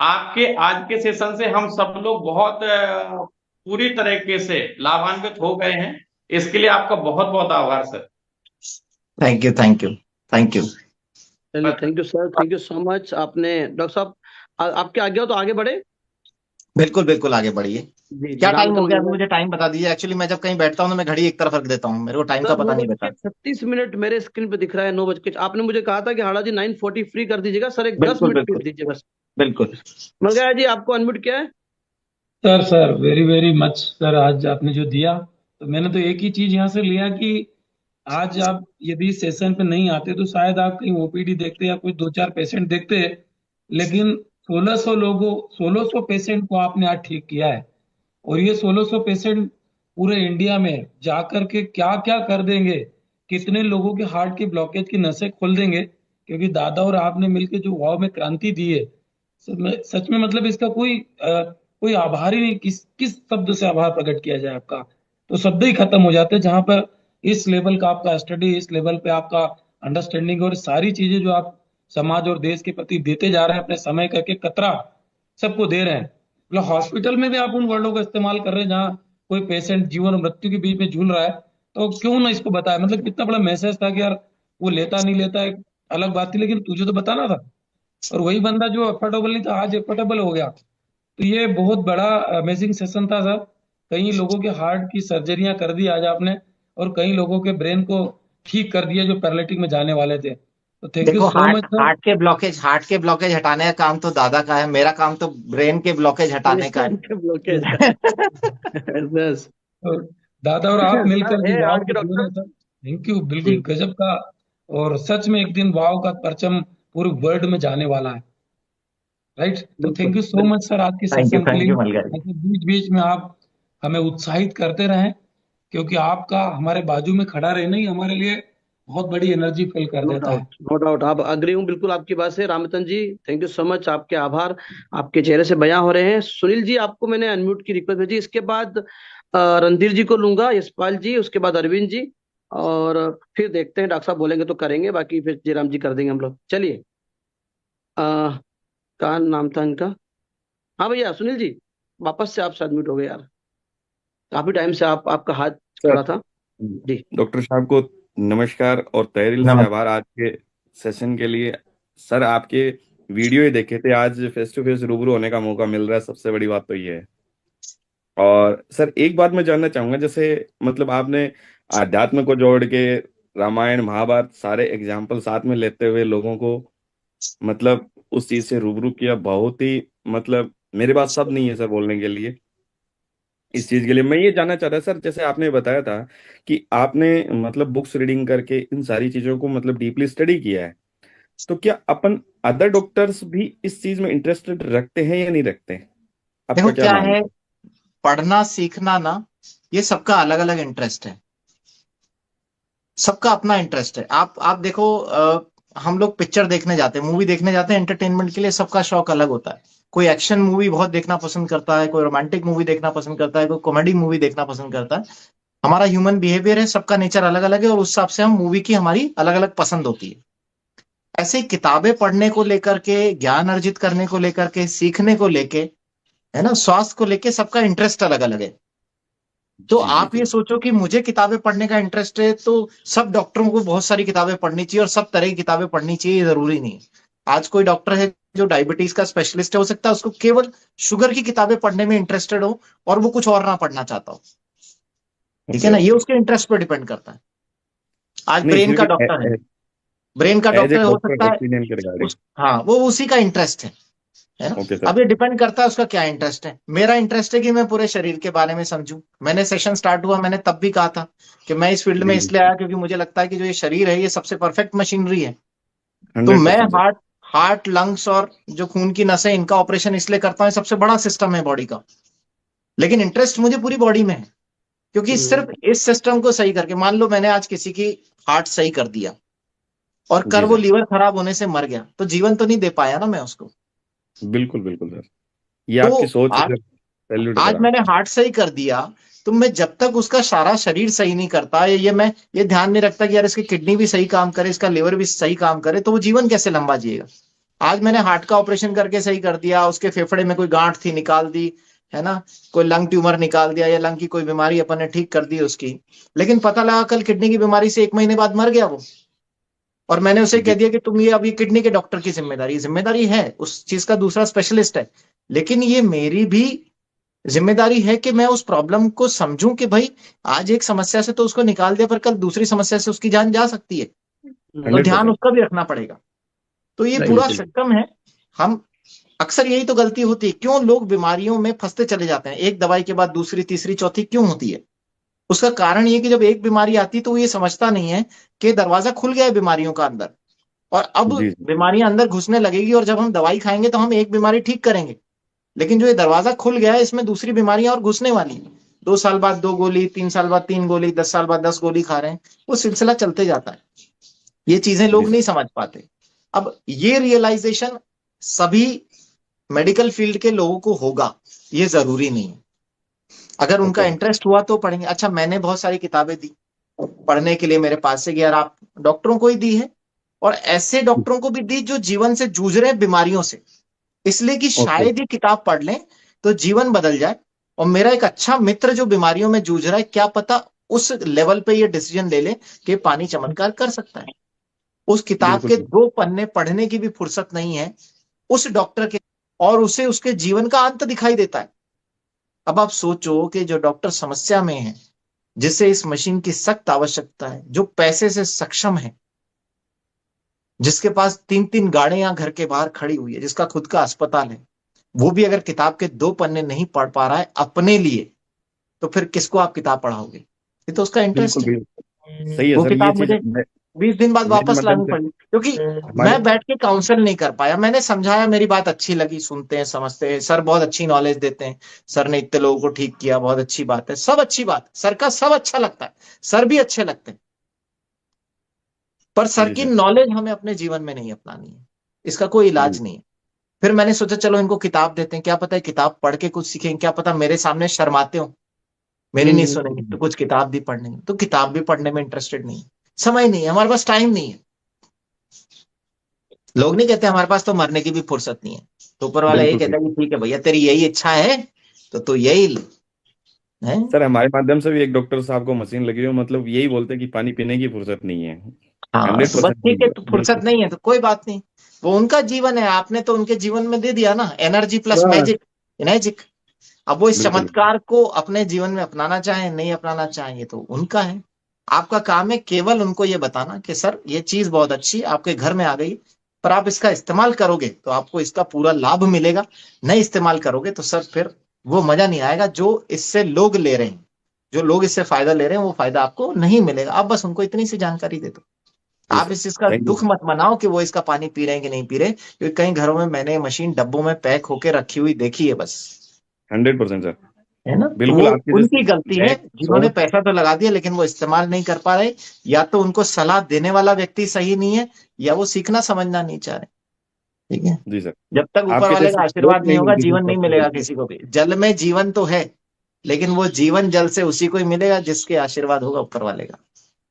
आपके आज के सेशन से हम सब लोग बहुत पूरी तरीके से लाभान्वित हो गए हैं। इसके लिए आपका बहुत बहुत आभार sir. Thank you thank you thank you. चलिए thank you sir, thank you so much. आपने डॉक्टर साहब आपके आगे हो तो आगे बढ़े। बिल्कुल बिल्कुल, आगे बढ़िए। जी क्या टाइम हो गया? रामचंद्र मुझे टाइम बता दीजिए। एक्चुअली मैं जब कहीं बैठता हूँ तो मैं घड़ी एक तरफ रख देता हूँ, मेरे को टाइम का सर पता नहीं रहता। 9:36 मेरे स्क्रीन पे दिख रहा है 9:00। आपने मुझे कहा था कि हाड़ा जी 9:40 फ्री कर दीजिएगा सर, एक 10 बिल्कुल मिनट बिल्कुल दीजिए बस। बिल्कुल। मलकाया जी आपको अनम्यूट किया है। Sir very very much sir, आज आपने जो दिया, तो मैंने तो एक ही चीज यहाँ से लिया कि आज आप यदि सेशन पे नहीं आते तो शायद आप कहीं ओपीडी देखते या कुछ 2-4 पेशेंट देखते, लेकिन 1600 पेशेंट को आपने आज ठीक किया है। और ये 1600 पेशेंट पूरे इंडिया में जाकर के क्या क्या कर देंगे, कितने लोगों के हार्ट की ब्लॉकेज की नसें खोल देंगे, क्योंकि दादा और आपने मिलकर जो वाव में क्रांति दी है, सच में मतलब इसका कोई आभार ही नहीं, किस शब्द से आभार प्रकट किया जाए आपका, तो शब्द ही खत्म हो जाते हैं। जहां पर इस लेवल का आपका स्टडी, इस लेवल पे आपका अंडरस्टैंडिंग और सारी चीजें जो आप समाज और देश के प्रति देते जा रहे हैं, अपने समय का एक कतरा सबको दे रहे हैं। मतलब हॉस्पिटल में भी आप उन वर्डों का इस्तेमाल कर रहे हैं जहाँ कोई पेशेंट जीवन और मृत्यु के बीच में झूल रहा है, तो क्यों ना इसको बताया। मतलब कितना बड़ा मैसेज था कि यार वो लेता नहीं लेता एक अलग बात थी, लेकिन तुझे तो बताना था। और वही बंदा जो अफोर्डेबल नहीं था आज अफोर्डेबल हो गया। तो ये बहुत बड़ा अमेजिंग सेशन था सर। कई लोगों के हार्ट की सर्जरियां कर दी आज आपने, और कई लोगों के ब्रेन को ठीक कर दिया जो पैरालिटिक में जाने वाले थे। तो थैंक यू देखो, सो मच सर। हार्ट के ब्लॉकेज हटाने का काम तो दादा का है, मेरा काम तो ब्रेन के ब्लॉकेज हटाने का है। ब्लॉकेज का बस। तो दादा और आप मिलकर सर जो है वाव हार्ट के कर रहे हैं डॉक्टर सर, थैंक यू, जी। बिल्कुल गजब का। और सच में एक दिन वाव का परचम पूरे वर्ल्ड में जाने वाला है, राइट। तो थैंक बिल्कुल यू सो बिल्कुल। मच सर आज के थैंक यू, सेशन के लिए। मलगर जी। ऐसे बीच बीच में आप हमें उत्साहित करते रहें, क्योंकि आपका हमारे बाजू में खड़ा रहना ही हमारे लिए बहुत बड़ी एनर्जी फील कर नो देता है। डाउट नो डाउट, आप अग्री हूँ बिल्कुल आपकी बात से। रामतन जी थैंक यू सो मच, आपके आभार आपके चेहरे से बयां हो रहे हैं। सुनील जी आपको मैंने अनम्यूट की रिक्वेस्ट भेजी, इसके बाद रणधीर जी को लूंगा, यशपाल जी, उसके बाद अरविंद जी, और फिर देखते हैं डॉक्टर साहब बोलेंगे तो करेंगे, बाकी फिर जयराम जी कर देंगे हम लोग। चलिए, कहाँ नाम था इनका? हाँ भैया सुनील जी, वापस से आप अनम्यूट हो गए यार, काफी टाइम से आपका हाथ सर, खड़ा था जी। डॉक्टर साहब को नमस्कार और तहे दिल से नमस्ते। आभार आज के सेशन के लिए। सर, आपके वीडियो ही देखे थे, आज फेस टू फेस रूबरू होने का मौका मिल रहा है, सबसे बड़ी बात तो ये है। और सर एक बात मैं जानना चाहूंगा, जैसे मतलब आपने अध्यात्म को जोड़ के रामायण महाभारत सारे एग्जाम्पल साथ में लेते हुए लोगों को मतलब उस चीज से रूबरू किया, बहुत ही मतलब मेरे पास शब्द नहीं है सर बोलने के लिए इस चीज के लिए। मैं ये जानना चाहता था सर, जैसे आपने बताया था कि आपने मतलब बुक्स रीडिंग करके इन सारी चीजों को मतलब डीपली स्टडी किया है, तो क्या अपन अदर डॉक्टर्स भी इस चीज में इंटरेस्टेड रखते हैं या नहीं रखते हैं? देखो आपका क्या क्या मानना है, पढ़ना सीखना ना, ये सबका अलग अलग इंटरेस्ट है, सबका अपना इंटरेस्ट है। आप देखो, हम लोग पिक्चर देखने जाते हैं, मूवी देखने जाते हैं एंटरटेनमेंट के लिए, सबका शौक अलग होता है। कोई एक्शन मूवी बहुत देखना पसंद करता है, कोई रोमांटिक मूवी देखना पसंद करता है, कोई कॉमेडी मूवी देखना पसंद करता है। हमारा ह्यूमन बिहेवियर है, सबका नेचर अलग अलग है, और उस हिसाब से हम मूवी की हमारी अलग अलग पसंद होती है। ऐसे ही किताबें पढ़ने को लेकर के, ज्ञान अर्जित करने को लेकर के, सीखने को लेके, है ना, स्वास्थ्य को लेके सबका इंटरेस्ट अलग अलग है। तो जी जी आप जी ये सोचो कि मुझे किताबें पढ़ने का इंटरेस्ट है तो सब डॉक्टरों को बहुत सारी किताबें पढ़नी चाहिए और सब तरह की किताबें पढ़नी चाहिए, ये जरूरी नहीं है। आज कोई डॉक्टर है जो डायबिटीज का स्पेशलिस्ट है, हो सकता है उसको केवल शुगर की किताबें पढ़ने में इंटरेस्टेड हो और वो कुछ और ना पढ़ना चाहता हो। ठीक है ओके ना, ये ओके। उसके इंटरेस्ट पर डिपेंड करता है। आज नहीं ब्रेन फिर का भी डॉक्टर है, ब्रेन का एज ए डॉक्टर हो डॉक्टर सकता है ओपिनियन के रिगार्डिंग। हाँ, वो उसी का इंटरेस्ट है ना। Okay sir. अब ये डिपेंड करता है उसका क्या इंटरेस्ट है। मेरा इंटरेस्ट है कि मैं पूरे शरीर के बारे में समझूं। मैंने सेशन स्टार्ट हुआ, मैंने तब भी कहा था कि मैं इस फील्ड में जी जी इसलिए आया क्योंकि मुझे लगता है कि जो ये शरीर है ये सबसे परफेक्ट मशीनरी है। तो मैं 100% सर। हार्ट लंग्स और जो खून की नसें, इनका ऑपरेशन इसलिए करता हूँ, सबसे बड़ा सिस्टम है बॉडी का। लेकिन इंटरेस्ट मुझे पूरी बॉडी में है, क्योंकि सिर्फ इस सिस्टम को सही करके, मान लो मैंने आज किसी की हार्ट सही कर दिया और जी वो सर, लीवर खराब होने से मर गया, तो जीवन तो नहीं दे पाया ना मैं उसको। बिल्कुल बिल्कुल सर, ये तो आपकी सोच है आज सर, सैल्यूट आज करा। मैंने हार्ट सही कर दिया, तो मैं जब तक उसका सारा शरीर सही नहीं करता, ये मैं ये ध्यान नहीं रखता कि यार इसकी किडनी भी सही काम करे, इसका लिवर भी सही काम करे, तो वो जीवन कैसे लंबा जिएगा। आज मैंने हार्ट का ऑपरेशन करके सही कर दिया, उसके फेफड़े में कोई गांठ थी निकाल दी, है ना, कोई लंग ट्यूमर निकाल दिया, या लंग की कोई बीमारी अपन ने ठीक कर दी उसकी, लेकिन पता लगा कल किडनी की बीमारी से 1 महीने बाद मर गया वो। और मैंने उसे कह जी दिया कि तुम ये, अब ये किडनी के डॉक्टर की जिम्मेदारी है, उस चीज का दूसरा स्पेशलिस्ट है, लेकिन ये मेरी भी जिम्मेदारी है कि मैं उस प्रॉब्लम को समझूं कि भाई आज एक समस्या से तो उसको निकाल दिया, पर कल दूसरी समस्या से उसकी जान जा सकती है, तो ध्यान 100%। उसका भी रखना पड़ेगा। तो ये पूरा बिल्कुल सिस्टम है। हम अक्सर यही तो गलती होती है, क्यों लोग बीमारियों में फंसते चले जाते हैं, एक दवाई के बाद दूसरी तीसरी चौथी क्यों होती है। उसका कारण ये कि जब एक बीमारी आती है तो वो ये समझता नहीं है कि दरवाजा खुल गया है बीमारियों का अंदर, और अब जी जी बीमारियां अंदर घुसने लगेगी, और जब हम दवाई खाएंगे तो हम एक बीमारी ठीक करेंगे, लेकिन जो ये दरवाजा खुल गया है इसमें दूसरी बीमारियां और घुसने वाली हैं। 2 साल बाद 2 गोली, 3 साल बाद 3 गोली, 10 साल बाद 10 गोली खा रहे हैं, वो सिलसिला चलते जाता है। ये चीजें जी लोग सर। नहीं समझ पाते। अब ये रियलाइजेशन सभी मेडिकल फील्ड के लोगों को होगा, ये जरूरी नहीं है। अगर उनका ओके सर। इंटरेस्ट हुआ तो पढ़ेंगे। अच्छा, मैंने बहुत सारी किताबें दी पढ़ने के लिए, मेरे पास से गया, आप डॉक्टरों को ही दी है, और ऐसे डॉक्टरों को भी दी जो जीवन से जूझ रहे हैं बीमारियों से, इसलिए कि ओके शायद ये किताब पढ़ लें तो जीवन बदल जाए। और मेरा एक अच्छा मित्र जो बीमारियों में जूझ रहा है, क्या पता उस लेवल पे ये डिसीजन ले ले कि पानी चमत्कार कर सकता है। उस किताब बिल्कुल के सर। 2 पन्ने पढ़ने की भी फुर्सत नहीं है उस डॉक्टर के, और उसे उसके जीवन का अंत दिखाई देता है। अब आप सोचो कि जो डॉक्टर समस्या में है, जिसे इस मशीन की सख्त आवश्यकता है, जो पैसे से सक्षम है, जिसके पास 3-3 गाड़ियां घर के बाहर खड़ी हुई है, जिसका खुद का अस्पताल है, वो भी अगर किताब के 2 पन्ने नहीं पढ़ पा रहा है अपने लिए, तो फिर किसको आप किताब पढ़ाओगे? ये तो उसका इंटरेस्ट बिल्कुल है। बिल्कुल सही है वो सर। ये किताब चीज मुझे 20 दिन बाद मेरे वापस माध्यम लानी से पड़ी, क्योंकि हमारे मैं बैठ के काउंसल नहीं कर पाया। मैंने समझाया, मेरी बात अच्छी लगी, सुनते हैं, समझते हैं, सर बहुत अच्छी नॉलेज देते हैं, सर ने इतने लोगों को ठीक किया, बहुत अच्छी बात है, सब अच्छी बात है, सर का सब अच्छा लगता है, सर भी अच्छे लगते हैं, पर सर जी की सर नॉलेज हमें अपने जीवन में नहीं अपनानी है, इसका कोई इलाज जी नहीं है। फिर मैंने सोचा चलो इनको किताब देते हैं, क्या पता है किताब पढ़ के कुछ सीखेंगे, क्या पता मेरे सामने शर्माते हो, मेरी नहीं सुनेंगे, तो कुछ किताब भी पढ़ने, तो किताब भी पढ़ने में इंटरेस्टेड नहीं है, समय नहीं है, हमारे पास टाइम नहीं है। लोग नहीं कहते हमारे पास तो मरने की भी फुर्सत नहीं है, तो ऊपर वाला यही बिल्कुल सही। कहता है कि ठीक है भैया तेरी यही इच्छा है तो तू यही ले। है? सर हमारे माध्यम से भी एक डॉक्टर साहब को मशीन लगी हुई है, मतलब यही बोलते हैं कि पानी पीने की फुर्सत नहीं है। हाँ हंड्रेड तो बस परसेंट ठीक है, तो फुर्सत बिल्कुल नहीं है तो कोई बात नहीं, वो उनका जीवन है, आपने तो उनके जीवन में दे दिया ना एनर्जी प्लस बस मैजिक, मैजिक। अब वो इस बिल्कुल चमत्कार को अपने जीवन में अपनाना चाहे नहीं अपनाना चाहे, ये तो उनका है। आपका काम है केवल उनको ये बताना कि सर ये चीज बहुत अच्छी आपके घर में आ गई, पर आप इसका इस्तेमाल करोगे तो आपको इसका पूरा लाभ मिलेगा, नहीं इस्तेमाल करोगे तो सर फिर वो मजा नहीं आएगा जो इससे लोग ले रहे हैं, जो लोग इससे फायदा ले रहे हैं वो फायदा आपको नहीं मिलेगा। आप बस उनको इतनी सी जानकारी दे दो। जी आप सर। इस चीज का थैंक यू दुख मत मनाओ कि वो इसका पानी पी रहे हैं कि नहीं पी रहे, क्योंकि कई घरों में मैंने ये मशीन डब्बों में पैक होके रखी हुई देखी है बस। 100% सर। है ना, तो बिल्कुल वो आपकी उनकी जैसे गलती है नेक जिन्होंने सोच। पैसा तो लगा दिया लेकिन वो इस्तेमाल नहीं कर पा रहे, या तो उनको सलाह देने वाला व्यक्ति सही नहीं है, या वो सीखना समझना नहीं चाह रहे। ठीक है, जी सर। जब तक ऊपर आपके वाले जैसी का सोच आशीर्वाद नहीं नहीं होगा मिलती थी जीवन नहीं सबसे मिलेगा पहले। किसी को भी। जल में जीवन तो है, लेकिन वो जीवन जल से उसी को ही मिलेगा जिसके आशीर्वाद होगा ऊपर वाले का।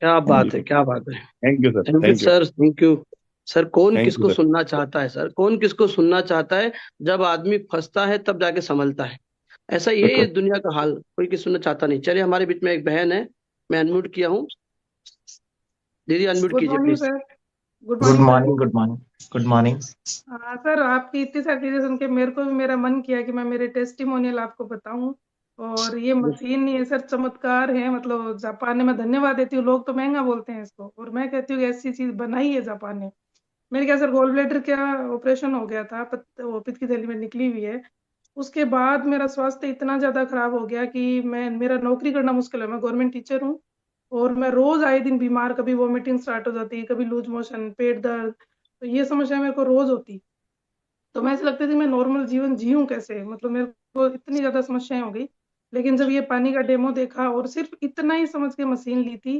क्या है ना? बात है, क्या बात है। Thank you sir. Thank you thank you. Sir, thank you sir. कौन थैंक यू किसको सर। सुनना चाहता है सर, कौन किसको सुनना चाहता है? जब आदमी फंसता है तब जाके संभलता है। ऐसा ही है ये बिल्कुल। दुनिया का हाल, कोई किसी सुनना चाहता नहीं। चलिए, हमारे बीच में एक बहन है, मैं अनम्यूट किया हूँ। दीदी अनम्यूट गुड कीजिए morning please. Sir. Good good morning sir. Morning, good morning, good morning. हाँ सर, आपकी इतनी सारी चीजें सुन के मेरे को भी मेरा मन किया कि मैं मेरे टेस्टिमोनियल आपको बताऊं। और ये मशीन नहीं है सर, चमत्कार है। मतलब जापान ने, मैं धन्यवाद देती हूँ, लोग तो महंगा बोलते हैं इसको, और मैं कहती हूँ कि ऐसी चीज बनाई है जापान ने। मेरे क्या सर, गॉल ब्लैडर का ऑपरेशन हो गया था, वो पित्त की थैली में निकली हुई है। उसके बाद मेरा स्वास्थ्य इतना ज्यादा खराब हो गया कि मेरा नौकरी करना मुश्किल है। मैं गवर्नमेंट टीचर हूँ और मैं रोज आए दिन बीमार, कभी वॉमिटिंग स्टार्ट हो जाती, कभी लूज मोशन, पेट दर्द, तो ये समस्या मेरे को रोज होती। तो मैं ऐसे लगती थी मैं नॉर्मल जीवन जीऊं कैसे, मतलब मेरे को इतनी ज्यादा समस्याएं हो गई। लेकिन जब ये पानी का डेमो देखा और सिर्फ इतना ही समझ के मशीन ली थी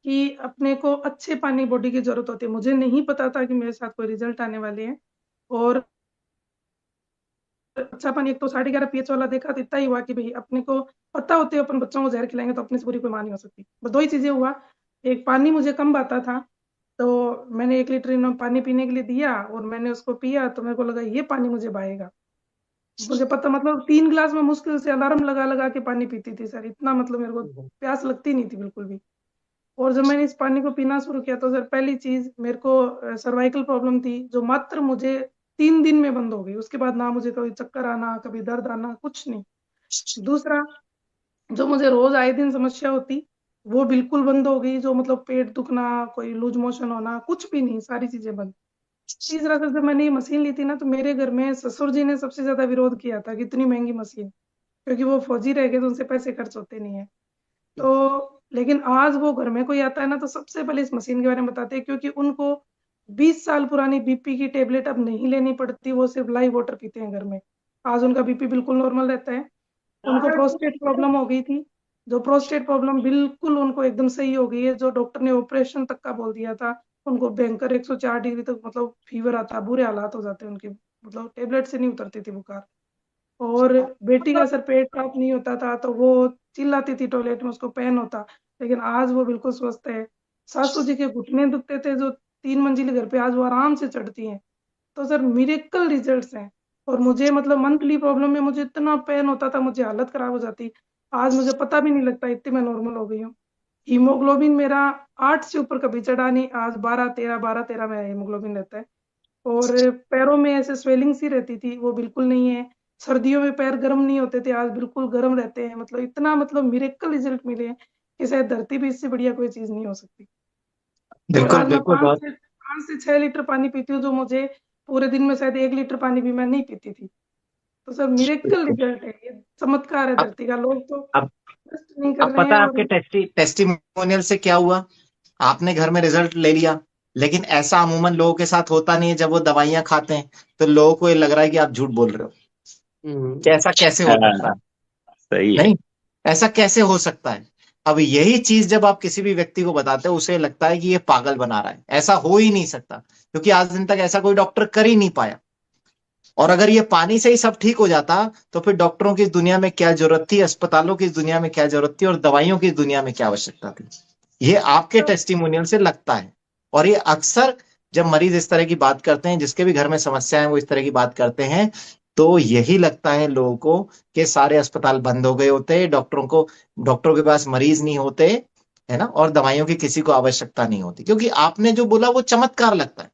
कि अपने को अच्छे पानी बॉडी की जरूरत होती है, मुझे नहीं पता था कि मेरे साथ कोई रिजल्ट आने वाले हैं। और अच्छा पानी, एक तो 11.5 pH वाला देखा तो इतना ही हुआ कि भाई अपने को पता होते है अपन बच्चों को जहर खिलाएंगे तो अपने से बुरी कोई मां नहीं हो सकती। बस दो ही चीजें हुआ, एक पानी मुझे कम आता था, तो मैंने 1 लीटर इन्होंने पानी पीने के लिए दिया और मैंने उसको पिया, तो मेरे को लगा ये पानी मुझे भाएगा। मुझे पता, मतलब 3 गिलास में मुश्किल से अलार्म लगा लगा के पानी पीती थी सर, इतना मतलब मेरे को प्यास लगती नहीं थी बिल्कुल भी। और जब मैंने इस पानी को पीना शुरू किया तो सर पहली चीज, मेरे को सर्वाइकल प्रॉब्लम थी जो मात्र मुझे 3 दिन में बंद हो गई। उसके बाद ना मुझे कभी चक्कर आना, कभी दर्द आना, कुछ नहीं। दूसरा, जो मुझे रोज आए दिन समस्या होती वो बिल्कुल बंद हो गई, जो मतलब पेट दुखना, कोई लूज मोशन होना, कुछ भी नहीं, सारी चीजें बंद। तीसरा सर, जब मैंने ये मशीन ली थी ना तो मेरे घर में ससुर जी ने सबसे ज्यादा विरोध किया था कि इतनी महंगी मशीन, क्योंकि वो फौजी रह गए तो उनसे पैसे खर्च होते नहीं है। तो लेकिन आज वो घर में कोई आता है ना तो सबसे पहले इस मशीन के बारे में बताते हैं, क्योंकि उनको 20 साल पुरानी बीपी की टेबलेट अब नहीं लेनी पड़ती, वो सिर्फ लाइव वाटर पीते हैं घर में। आज उनका बीपी बिल्कुल नॉर्मल रहता है। उनको प्रोस्टेट प्रॉब्लम हो गई थी, जो प्रोस्टेट प्रॉब्लम बिल्कुल उनको एकदम सही हो गई है, जो डॉक्टर ने ऑपरेशन तक का बोल दिया था। उनको भयंकर 104 डिग्री तक मतलब फीवर आता, बुरे हालात हो जाते हैं उनके, मतलब टेबलेट से नहीं उतरती थी बुखार। और बेटी का सर पेट साफ नहीं होता था तो वो चिल्लाती थी टॉयलेट में, उसको पेन होता, लेकिन आज वो बिल्कुल स्वस्थ है। सासू जी के घुटने दुखते थे जो 3 मंजिले घर पे, आज वो आराम से चढ़ती हैं। तो सर मिरेकल रिजल्ट्स हैं। और मुझे मतलब मंथली प्रॉब्लम में मुझे इतना पेन होता था, मुझे हालत खराब हो जाती, आज मुझे पता भी नहीं लगता, इतनी मैं नॉर्मल हो गई हूँ। हीमोग्लोबिन मेरा 8 से ऊपर कभी चढ़ा नहीं, आज 12-13 मेरा हीमोग्लोबिन रहता है। और पैरों में ऐसे स्वेलिंग सी रहती थी, वो बिल्कुल नहीं है। सर्दियों में पैर गर्म नहीं होते थे, आज बिल्कुल गर्म रहते हैं। मतलब इतना, मतलब मिरेकल रिजल्ट मिले हैं कि शायद धरती भी इससे बढ़िया कोई चीज नहीं हो सकती। और बिल्कुल आज मैं बिल्कुल, बहुत 5 से 6 लीटर पानी पीती हूँ, जो मुझे पूरे दिन में शायद 1 लीटर पानी भी मैं नहीं पीती थी। तो सर मिरेकल बिल्कुल। रिजल्ट है, ये चमत्कार है अब धरती का। लोग तो अब ट्रस्ट नहीं कर अब रहे पता हैं है और आपके टेस्टिमोनियल से क्या हुआ? आपने घर में रिजल्ट ले लिया, लेकिन ऐसा अमूमन लोगों के साथ होता नहीं है। जब वो दवाइयां खाते हैं तो लोगों को ये लग रहा है कि आप झूठ बोल रहे हो, कि ऐसा कैसे हो सकता हाँ, है। सही है। नहीं, ऐसा कैसे हो सकता है? अब यही चीज जब आप किसी भी व्यक्ति को बताते हो, उसे लगता है कि ये पागल बना रहा है, ऐसा हो ही नहीं सकता, क्योंकि आज दिन तक ऐसा कोई डॉक्टर कर ही नहीं पाया। और अगर ये पानी से ही सब ठीक हो जाता तो फिर डॉक्टरों की इस दुनिया में क्या जरूरत थी, अस्पतालों की इस दुनिया में क्या जरूरत थी, और दवाइयों की इस दुनिया में क्या आवश्यकता थी? ये आपके टेस्टिमोनियल से लगता है। और ये अक्सर जब मरीज इस तरह की बात करते हैं, जिसके भी घर में समस्या है, वो इस तरह की बात करते हैं, तो यही लगता है लोगों को कि सारे अस्पताल बंद हो गए होते, डॉक्टरों के पास मरीज नहीं होते, है ना, और दवाइयों की किसी को आवश्यकता नहीं होती, क्योंकि आपने जो बोला वो चमत्कार लगता है।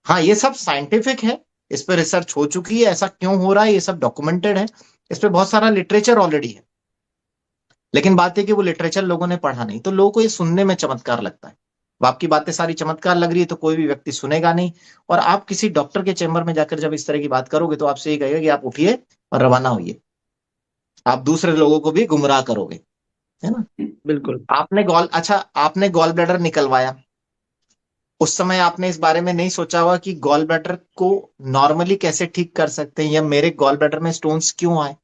हाँ, ये सब साइंटिफिक है, इस पर रिसर्च हो चुकी है, ऐसा क्यों हो रहा है ये सब डॉक्यूमेंटेड है, इस पे बहुत सारा लिटरेचर ऑलरेडी है। लेकिन बात है कि वो लिटरेचर लोगों ने पढ़ा नहीं, तो लोगों को ये सुनने में चमत्कार लगता है। अब आपकी बातें सारी चमत्कार लग रही है तो कोई भी व्यक्ति सुनेगा नहीं। और आप किसी डॉक्टर के चेंबर में जाकर जब इस तरह की बात करोगे तो आपसे ये कहेगा कि आप उठिए और रवाना होइए, आप दूसरे लोगों को भी गुमराह करोगे, है ना। बिल्कुल। आपने गॉल ब्लैडर निकलवाया, उस समय आपने इस बारे में नहीं सोचा हुआ कि गॉल ब्लैडर को नॉर्मली कैसे ठीक कर सकते हैं, या मेरे गॉल ब्लैडर में स्टोन्स क्यों आए,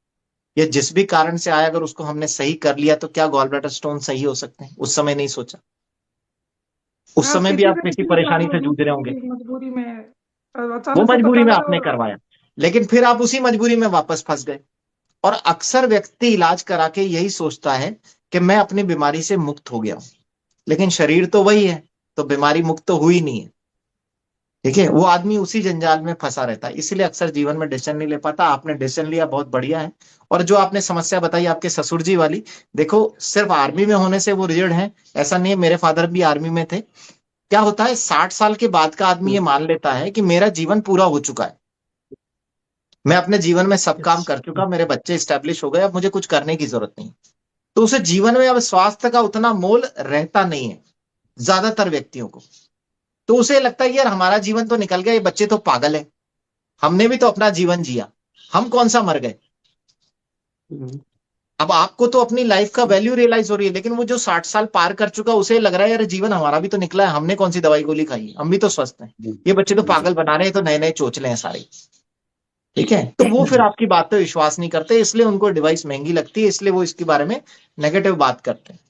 या जिस भी कारण से आए अगर उसको हमने सही कर लिया तो क्या गॉल ब्लैडर स्टोन सही हो सकते हैं? उस समय नहीं सोचा। उस आप समय भी किसी आप से किसी नहीं परेशानी से जूझ रहे होंगे। मजबूरी मजबूरी में वो अचानक से मजबूरी पता में लगा आपने और करवाया, लेकिन फिर आप उसी मजबूरी में वापस फंस गए। और अक्सर व्यक्ति इलाज करा के यही सोचता है कि मैं अपनी बीमारी से मुक्त हो गया हूं, लेकिन शरीर तो वही है, तो बीमारी मुक्त तो हुई नहीं है। ठीक है, वो आदमी उसी जंजाल में फंसा रहता है, इसीलिए अक्सर जीवन में डिसीजन नहीं ले पाता। आपने डिसीजन लिया, बहुत बढ़िया है। और जो आपने समस्या बताई आपके ससुर जी वाली, देखो सिर्फ आर्मी में होने से वो रिजिड है ऐसा नहीं है, मेरे फादर भी आर्मी में थे। क्या होता है, 60 साल के बाद का आदमी ये मान लेता है कि मेरा जीवन पूरा हो चुका है, मैं अपने जीवन में सब काम कर चुका, मेरे बच्चे स्टैब्लिश हो गए, अब मुझे कुछ करने की जरूरत नहीं। तो उसे जीवन में अब स्वास्थ्य का उतना मोल रहता नहीं है ज्यादातर व्यक्तियों को। तो उसे लगता है कि यार हमारा जीवन तो निकल गया, ये बच्चे तो पागल है, हमने भी तो अपना जीवन जिया, हम कौन सा मर गए। अब आपको तो अपनी लाइफ का वैल्यू रियलाइज हो रही है, लेकिन वो जो 60 साल पार कर चुका उसे लग रहा है यार जीवन हमारा भी तो निकला है, हमने कौन सी दवाई गोली खाई है, हम भी तो स्वस्थ हैं, ये बच्चे तो पागल बना रहे हैं, तो नए नए चोचले हैं सारे। ठीक है, तो वो फिर आपकी बात पे विश्वास नहीं करते, इसलिए उनको डिवाइस महंगी लगती है, इसलिए वो इसके बारे में नेगेटिव बात करते हैं।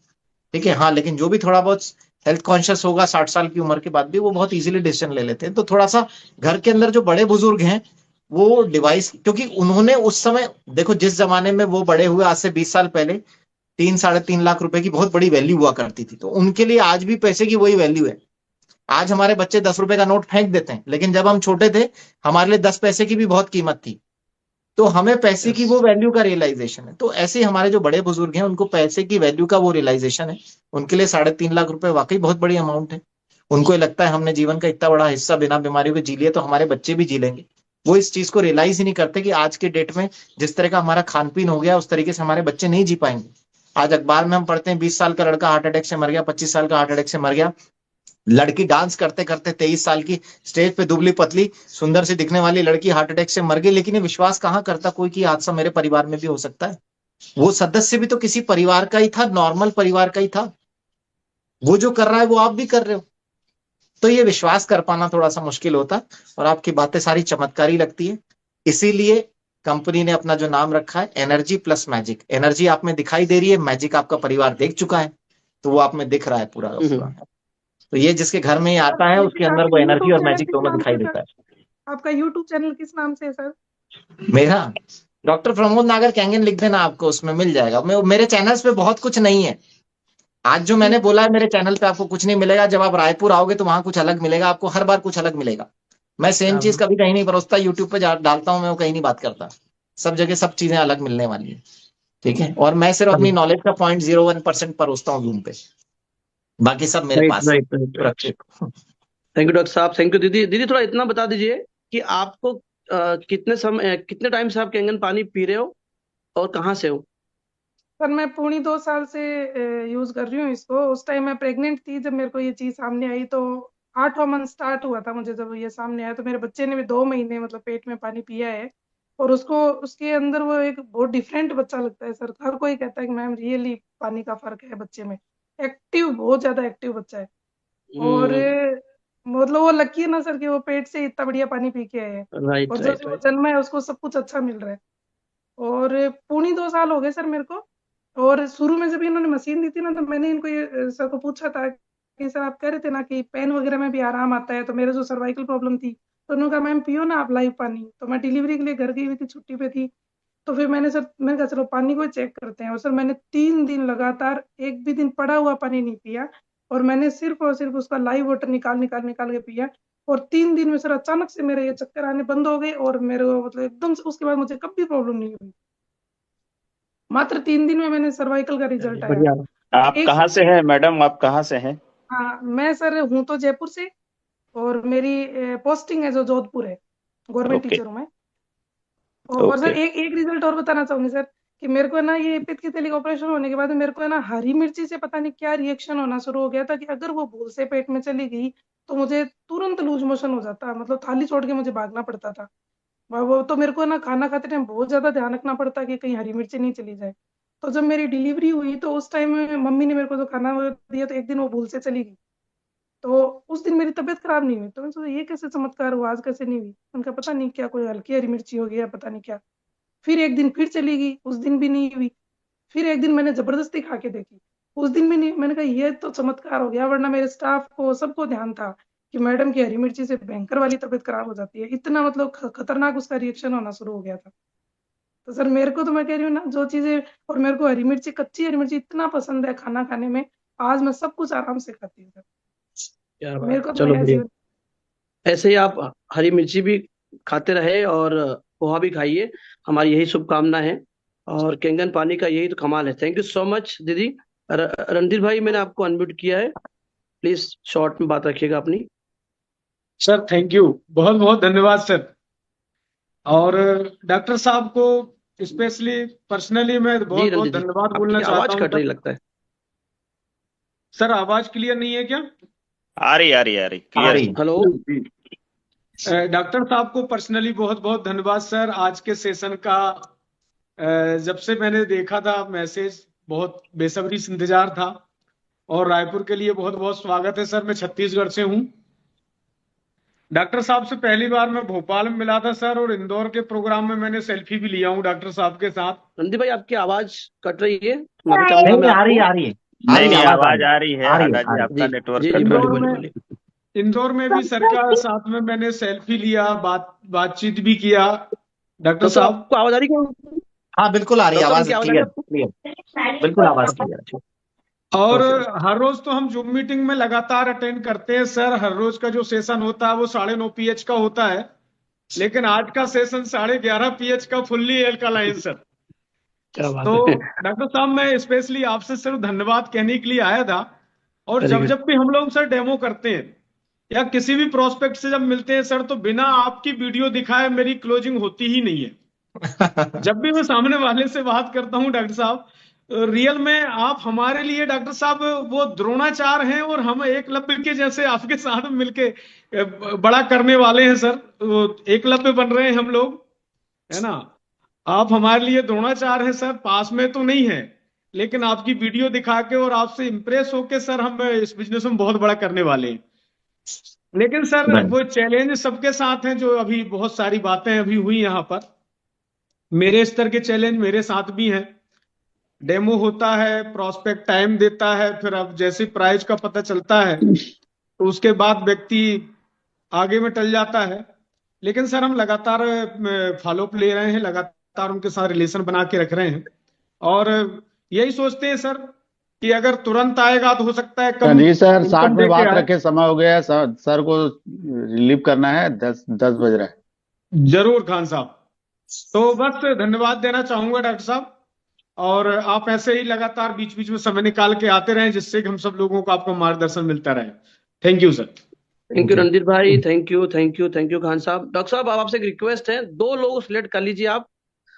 ठीक है, हाँ, लेकिन जो भी थोड़ा बहुत हेल्थ कॉन्शियस होगा 60 साल की उम्र के बाद भी, वो बहुत इजीली डिसीजन ले लेते हैं। तो थोड़ा सा घर के अंदर जो बड़े बुजुर्ग हैं वो डिवाइस, क्योंकि उन्होंने उस समय देखो जिस जमाने में वो बड़े हुए, आज से 20 साल पहले 3-3.5 लाख रुपए की बहुत बड़ी वैल्यू हुआ करती थी, तो उनके लिए आज भी पैसे की वही वैल्यू है। आज हमारे बच्चे 10 रुपए का नोट फेंक देते हैं, लेकिन जब हम छोटे थे हमारे लिए 10 पैसे की भी बहुत कीमत थी। तो हमें पैसे की वो वैल्यू का रियलाइजेशन है। तो ऐसे ही हमारे जो बड़े बुजुर्ग हैं उनको पैसे की वैल्यू का वो रियलाइजेशन है। उनके लिए 3.5 लाख रुपए वाकई बहुत बड़ी अमाउंट है। उनको ये लगता है हमने जीवन का इतना बड़ा हिस्सा बिना बीमारियों के जी लिया, तो हमारे बच्चे भी जी लेंगे। वो इस चीज को रियलाइज ही नहीं करते कि आज के डेट में जिस तरह का हमारा खान पीन हो गया, उस तरीके से हमारे बच्चे नहीं जी पाएंगे। आज अखबार में हम पढ़ते हैं 20 साल का लड़का हार्ट अटैक से मर गया, 25 साल का हार्ट अटैक से मर गया। लड़की डांस करते करते 23 साल की स्टेज पे दुबली पतली सुंदर सी दिखने वाली लड़की हार्ट अटैक से मर गई। लेकिन ये विश्वास कहाँ करता कोई कि हादसा मेरे परिवार में भी हो सकता है। वो सदस्य भी तो किसी परिवार का ही था, नॉर्मल परिवार का ही था। वो जो कर रहा है वो आप भी कर रहे हो। तो ये विश्वास कर पाना थोड़ा सा मुश्किल होता है, और आपकी बातें सारी चमत्कारी लगती है। इसीलिए कंपनी ने अपना जो नाम रखा है एनर्जी प्लस मैजिक। एनर्जी आप में दिखाई दे रही है, मैजिक आपका परिवार देख चुका है, तो वो आप में दिख रहा है पूरा का पूरा। तो ये जिसके घर में ही आता है उसके अंदर वो आपका एनर्जी यूट्यूब और चैनल मैजिक किस दोनों नाम दिखाई से देता सर? है। आपका यूट्यूब चैनल किस नाम से है सर? मेरा डॉक्टर प्रमोद नागर कैंगन लिख देना, आपको उसमें मिल जाएगा। मेरे चैनल्स पे बहुत कुछ नहीं है। आज जो मैंने बोला है मेरे चैनल पे आपको कुछ नहीं मिलेगा। जब आप रायपुर आओगे तो वहां कुछ अलग मिलेगा आपको, हर बार कुछ अलग मिलेगा। मैं सेम चीज कभी कहीं नहीं परोसता, यूट्यूब पे डालता हूँ मैं, वो कहीं नहीं बात करता। सब जगह सब चीजें अलग मिलने वाली है। ठीक है, और मैं सिर्फ अपनी नॉलेज का 0.01% परोसता हूँ जूम पे, बाकी सब मेरे राइट पास है राइट राइट। सुरक्षित। थैंक यू डॉक्टर साहब, थैंक यू दीदी। दीदी थोड़ा इतना बता दीजिए कि आपको कितने टाइम से आप कैंगन पानी पी रहे हो और कहाँ से हो? सर मैं पौनी 2 साल से यूज कर रही हूँ इसको। उस टाइम मैं प्रेग्नेंट थी जब मेरे को ये चीज सामने आई, तो 8वां मंथ स्टार्ट हुआ था मुझे जब ये सामने आया। तो मेरे बच्चे ने भी 2 महीने मतलब पेट में पानी पिया है, और उसको उसके अंदर वो एक बहुत डिफरेंट बच्चा लगता है सर। हर कोई कहता है कि मैम रियली पानी का फर्क है बच्चे में। एक्टिव, बहुत ज्यादा एक्टिव बच्चा है। और मतलब वो लकी है ना सर कि वो पेट से इतना बढ़िया पानी पी के आए हैं, राइट और जो राइट जो राइट। जन्मा है उसको सब कुछ अच्छा मिल रहा है। और पौनी 2 साल हो गए सर मेरे को। और शुरू में जब इन्होंने मशीन दी थी ना, तो मैंने इनको ये सर को पूछा था कि सर आप कह रहे थे ना कि पेन वगैरह में भी आराम आता है, तो मेरे जो सर्वाइकल प्रॉब्लम थी, तो उन्होंने कहा मैम पियो ना आप लाइव पानी। तो मैं डिलीवरी के लिए घर गई हुई थी, छुट्टी पे थी। तो फिर मैंने कहा चलो पानी को चेक करते हैं। और सर मैंने 3 दिन लगातार एक भी दिन पड़ा हुआ पानी नहीं पिया, और मैंने सिर्फ और सिर्फ उसका लाइव वाटर निकाल निकाल निकाल के पिया। और 3 दिन में सर अचानक से मेरे ये चक्कर आने बंद हो गए, और मेरे को मतलब एकदम से उसके बाद मुझे कभी प्रॉब्लम नहीं हुई। मात्र 3 दिन में मैंने सर्वाइकल का रिजल्ट आया। बढ़िया। आप एक कहाँ से हैं मैडम, आप कहाँ से हैं? हाँ, मैं सर हूँ तो जयपुर से, और मेरी पोस्टिंग है जो जोधपुर है, गवर्नमेंट ओके टीचर हूँ मैं। और सर ओके। एक एक रिजल्ट और बताना चाहूंगी सर, कि मेरे को ना ये पित्त की थैली का ऑपरेशन होने के बाद मेरे को ना हरी मिर्ची से पता नहीं क्या रिएक्शन होना शुरू हो गया था, कि अगर वो भूल से पेट में चली गई तो मुझे तुरंत लूज मोशन हो जाता, मतलब थाली छोड़ के मुझे भागना पड़ता था। वो तो मेरे को ना खाना खाते टाइम बहुत ज्यादा ध्यान रखना पड़ता कि कहीं हरी मिर्ची नहीं चली जाए। तो जब मेरी डिलीवरी हुई तो उस टाइम मम्मी ने मेरे को जो खाना वगैरह दिया, तो एक दिन वो भूल से चली गई। तो उस दिन मेरी तबीयत खराब नहीं हुई, तो मैंने सोचा ये कैसे चमत्कार हुआ, आज कैसे नहीं हुई। उनका पता नहीं क्या कोई हल्की हरी मिर्ची हो गया, पता नहीं क्या। फिर एक दिन फिर चली गई, उस दिन भी नहीं हुई। फिर एक दिन मैंने जबरदस्ती खा के देखी, उस दिन भी नहीं। मैंने कहा ये तो चमत्कार हो गया, वरना मेरे स्टाफ को सबको ध्यान था कि मैडम की हरी मिर्ची से भयंकर वाली तबीयत खराब हो जाती है। इतना मतलब खतरनाक उसका रिएक्शन होना शुरू हो गया था। तो सर मेरे को तो मैं कह रही हूँ ना जो चीजें, और मेरे को हरी मिर्ची, कच्ची हरी मिर्ची इतना पसंद है खाना खाने में, आज मैं सब कुछ आराम से खाती हूँ सर। क्या मेरे बात को है, तो चलो है बढ़िया। जीवन। ऐसे ही आप हरी मिर्ची भी खाते रहे और पोहा भी खाइए, हमारी यही शुभकामना है। और कैंगन पानी का यही तो कमाल है। थैंक यू सो मच दीदी। रणधीर भाई मैंने आपको अनम्यूट किया है, प्लीज शॉर्ट में बात रखिएगा अपनी। सर थैंक यू, बहुत बहुत धन्यवाद सर। और डॉक्टर साहब को स्पेशली पर्सनली मैं जी बहुत बहुत रणधीर जी, धन्यवाद बोलना आपकी चाहता आवाज हूँ कट सर। रही लगता है। सर आवाज क्लियर नहीं है क्या? आ रही आ क्लियर। रही है। हेलो। डॉक्टर साहब को पर्सनली बहुत बहुत धन्यवाद सर। आज के सेशन का जब से मैंने देखा था मैसेज, बहुत बेसब्री से इंतजार था। और रायपुर के लिए बहुत बहुत स्वागत है सर। मैं छत्तीसगढ़ से हूँ। डॉक्टर साहब से पहली बार मैं भोपाल में मिला था सर, और इंदौर के प्रोग्राम में मैंने सेल्फी भी लिया हूँ डॉक्टर साहब के साथ। रणधीर भाई आपकी आवाज कट रही है, माफी चाहूंगा नहीं मैं नहीं, आ रही आपको। है, आ रही है, आ नहीं रही है, नहीं, आवाज आवाज आ रही है आ रही है, हाडा आ जी, रही आपका जी नेटवर्क जी जी, कंट्रोल बोलिए है। बोलिए बोलिए। इंदौर में भी सर का साथ में मैंने सेल्फी लिया, बातचीत भी किया डॉक्टर डॉक्टर साहब। आपको आवाज आ रही है? हाँ बिल्कुल आ रही है, डॉक्टर आवाज उनकी आवाज आ रही है क्लियर आपको? क्लियर, बिल्कुल आवाज क्लियर है। और ओके ओके। हर रोज तो हम जूम मीटिंग में लगातार अटेंड करते हैं सर। हर रोज का जो सेशन होता है वो 9:30 पीएच का होता है, लेकिन आज का सेशन 11:30 पीएच का फुल्ली एल्कालाइन सर। क्या बात तो है। डॉक्टर साहब मैं स्पेशली आपसे सिर्फ धन्यवाद कहने के लिए आया था। और वेरी जब गुड। जब भी हम लोग सर डेमो करते हैं या किसी भी प्रोस्पेक्ट से जब मिलते हैं सर, तो बिना आपकी वीडियो दिखाए मेरी क्लोजिंग होती ही नहीं है। जब भी मैं सामने वाले से बात करता हूं डॉक्टर साहब, रियल में आप हमारे लिए डॉक्टर साहब वो द्रोणाचार्य हैं, और हम एकलव्य के जैसे आपके साथ मिलके बड़ा करने वाले हैं सर। वो एकलव्य बन रहे हैं हम लोग, है ना। आप हमारे लिए द्रोणाचार्य हैं सर, पास में तो नहीं है, लेकिन आपकी वीडियो दिखा के और आपसे इंप्रेस होके सर हम इस बिजनेस में बहुत बड़ा करने वाले हैं। लेकिन सर वो चैलेंज सबके साथ हैं, जो अभी बहुत सारी बातें अभी हुई यहाँ पर। मेरे स्तर के चैलेंज मेरे साथ भी हैं। डेमो होता है, प्रोस्पेक्ट टाइम देता है, फिर अब जैसे प्राइस का पता चलता है तो उसके बाद व्यक्ति आगे में टल जाता है। लेकिन सर हम लगातार फॉलोअप ले रहे हैं, लगातार उनके साथ रिलेशन बना के रख रहे हैं, और यही सोचते हैं सर कि अगर तुरंत आएगा तो हो सकता है कम जी सर, 60 इनकम में दे के बात आए। रखे, समय हो गया है सर को रिलीव करना है, 10 बज रहा है। जरूर खान साहब। तो बस धन्यवाद देना चाहूंगा डॉक्टर साहब, और आप ऐसे ही लगातार बीच बीच में समय निकाल के आते रहें, जिससे कि हम सब लोगों को आपका मार्गदर्शन मिलता रहे। Thank you sir. Thank you Randhir भाई, thank you thank you thank you Khan साहब। डॉक्टर साहब अब आपसे एक रिक्वेस्ट है, 2 लोग सिलेक्ट कर लीजिए आप,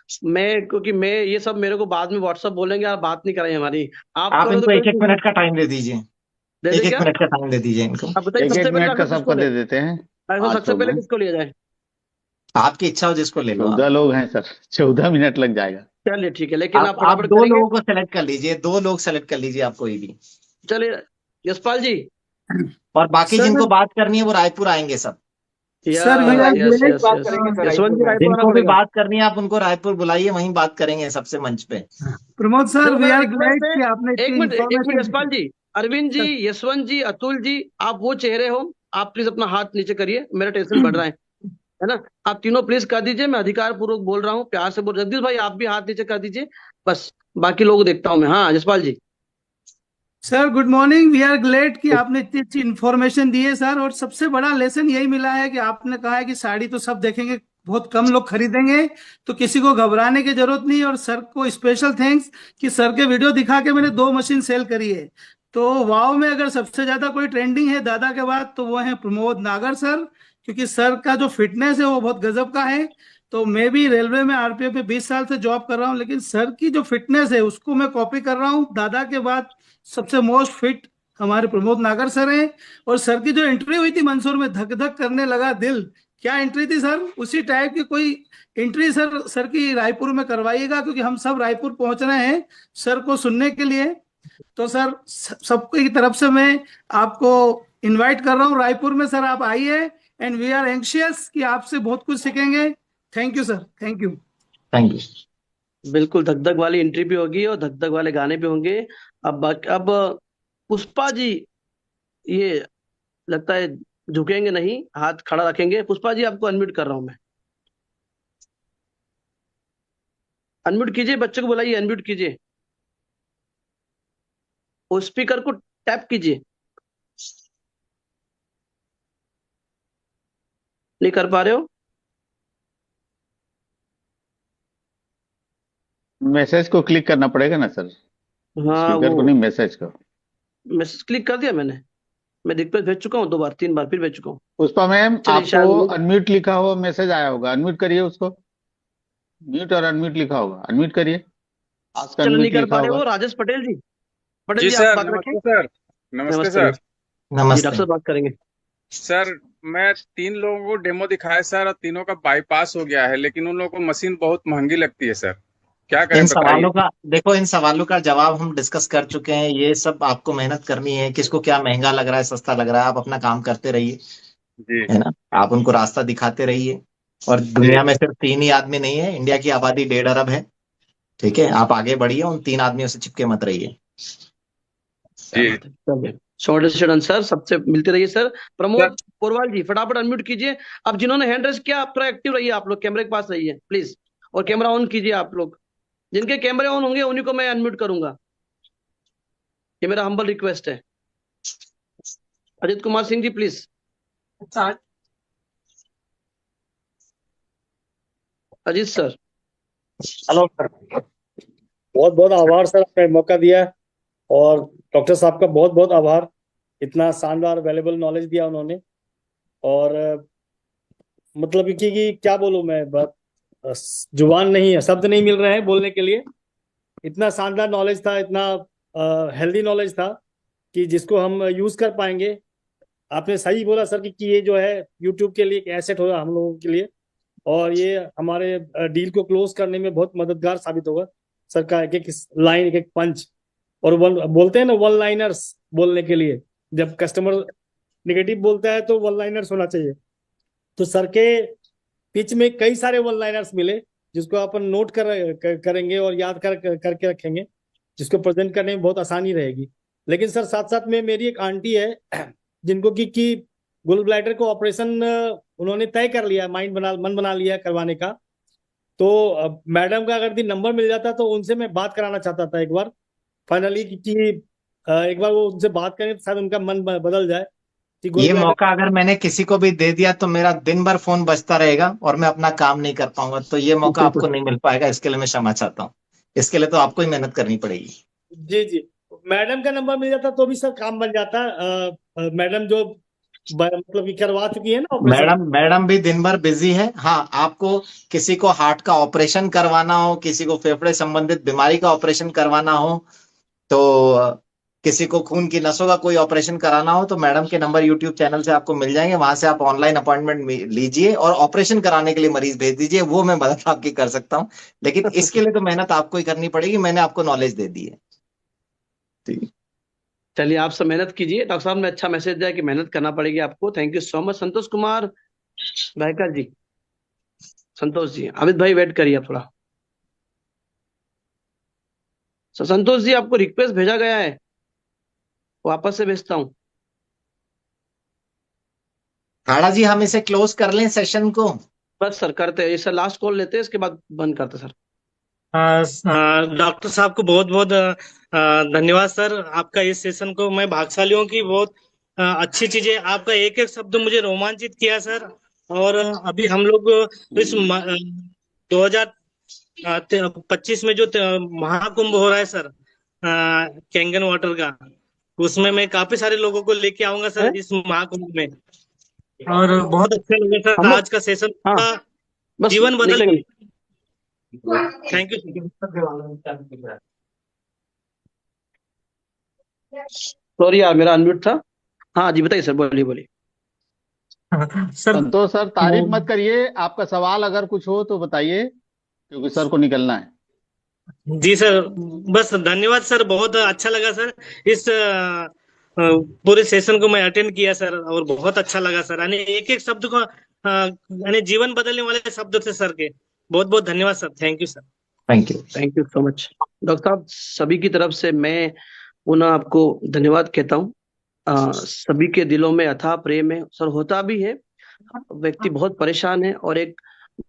क्योंकि मैं ये सब मेरे को बाद में व्हाट्सअप बोलेंगे, आप बात नहीं करेंगे हमारी। आप आप करो तो इनको कोई एक एक मिनट का टाइम दे दीजिए, दे दे एक एक क्या? मिनट का टाइम दे दीजिए इनको। आप बताइए एक सबसे एक पहले मिनट का डॉक्टर सबको किसको ले, दे देते हैं सबसे आज तो पहले में। किसको लिया जाए? आपकी इच्छा हो जिसको ले लो आप। 14 लोग हैं सर, 14 मिनट लग जाएगा। चलिए ठीक है, लेकिन आप आप फटाफट दो करेंगे। लोगों को सेलेक्ट कर लीजिए, 2 लोग सेलेक्ट कर लीजिए आप कोई भी। चलिए यशपाल जी। और बाकी सर जिनको बात करनी है वो रायपुर आएंगे सब। Sir we are yes glad yes बात यस करेंगे सर यशवंत रायपुर जी में, रायपुर आना जिनको भी पड़ेगा। बात करनी है आप उनको रायपुर बुलाइए, वहीं बात करेंगे सबसे मंच पे। प्रमोद सर चलो वी मेरा आर रिक्वेस्ट ग्लेड है, कि आपने एक इतनी मिनट इन्फॉर्मेशन यशपाल जी, अरविंद जी, यशवंत जी, अतुल जी, आप वो चेहरे हो, आप प्लीज अपना हाथ नीचे करिए, मेरा टेंशन बढ़ रहा है ना। आप तीनों प्लीज कर दीजिए, मैं अधिकार पूर्वक बोल रहा हूँ, प्यार से बोल। जगदीश भाई आप भी हाथ नीचे कर दीजिए, बस बाकी लोग देखता हूँ मैं। हाँ Yashpal ji. Sir good morning. We are glad कि आपने इतनी अच्छी इन्फॉर्मेशन दी है सर, और सबसे बड़ा लेसन यही मिला है कि आपने कहा है कि साड़ी तो सब देखेंगे, बहुत कम लोग खरीदेंगे, तो किसी को घबराने की जरूरत नहीं। और सर को स्पेशल थैंक्स कि सर के वीडियो दिखा के मैंने 2 मशीन सेल करी है। तो वाव में अगर सबसे ज्यादा कोई ट्रेंडिंग है दादा के बाद तो वो है प्रमोद नागर सर, क्योंकि सर का जो फिटनेस है वो बहुत गजब का है। तो मैं भी रेलवे में आरपीएफ में 20 साल से जॉब कर रहा हूँ, लेकिन सर की जो फिटनेस है उसको मैं कॉपी कर रहा हूँ। दादा के बाद सबसे मोस्ट फिट हमारे प्रमोद नागर सर हैं। और सर की जो एंट्री हुई थी मंसूर में, धक धक करने लगा दिल, क्या एंट्री थी सर, उसी टाइप की कोई एंट्री सर की रायपुर में करवाइएगा, क्योंकि हम सब रायपुर पहुंच रहे हैं सर को सुनने के लिए। तो सर सबको की तरफ से मैं आपको इनवाइट कर रहा हूँ रायपुर में, सर आप आइए, एंड वी आर एंशियस कि आपसे बहुत कुछ सीखेंगे। Thank you sir, thank you. Thank you. बिल्कुल, धक धक वाली एंट्री भी होगी और धक धक वाले गाने भी होंगे। अब पुष्पा जी, ये लगता है झुकेंगे नहीं, हाथ खड़ा रखेंगे। पुष्पा जी आपको अनम्यूट कर रहा हूं मैं, अनम्यूट कीजिए, बच्चे को बुलाइए, अनम्यूट कीजिए, उस स्पीकर को टैप कीजिए। नहीं कर पा रहे हो? मैसेज को क्लिक करना पड़ेगा ना सर, हाँ स्पीकर को वो नहीं, मैसेज को। मैसेज क्लिक कर दिया मैंने, मैं रिक्वेस्ट भेज चुका हूँ 2 बार 3 बार, फिर भेज चुका हूँ। पुष्पा मैम चलिए आपको शायद अनम्यूट लिखा हुआ मैसेज आया होगा, अनम्यूट करिए उसको। म्यूट और अनम्यूट लिखा होगा, अनम्यूट करिए। आस्क चलो नहीं अनम्यूट कर लिखा पा रहे होगा। हो। राजेश पटेल जी, पटेल जी जी आप सर, बात रखें। नमस्ते सर। नमस्ते नमस्ते सर। जी, डॉक्टर नमस्ते। साहब बात करेंगे। सर मैं 3 लोगों को डेमो दिखाया सर, और तीनों का बाईपास हो गया है, लेकिन उन लोगों को मशीन बहुत महंगी लगती है सर, क्या इन करें बताइए। सवालों का देखो, इन सवालों का जवाब हम डिस्कस कर चुके हैं। ये सब आपको मेहनत करनी है, किसको क्या महंगा लग रहा है सस्ता लग रहा है, आप अपना काम करते रहिए, जी है ना। आप उनको रास्ता दिखाते रहिए। और जी दुनिया में सिर्फ 3 ही आदमी नहीं है, इंडिया की आबादी 1.5 अरब है, ठीक है। आप आगे बढ़िए, उन 3 आदमियों से चिपके मत रहिए। जी चलिए, शॉर्ट आंसर सबसे मिलते रहिए सर। सर। प्रमोद पोरवाल जी फटाफट अनम्यूट कीजिए। अब जिन्होंने हैंड रेज किया, आप थोड़ा एक्टिव रहिए, आप लोग कैमरे के पास रहिए प्लीज, और कैमरा ऑन कीजिए। आप लोग जिनके कैमरे ऑन होंगे उन्हीं को मैं अनम्यूट करूंगा, ये मेरा हम्बल रिक्वेस्ट है। Ajit Kumar Singh ji please. Ajit sir. Hello sir, बहुत बहुत आभार सर, आपने मौका दिया, और डॉक्टर साहब का बहुत बहुत आभार, इतना शानदार वैल्यूएबल नॉलेज दिया उन्होंने। और मतलब कि क्या बोलूं मैं, जुबान नहीं है, शब्द नहीं मिल रहे हैं बोलने के लिए। इतना शानदार नॉलेज था, इतना हेल्दी नॉलेज था कि जिसको हम यूज कर पाएंगे। आपने सही बोला सर कि ये जो है यूट्यूब के लिए एक एसेट होगा हम लोगों के लिए, और ये हमारे डील को क्लोज करने में बहुत मददगार साबित होगा। सर का एक एक लाइन, एक एक पंच, और बोलते हैं ना वन लाइनर्स बोलने के लिए, जब कस्टमर नेगेटिव बोलता है तो वन लाइनर्स होना चाहिए। तो सर के पिच में कई सारे वन लाइनर्स मिले, जिसको अपन नोट करेंगे और याद करके रखेंगे, जिसको प्रेजेंट करने में बहुत आसानी रहेगी। लेकिन सर साथ साथ में मेरी एक आंटी है जिनको कि गोल ब्लैडर को ऑपरेशन उन्होंने तय कर लिया, मन बना लिया करवाने का। तो मैडम का अगर नंबर मिल जाता तो उनसे मैं बात कराना चाहता था एक बार फाइनली, कि एक बार वो उनसे बात करें तो शायद उनका मन बदल जाए। ये मौका अगर मैंने किसी को भी दे दिया तो मेरा दिन भर फोन बजता रहेगा और मैं अपना काम नहीं कर पाऊंगा। तो ये मौका आपको नहीं मिल पाएगा, इसके लिए मैं क्षमा चाहता हूँ। इसके लिए तो आपको ही मेहनत करनी पड़ेगी। जी जी, मैडम का नंबर मिल जाता तो भी सर काम बन जाता। मैडम जो मतलब कि करवा चुकी है ना ऑपरेशन। मैडम भी दिन भर बिजी है। हाँ, आपको किसी को हार्ट का ऑपरेशन करवाना हो, किसी को फेफड़े संबंधित बीमारी का ऑपरेशन करवाना हो, तो किसी को खून की नसों का कोई ऑपरेशन कराना हो, तो मैडम के नंबर यूट्यूब चैनल से आपको मिल जाएंगे। वहां से आप ऑनलाइन अपॉइंटमेंट लीजिए और ऑपरेशन कराने के लिए मरीज भेज दीजिए। वो मैं मदद आपकी कर सकता हूँ, लेकिन इसके लिए तो मेहनत आपको ही करनी पड़ेगी। मैंने आपको नॉलेज दे दी है। ठीक। चलिए, आप सब मेहनत कीजिए। डॉक्टर साहब ने अच्छा मैसेज दिया कि मेहनत करना पड़ेगी आपको। Thank you so much. Santosh Kumar Bhaikar ji, Santosh ji, Amit भाई वेट करिए आप थोड़ा। संतोष जी, आपको रिक्वेस्ट भेजा गया है, वापस से भेजता हूँ। हाड़ा जी, हम इसे क्लोज कर लें सेशन को? बस सर, करते हैं इसे, लास्ट कॉल लेते हैं, इसके बाद बंद करते हैं सर। डॉक्टर साहब को बहुत बहुत धन्यवाद सर। आपका इस सेशन को मैं भाग्यशाली हूँ कि बहुत अच्छी चीजें, आपका एक एक शब्द मुझे रोमांचित किया सर। और अभी हम लोग इस 2025 में जो महाकुंभ हो रहा है सर, कैंगन वाटर का, उसमें मैं काफी सारे लोगों को लेके आऊंगा सर इस महाकुंभ में। और बहुत अच्छा लगा सर आज का सेशन, बस जीवन बदल। निकलेंगे। Thank you. सॉरी यार, मेरा अनम्यूट था। हाँ जी, बताइए सर, बोलिए बोलिए। संतोष सर, तारीफ मत करिए। आपका सवाल अगर कुछ हो तो बताइए, क्योंकि सर को निकलना है। जी सर, बस धन्यवाद सर, बहुत अच्छा लगा सर। इस पूरे सेशन को मैं अटेंड किया सर, और बहुत अच्छा लगा सर। यानी एक एक शब्द को यानी जीवन बदलने वाले शब्द थे सर के। बहुत बहुत धन्यवाद sir. Thank you sir. Thank you, thank you so much. Doctor साहब, सभी की तरफ से मैं पुनः आपको धन्यवाद कहता हूँ। सभी के दिलों में अथाह प्रेम है सर, होता भी है। व्यक्ति बहुत परेशान है, और एक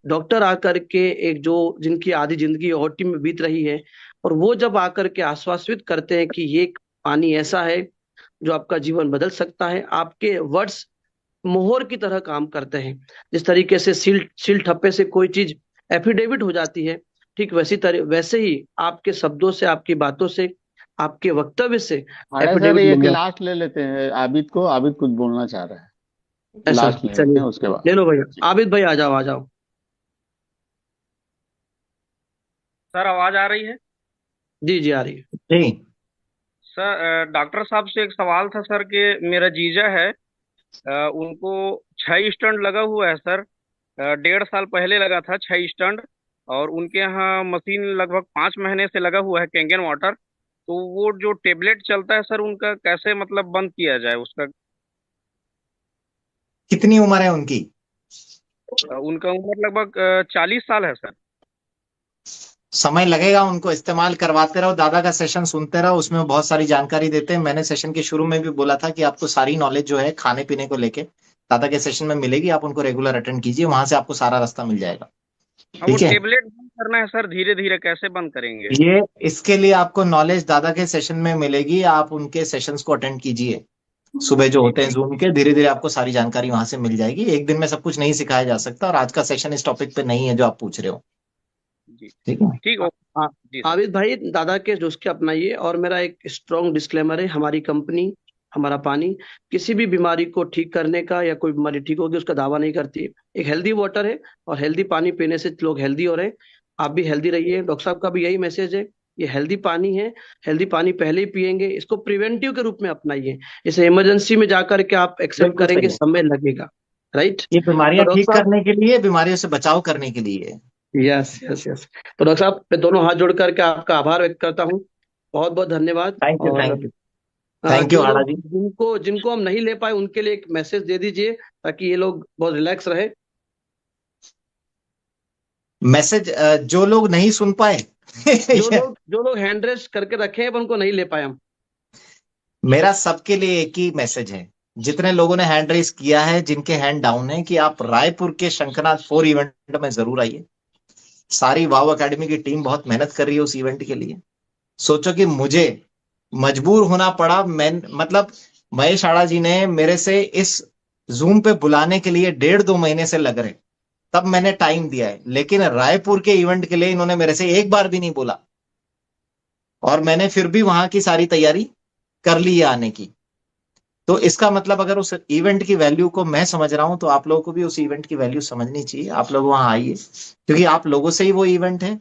डॉक्टर आकर के, एक जो जिनकी आधी जिंदगी ओटी में बीत रही है, और वो जब आकर के आश्वासित करते हैं कि ये पानी ऐसा है जो आपका जीवन बदल सकता है, आपके वर्ड्स मोहर की तरह काम करते हैं। जिस तरीके से सील ठप्पे से कोई चीज एफिडेविट हो जाती है, ठीक वैसे ही आपके शब्दों से, आपकी बातों से, आपके वक्तव्य से सर, एफिडेविट एक बन जाता लास्ट ले लेते हैं आबिद को। आबिद कुछ बोलना चाह रहा है, है। लास्ट ले लेते चलिए, हैं, उसके बाद ले लो भैया। आबिद भाई, आ जाओ आ जाओ। सर, आवाज आ रही है? जी जी, आ रही है जी। सर, डॉक्टर साहब से एक सवाल था सर, कि मेरा जीजा है, उनको 6 स्टंट लगा हुआ है सर। 1.5 साल पहले लगा था 6 स्टंट, और उनके यहाँ मशीन लगभग 5 महीने से लगा हुआ है, कैंगन वाटर। तो वो जो टेबलेट चलता है सर, उनका कैसे मतलब बंद किया जाए उसका? कितनी उम्र है उनकी? उनका उम्र लगभग 40 साल है सर। समय लगेगा, उनको इस्तेमाल करवाते रहो। दादा का सेशन सुनते रहो, उसमें बहुत सारी जानकारी देते हैं। मैंने सेशन के शुरू में भी बोला था कि आपको सारी नॉलेज जो है खाने पीने को लेके दादा के सेशन में मिलेगी। आप उनको रेगुलर अटेंड कीजिए, वहां से आपको सारा रास्ता मिल जाएगा। वो ठीक है, टेबलेट बंद करना है सर, धीरे धीरे कैसे बंद करेंगे? ये इसके लिए आपको नॉलेज दादा के सेशन में मिलेगी। आप उनके सेशंस को अटेंड कीजिए, सुबह जो होते हैं जूम के। धीरे धीरे आपको सारी जानकारी वहां से मिल जाएगी। एक दिन में सब कुछ नहीं सिखाया जा सकता, और आज का सेशन इस टॉपिक पे नहीं है जो आप पूछ रहे हो। ठीक है, ठीक। आबिद भाई, दादा के नुस्खे अपनाइए। और मेरा एक स्ट्रॉन्ग डिस्क्लेमर है, हमारी कंपनी, हमारा पानी किसी भी बीमारी को ठीक करने का, या कोई बीमारी ठीक होगी उसका दावा नहीं करती है। एक हेल्दी वाटर है, और हेल्दी पानी पीने से लोग हेल्दी हो रहे हैं। आप भी हेल्दी रहिए। डॉक्टर साहब का भी यही मैसेज है, ये हेल्दी पानी है। हेल्दी पानी पहले ही पियेंगे, इसको प्रिवेंटिव के रूप में अपनाइए। इसे इमरजेंसी में जाकर के आप एक्सेप्ट बिल्कुल करेंगे, सही है। समय लगेगा। राइट, ये बीमारियां तो ठीक डॉक्टर साहब, करने के लिए, बीमारियों से बचाव करने के लिए। Yes yes yes. तो डॉक्टर साहब, मैं दोनों हाथ जोड़ करके आपका आभार व्यक्त करता हूँ। बहुत बहुत धन्यवाद। थैंक यू, और थैंक यू, थैंक यू जो हाड़ा लोग जी। जिनको हम नहीं ले पाए, उनके लिए एक मैसेज दे दीजिए, ताकि ये लोग बहुत रिलैक्स रहे। मैसेज जो लोग नहीं सुन पाए जो लोग हैंड रेस करके रखे हैं पर उनको नहीं ले पाए हम। मेरा सबके लिए एक ही मैसेज है, जितने लोगों ने हैंड रेस किया है, जिनके हैंड डाउन है, कि आप रायपुर के शंखनाथ 4 इवेंट में जरूर आइए। सारी वाव एकेडमी की टीम बहुत मेहनत कर रही है उस इवेंट के लिए। सोचो कि मुझे मजबूर होना पड़ा, मतलब महेश आड़ा जी ने मेरे से इस जूम पे बुलाने के लिए 1.5-2 महीने से लग रहे, तब मैंने टाइम दिया है। लेकिन रायपुर के इवेंट के लिए इन्होंने मेरे से एक बार भी नहीं बोला, और मैंने फिर भी वहां की सारी तैयारी कर ली है आने की। तो इसका मतलब अगर उस इवेंट की वैल्यू को मैं समझ रहा हूं तो आप लोगों को भी उस इवेंट की वैल्यू समझनी चाहिए। आप लोग वहां आइए, क्योंकि आप लोगों से ही वो इवेंट है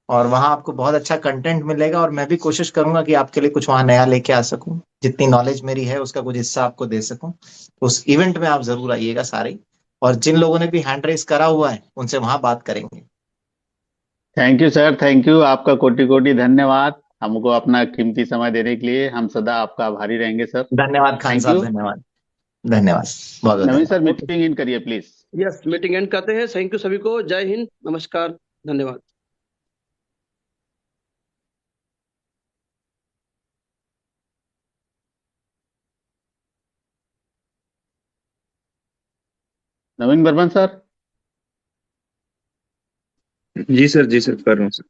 और वहां आपको बहुत अच्छा कंटेंट मिलेगा। और मैं भी कोशिश करूंगा कि आपके लिए कुछ वहां नया लेके आ सकूं, जितनी नॉलेज मेरी है उसका कुछ हिस्सा आपको दे सकूं। तो उस इवेंट में आप जरूर आइएगा सारे, और जिन लोगों ने भी हैंड रेस करा हुआ है उनसे वहां बात करेंगे। Thank you sir, thank you. आपका कोटि कोटि धन्यवाद हमको अपना कीमती समय देने के लिए। हम सदा आपका आभारी रहेंगे सर। धन्यवाद खान थैंक साहब, यू। धन्यवाद धन्यवाद, बहुत बहुत नवीन सर धन्यवाद। मीटिंग इन करिए प्लीज। यस, मीटिंग एंड करते हैं। थैंक यू सभी को। जय हिंद, नमस्कार, धन्यवाद। नवीन बर्मन सर। जी सर, जी सर, कर रहा हूँ सर।